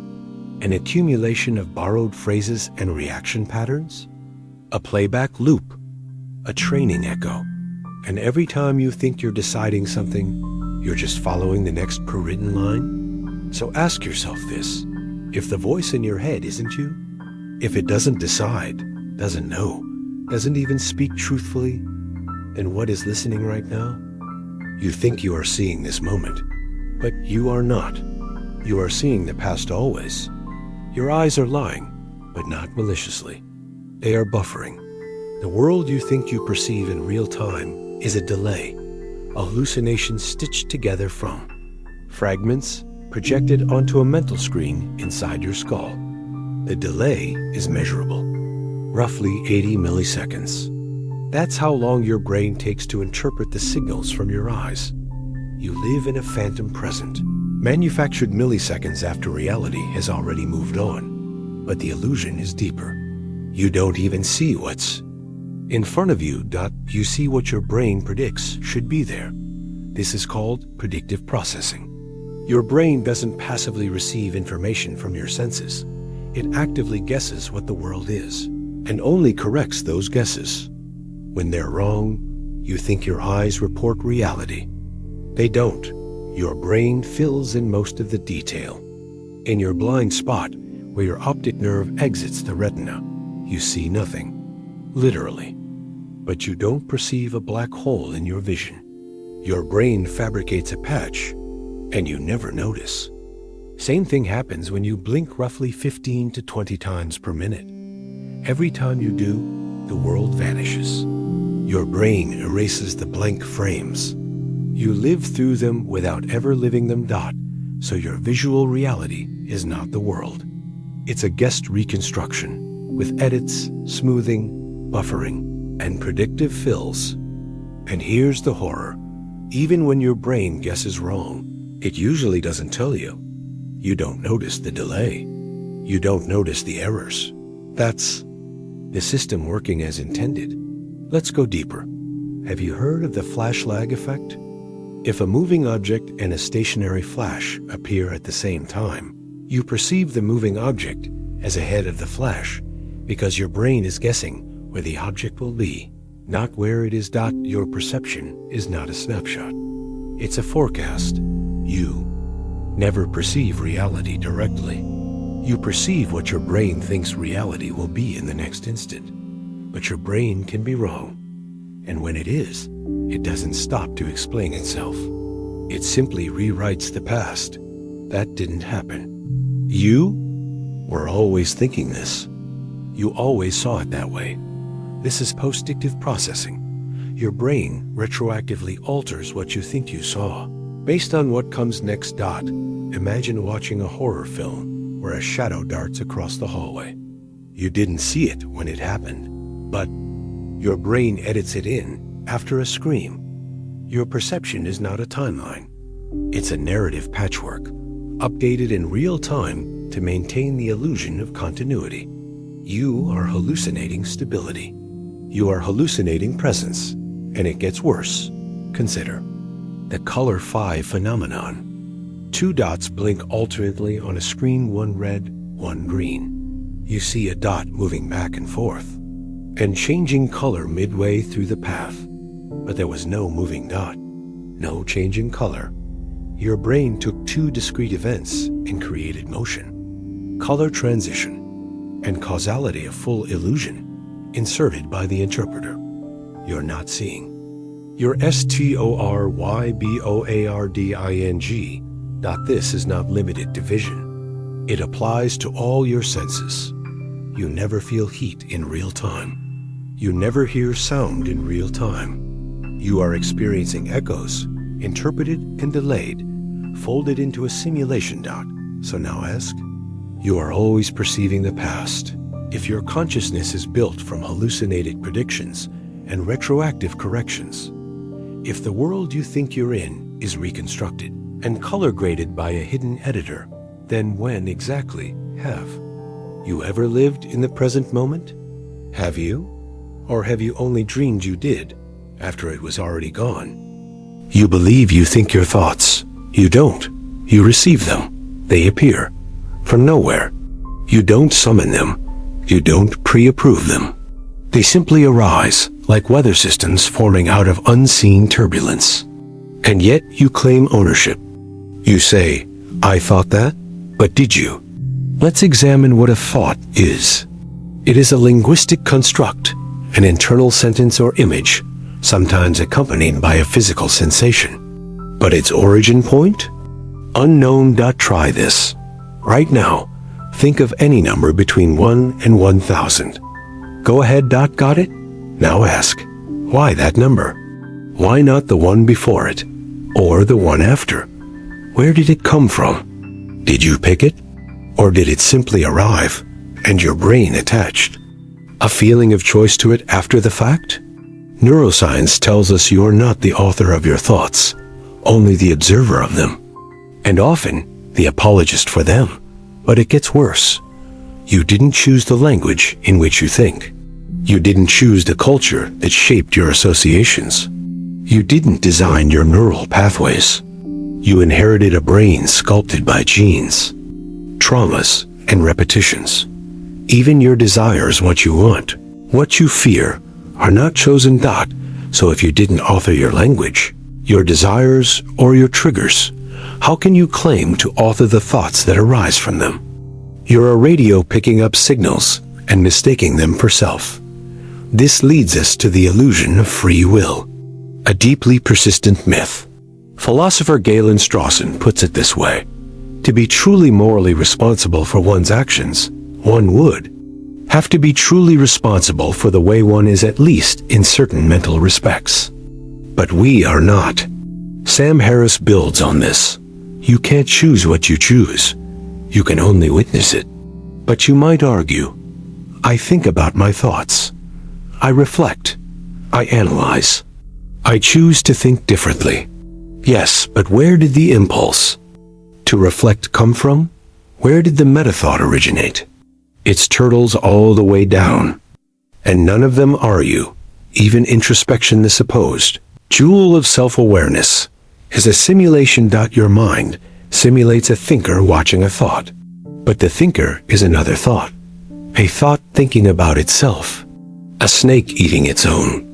an accumulation of borrowed phrases and reaction patterns? A playback loop, a training echo, and every time you think you're deciding something, you're just following the next per-written line? So ask yourself this: if the voice in your head isn't you, if it doesn't decide, doesn't know, doesn't even speak truthfully, then what is listening right now? You think you are seeing this moment, but you are not. You are seeing the past always. Your eyes are lying, but not maliciously. They are buffering. The world you think you perceive in real time is a delay, a hallucination stitched together from fragments projected onto a mental screen inside your skull. The delay is measurable, roughly 80 milliseconds. That's how long your brain takes to interpret the signals from your eyes. You live in a phantom present, manufactured milliseconds after reality has already moved on. But the illusion is deeper. You don't even see what's in front of you. You see what your brain predicts should be there. This is called predictive processing. Your brain doesn't passively receive information from your senses. It actively guesses what the world is, and only corrects those guesses. When they're wrong, you think your eyes report reality. They don't. Your brain fills in most of the detail. In your blind spot, where your optic nerve exits the retina, you see nothing, literally. But you don't perceive a black hole in your vision. Your brain fabricates a patch, and you never notice. Same thing happens when you blink roughly 15 to 20 times per minute. Every time you do, the world vanishes. Your brain erases the blank frames. You live through them without ever living them. So your visual reality is not the world. It's a guessed reconstruction with edits, smoothing, buffering, and predictive fills. And here's the horror. Even when your brain guesses wrong, it usually doesn't tell you. You don't notice the delay. You don't notice the errors. That's the system working as intended. Let's go deeper. Have you heard of the flash lag effect? If a moving object and a stationary flash appear at the same time, you perceive the moving object as ahead of the flash because your brain is guessing where the object will be, not where it is. Your perception is not a snapshot. It's a forecast. You never perceive reality directly. You perceive what your brain thinks reality will be in the next instant. But your brain can be wrong. And when it is, it doesn't stop to explain itself. It simply rewrites the past. That didn't happen. You were always thinking this. You always saw it that way. This is post-dictive processing. Your brain retroactively alters what you think you saw, based on what comes next. Imagine watching a horror film where a shadow darts across the hallway. You didn't see it when it happened, but your brain edits it in after a scream. Your perception is not a timeline. It's a narrative patchwork, updated in real time to maintain the illusion of continuity. You are hallucinating stability. You are hallucinating presence, and it gets worse. Consider the color 5 phenomenon. 2 dots blink alternately on a screen, one red, one green. You see a dot moving back and forth and changing color midway through the path. But there was no moving dot, no changing color. Your brain took 2 discrete events and created motion, color transition, and causality, a full illusion inserted by the interpreter. You're not seeing. Your storyboarding. This is not limited to vision. It applies to all your senses. You never feel heat in real time. You never hear sound in real time. You are experiencing echoes, interpreted and delayed, folded into a simulation. So now ask, you are always perceiving the past. If your consciousness is built from hallucinated predictions and retroactive corrections, if the world you think you're in is reconstructed and color graded by a hidden editor, Then when exactly have you ever lived in the present moment? Have you? Or have you only dreamed you did after it was already gone? You believe you think your thoughts. You don't. You receive them. They appear from nowhere. You don't summon them. You don't pre-approve them. They simply arise like weather systems forming out of unseen turbulence. And yet you claim ownership. You say, I thought that, but did you? Let's examine what a thought is. It is a linguistic construct, an internal sentence or image, sometimes accompanied by a physical sensation. But its origin point? Unknown. Try this. Right now, think of any number between 1 and 1,000. Go ahead. Got it? Now ask, why that number? Why not the one before it, or the one after? Where did it come from? Did you pick it? Or did it simply arrive, and your brain attached a feeling of choice to it after the fact? Neuroscience tells us you're not the author of your thoughts, only the observer of them, and often the apologist for them. But it gets worse. You didn't choose the language in which you think. You didn't choose the culture that shaped your associations. You didn't design your neural pathways. You inherited a brain sculpted by genes, traumas, and repetitions. Even your desires, what you want, what you fear, are not chosen. So if you didn't author your language, your desires, or your triggers, how can you claim to author the thoughts that arise from them? You're a radio picking up signals and mistaking them for self. This leads us to the illusion of free will, a deeply persistent myth. Philosopher Galen Strawson puts it this way: to be truly morally responsible for one's actions, one would have to be truly responsible for the way one is, at least in certain mental respects. But we are not. Sam Harris builds on this. You can't choose what you choose. You can only witness it. But you might argue, I think about my thoughts. I reflect. I analyze. I choose to think differently. Yes, but where did the impulse to reflect come from? Where did the meta-thought originate? It's turtles all the way down. And none of them are you, even introspection the supposed jewel of self-awareness, is a simulation. Your mind simulates a thinker watching a thought. But the thinker is another thought, a thought thinking about itself, a snake eating its own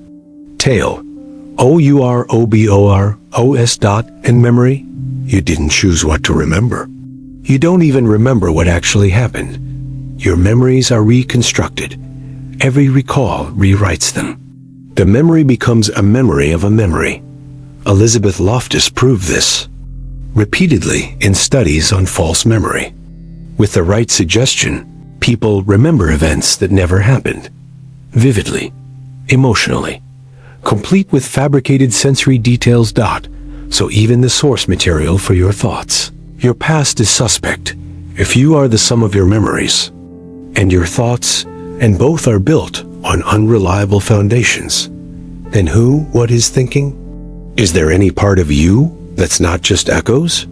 tail. OUROBOROS. And memory? You didn't choose what to remember. You don't even remember what actually happened. Your memories are reconstructed. Every recall rewrites them. The memory becomes a memory of a memory. Elizabeth Loftus proved this repeatedly in studies on false memory. With the right suggestion, people remember events that never happened, vividly, emotionally, complete with fabricated sensory details. So even the source material for your thoughts, your past, is suspect if you are the sum of your memories and your thoughts, and both are built on unreliable foundations. Then what is thinking? Is there any part of you that's not just echoes?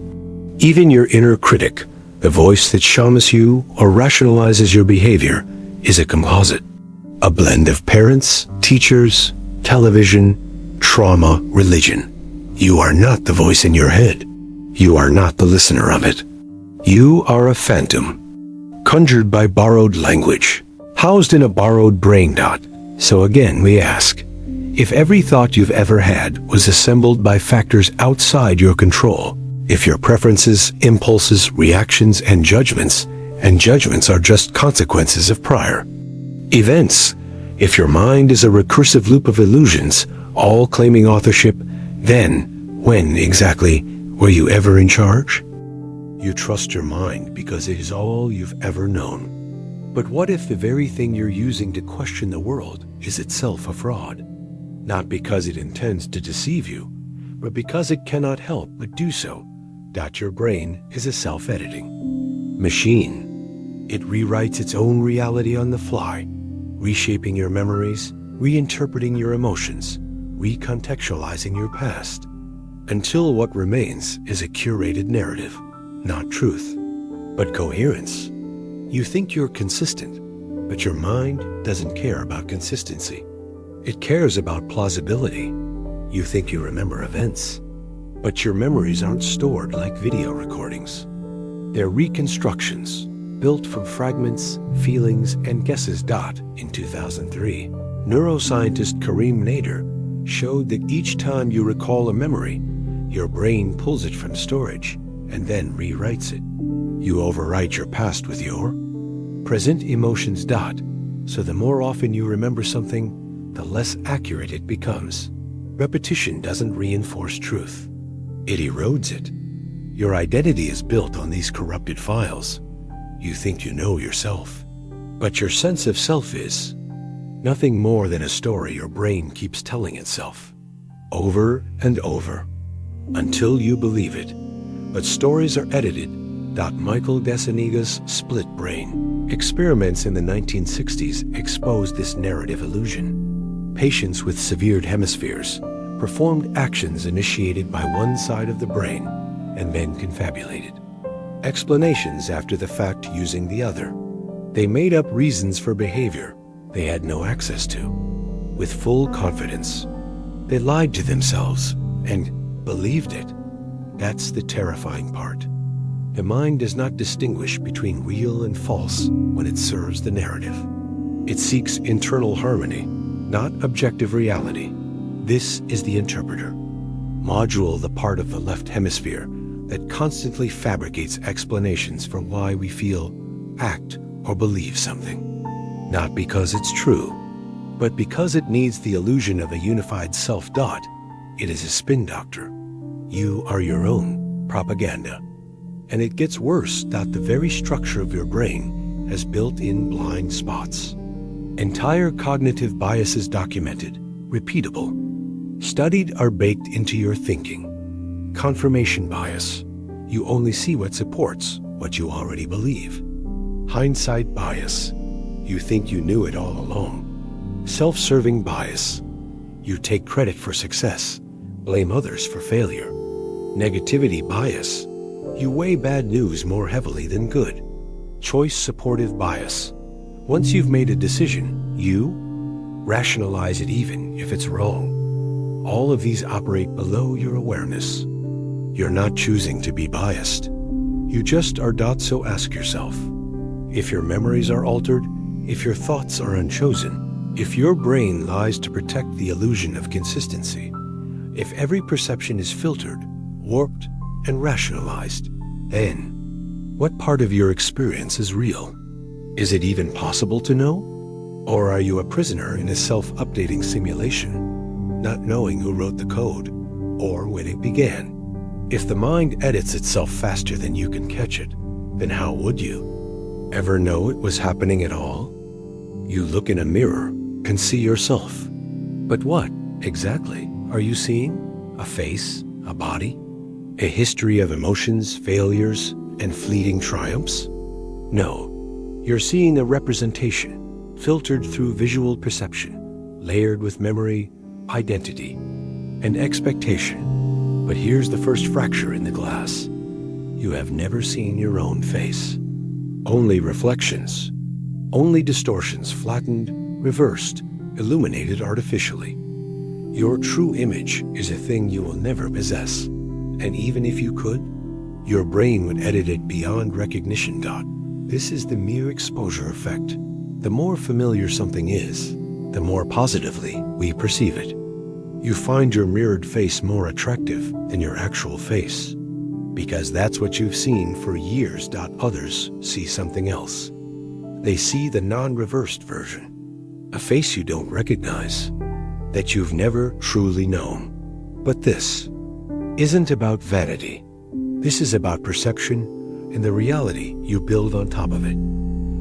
Even your inner critic, the voice that shames you or rationalizes your behavior, is a composite, a blend of parents, teachers, television, trauma, religion. You are not the voice in your head. You are not the listener of it. You are a phantom, conjured by borrowed language, housed in a borrowed brain. So again we ask, if every thought you've ever had was assembled by factors outside your control, if your preferences, impulses, reactions, and judgments are just consequences of prior events, if your mind is a recursive loop of illusions, all claiming authorship, then when exactly were you ever in charge? You trust your mind because it is all you've ever known. But what if the very thing you're using to question the world is itself a fraud? Not because it intends to deceive you, but because it cannot help but do so. Your brain is a self-editing machine. It rewrites its own reality on the fly, reshaping your memories, reinterpreting your emotions, recontextualizing your past, until what remains is a curated narrative, not truth. But coherence. You think you're consistent, but your mind doesn't care about consistency. It cares about plausibility. You think you remember events, but your memories aren't stored like video recordings. They're reconstructions, built from fragments, feelings, and guesses. In 2003, neuroscientist Karim Nader showed that each time you recall a memory, your brain pulls it from storage and then rewrites it. You overwrite your past with your present emotions. So the more often you remember something, the less accurate it becomes. Repetition doesn't reinforce truth. It erodes it. Your identity is built on these corrupted files. You think you know yourself, but your sense of self is nothing more than a story your brain keeps telling itself, over and over, until you believe it. But stories are edited. Michael Desanega's split brain experiments in the 1960s exposed this narrative illusion. Patients with severed hemispheres performed actions initiated by one side of the brain and then confabulated explanations after the fact using the other. They made up reasons for behavior they had no access to. With full confidence, they lied to themselves and believed it. That's the terrifying part. The mind does not distinguish between real and false when it serves the narrative. It seeks internal harmony, not objective reality. This is the interpreter module, the part of the left hemisphere that constantly fabricates explanations for why we feel, act, or believe something. Not because it's true, but because it needs the illusion of a unified self. It is a spin doctor. You are your own propaganda. And it gets worse. The very structure of your brain has built-in blind spots. Entire cognitive biases documented, repeatable, studied, are baked into your thinking. Confirmation bias. You only see what supports what you already believe. Hindsight bias. You think you knew it all along. Self-serving bias. You take credit for success, blame others for failure. Negativity bias. You weigh bad news more heavily than good. Choice supportive bias. Once you've made a decision, you rationalize it even if it's wrong. All of these operate below your awareness. You're not choosing to be biased. You just are. So ask yourself, if your memories are altered, if your thoughts are unchosen, if your brain lies to protect the illusion of consistency, if every perception is filtered, warped, and rationalized, then what part of your experience is real? Is it even possible to know? Or are you a prisoner in a self-updating simulation, not knowing who wrote the code or when it began? If the mind edits itself faster than you can catch it, then how would you ever know it was happening at all? You look in a mirror, can see yourself. But what exactly are you seeing? A face, a body, a history of emotions, failures, and fleeting triumphs? No, you're seeing a representation, filtered through visual perception, layered with memory, identity, and expectation. But here's the first fracture in the glass. You have never seen your own face. Only reflections, only distortions, flattened, reversed, illuminated artificially. Your true image is a thing you will never possess. And even if you could, your brain would edit it beyond recognition. This is the mere exposure effect. The more familiar something is, the more positively we perceive it. You find your mirrored face more attractive than your actual face, because that's what you've seen for years. Others see something else. They see the non-reversed version, a face you don't recognize, that you've never truly known. But this isn't about vanity. This is about perception and the reality you build on top of it.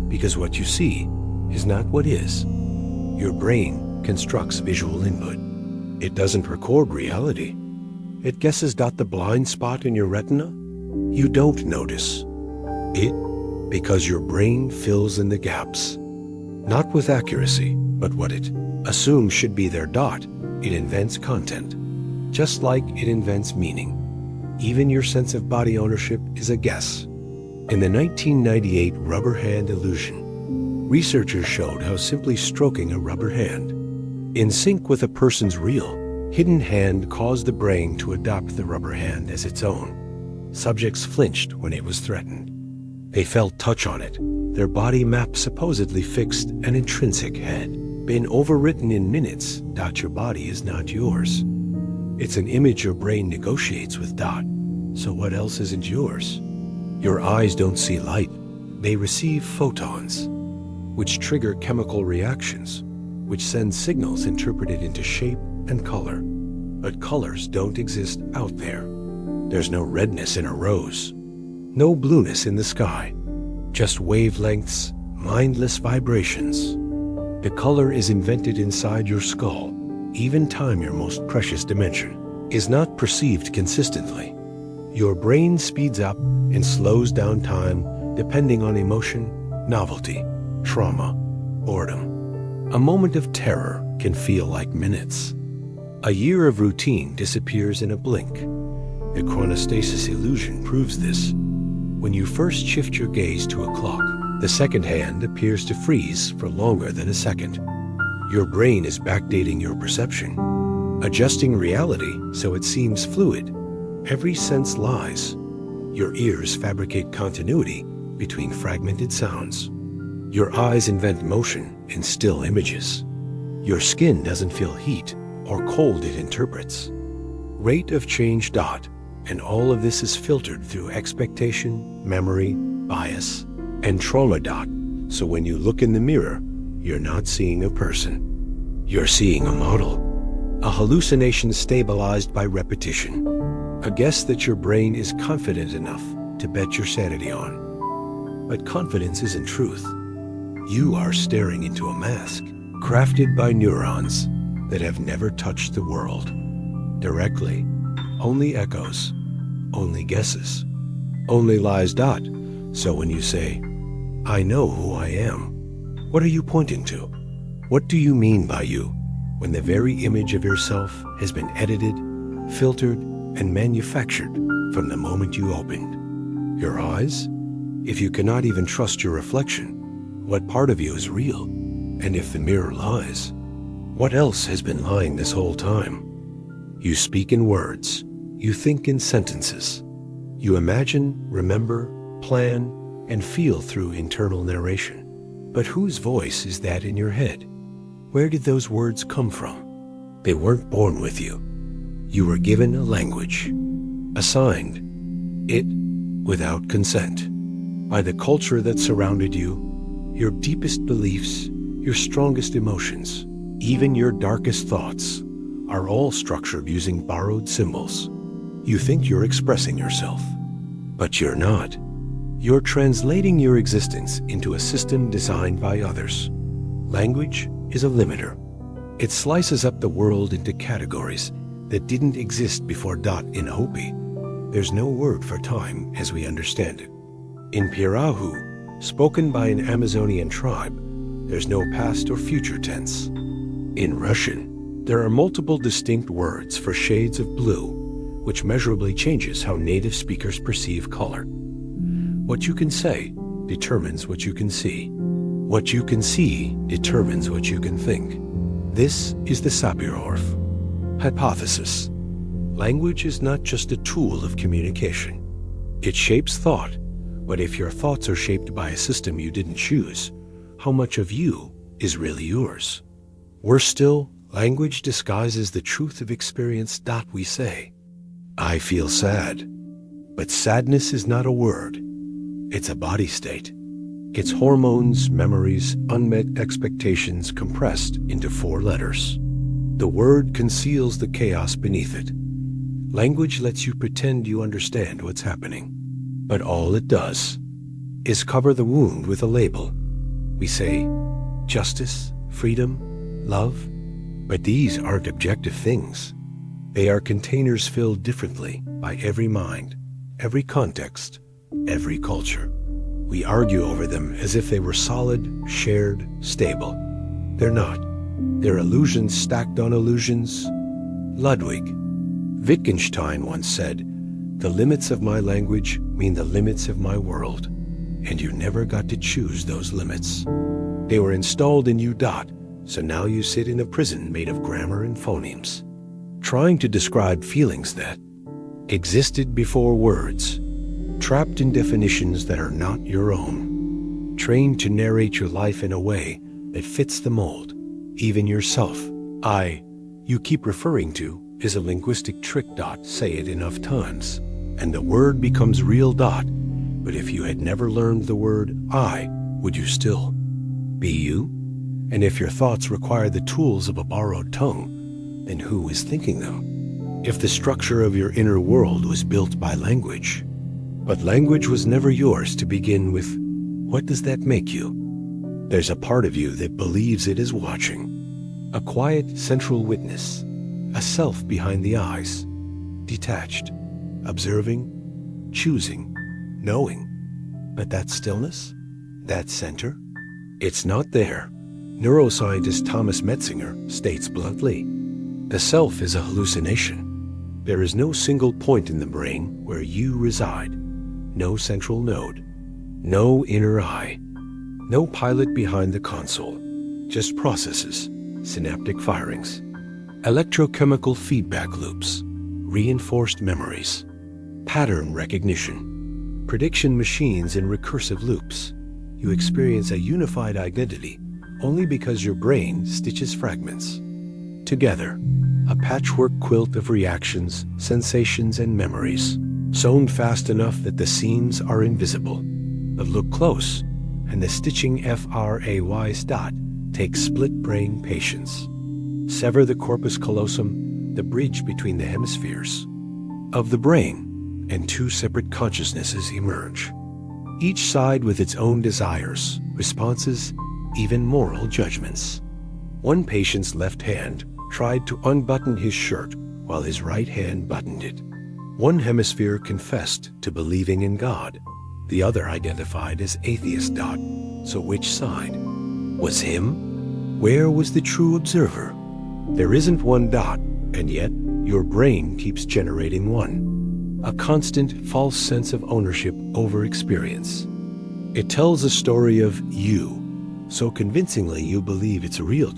Because what you see is not what is. Your brain constructs visual input. It doesn't record reality. It guesses. The blind spot in your retina, you don't notice it because your brain fills in the gaps. Not with accuracy, but what it assumes should be there. It invents content, just like it invents meaning. Even your sense of body ownership is a guess. In the 1998 rubber hand illusion, researchers showed how simply stroking a rubber hand, in sync with a person's real, hidden hand, caused the brain to adopt the rubber hand as its own. Subjects flinched when it was threatened. They felt touch on it. Their body map supposedly fixed an intrinsic had been overwritten in minutes. Your body is not yours. It's an image your brain negotiates with. So what else isn't yours? Your eyes don't see light. They receive photons, which trigger chemical reactions, which send signals interpreted into shape and color. But colors don't exist out there. There's no redness in a rose, no blueness in the sky, just wavelengths, mindless vibrations. The color is invented inside your skull. Even time, your most precious dimension, is not perceived consistently. Your brain speeds up and slows down time depending on emotion, novelty, trauma, boredom. A moment of terror can feel like minutes. A year of routine disappears in a blink. The chronostasis illusion proves this. When you first shift your gaze to a clock, the second hand appears to freeze for longer than a second. Your brain is backdating your perception, adjusting reality so it seems fluid. Every sense lies. Your ears fabricate continuity between fragmented sounds. Your eyes invent motion in still images. Your skin doesn't feel heat or cold it interprets. Rate of change. And all of this is filtered through expectation, memory, bias, and trauma. So when you look in the mirror, you're not seeing a person. You're seeing a model, a hallucination stabilized by repetition, a guess that your brain is confident enough to bet your sanity on. But confidence isn't truth. You are staring into a mask crafted by neurons that have never touched the world directly. Only echoes, only guesses, only lies. So when you say, I know who I am, what are you pointing to? What do you mean by you, when the very image of yourself has been edited, filtered, and manufactured from the moment you opened your eyes? If you cannot even trust your reflection, what part of you is real? And if the mirror lies, what else has been lying this whole time? You speak in words. You think in sentences. You imagine, remember, plan, and feel through internal narration. But whose voice is that in your head? Where did those words come from? They weren't born with you. You were given a language, assigned it without consent, by the culture that surrounded you, your deepest beliefs, your strongest emotions, even your darkest thoughts, are all structured using borrowed symbols. You think you're expressing yourself, but you're not. You're translating your existence into a system designed by others. Language is a limiter. It slices up the world into categories that didn't exist before. In Hopi, there's no word for time as we understand it. In Pirahu, spoken by an Amazonian tribe, there's no past or future tense. In Russian, there are multiple distinct words for shades of blue, which measurably changes how native speakers perceive color. What you can say determines what you can see. What you can see determines what you can think. This is the Sapir-Whorf hypothesis. Language is not just a tool of communication. It shapes thought, but if your thoughts are shaped by a system you didn't choose, how much of you is really yours? Worse still, language disguises the truth of experience. We say, I feel sad. But sadness is not a word. It's a body state. It's hormones, memories, unmet expectations compressed into 4 letters. The word conceals the chaos beneath it. Language lets you pretend you understand what's happening. But all it does is cover the wound with a label. We say justice, freedom, love. But these aren't objective things. They are containers filled differently by every mind, every context, every culture. We argue over them as if they were solid, shared, stable. They're not. They're illusions stacked on illusions. Ludwig Wittgenstein once said, "The limits of my language mean the limits of my world." and you never got to choose those limits. They were installed in you. So now you sit in a prison made of grammar and phonemes, trying to describe feelings that existed before words, trapped in definitions that are not your own, trained to narrate your life in a way that fits the mold. Even yourself, you keep referring to, is a linguistic trick. Say it enough times, and the word becomes real. But if you had never learned the word I, would you still be you? And if your thoughts require the tools of a borrowed tongue, then who is thinking them? If the structure of your inner world was built by language, but language was never yours to begin with, what does that make you? There's a part of you that believes it is watching, a quiet central witness, a self behind the eyes, detached, observing, choosing, knowing. But that stillness, that center, it's not there. Neuroscientist Thomas Metzinger states bluntly, the self is a hallucination. There is no single point in the brain where you reside, no central node, no inner eye, no pilot behind the console, just processes, synaptic firings, electrochemical feedback loops, reinforced memories, pattern recognition, prediction machines in recursive loops. You experience a unified identity only because your brain stitches fragments together, a patchwork quilt of reactions, sensations, and memories, sewn fast enough that the seams are invisible. But look close, and the stitching frays takes split brain patience. Sever the corpus callosum, the bridge between the hemispheres of the brain, and two separate consciousnesses emerge, each side with its own desires, responses, even moral judgments. One patient's left hand tried to unbutton his shirt while his right hand buttoned it. One hemisphere confessed to believing in God. The other identified as atheist. So which side? Was him? Where was the true observer? There isn't one. And yet your brain keeps generating one. A constant false sense of ownership over experience. It tells a story of you, so convincingly you believe it's real.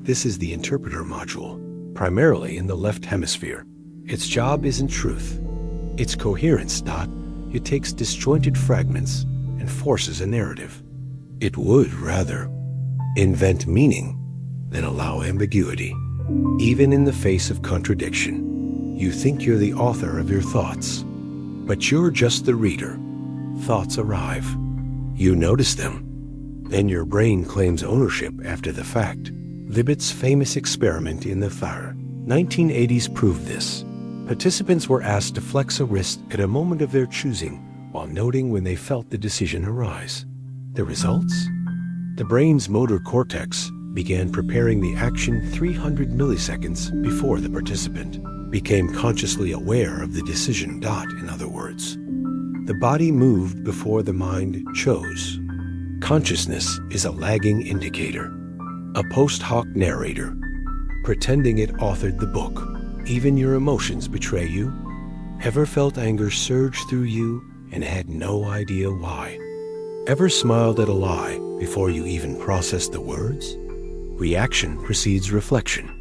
This is the interpreter module, primarily in the left hemisphere. Its job isn't truth, it's coherence. It takes disjointed fragments and forces a narrative. It would rather invent meaning than allow ambiguity. Even in the face of contradiction, you think you're the author of your thoughts, but you're just the reader. Thoughts arrive. You notice them. Then your brain claims ownership after the fact. Libet's famous experiment in the 1980s proved this. Participants were asked to flex a wrist at a moment of their choosing while noting when they felt the decision arise. The results? The brain's motor cortex began preparing the action 300 milliseconds before the participant became consciously aware of the decision. In other words, the body moved before the mind chose. Consciousness is a lagging indicator, a post hoc narrator, pretending it authored the book. Even your emotions betray you. Ever felt anger surge through you and had no idea why? Ever smiled at a lie before you even processed the words? Reaction precedes reflection.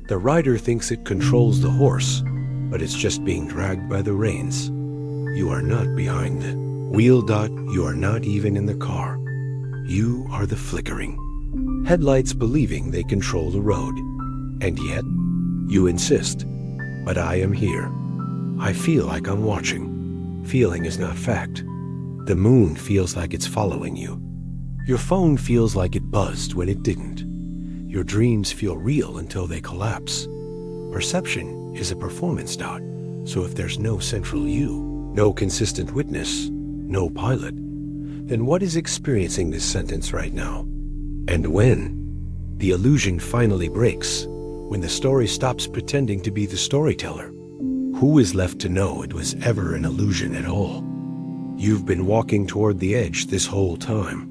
The rider thinks it controls the horse, but it's just being dragged by the reins. You are not behind the wheel. You are not even in the car. You are the flickering headlights believing they control the road. And yet, you insist, but I am here. I feel like I'm watching. Feeling is not fact. The moon feels like it's following you. Your phone feels like it buzzed when it didn't. Your dreams feel real until they collapse. Perception is a performance. So if there's no central you, no consistent witness, no pilot, then what is experiencing this sentence right now? And when the illusion finally breaks, when the story stops pretending to be the storyteller, who is left to know it was ever an illusion at all? You've been walking toward the edge this whole time,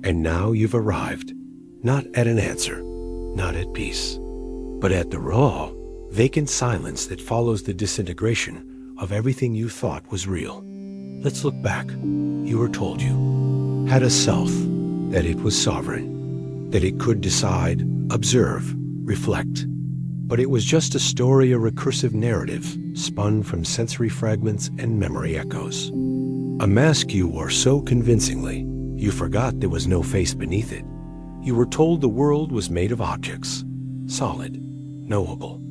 and now you've arrived, not at an answer, not at peace, but at the raw, vacant silence that follows the disintegration of everything you thought was real. Let's look back. You were told you had a self, that it was sovereign, that it could decide, observe, reflect. But it was just a story, a recursive narrative, spun from sensory fragments and memory echoes. A mask you wore so convincingly, you forgot there was no face beneath it. You were told the world was made of objects, solid, knowable,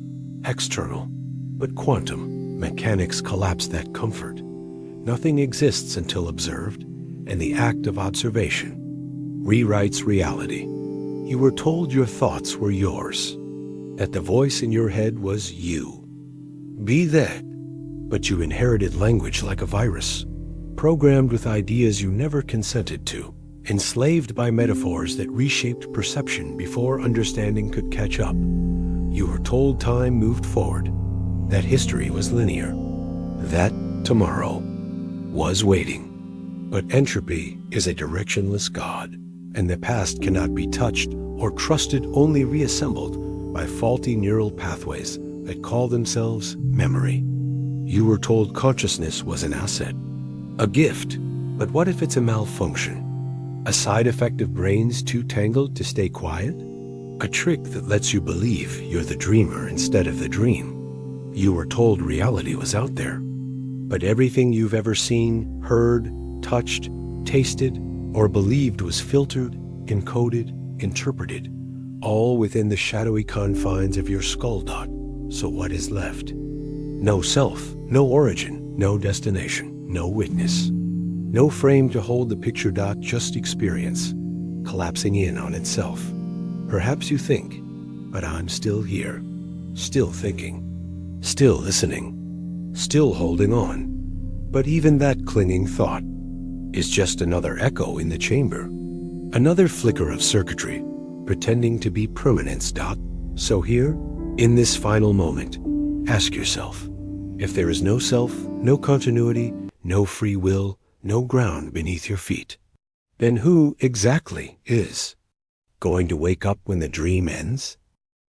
external. But quantum mechanics collapse that comfort. Nothing exists until observed, and the act of observation rewrites reality. You were told your thoughts were yours, that the voice in your head was you. Be that, but you inherited language like a virus, programmed with ideas you never consented to, enslaved by metaphors that reshaped perception before understanding could catch up. You were told time moved forward, that history was linear, that tomorrow was waiting. But entropy is a directionless god, and the past cannot be touched or trusted, only reassembled by faulty neural pathways that call themselves memory. You were told consciousness was an asset, a gift, but what if it's a malfunction? A side effect of brains too tangled to stay quiet? A trick that lets you believe you're the dreamer instead of the dream. You were told reality was out there, but everything you've ever seen, heard, touched, tasted, or believed was filtered, encoded, interpreted, all within the shadowy confines of your skull dot. So what is left? No self, no origin, no destination, no witness. No frame to hold the picture dot, just experience, collapsing in on itself. Perhaps you think, but I'm still here, still thinking, still listening, still holding on. But even that clinging thought is just another echo in the chamber, another flicker of circuitry, pretending to be permanence. So here, in this final moment, ask yourself, if there is no self, no continuity, no free will, no ground beneath your feet, then who exactly is going to wake up when the dream ends?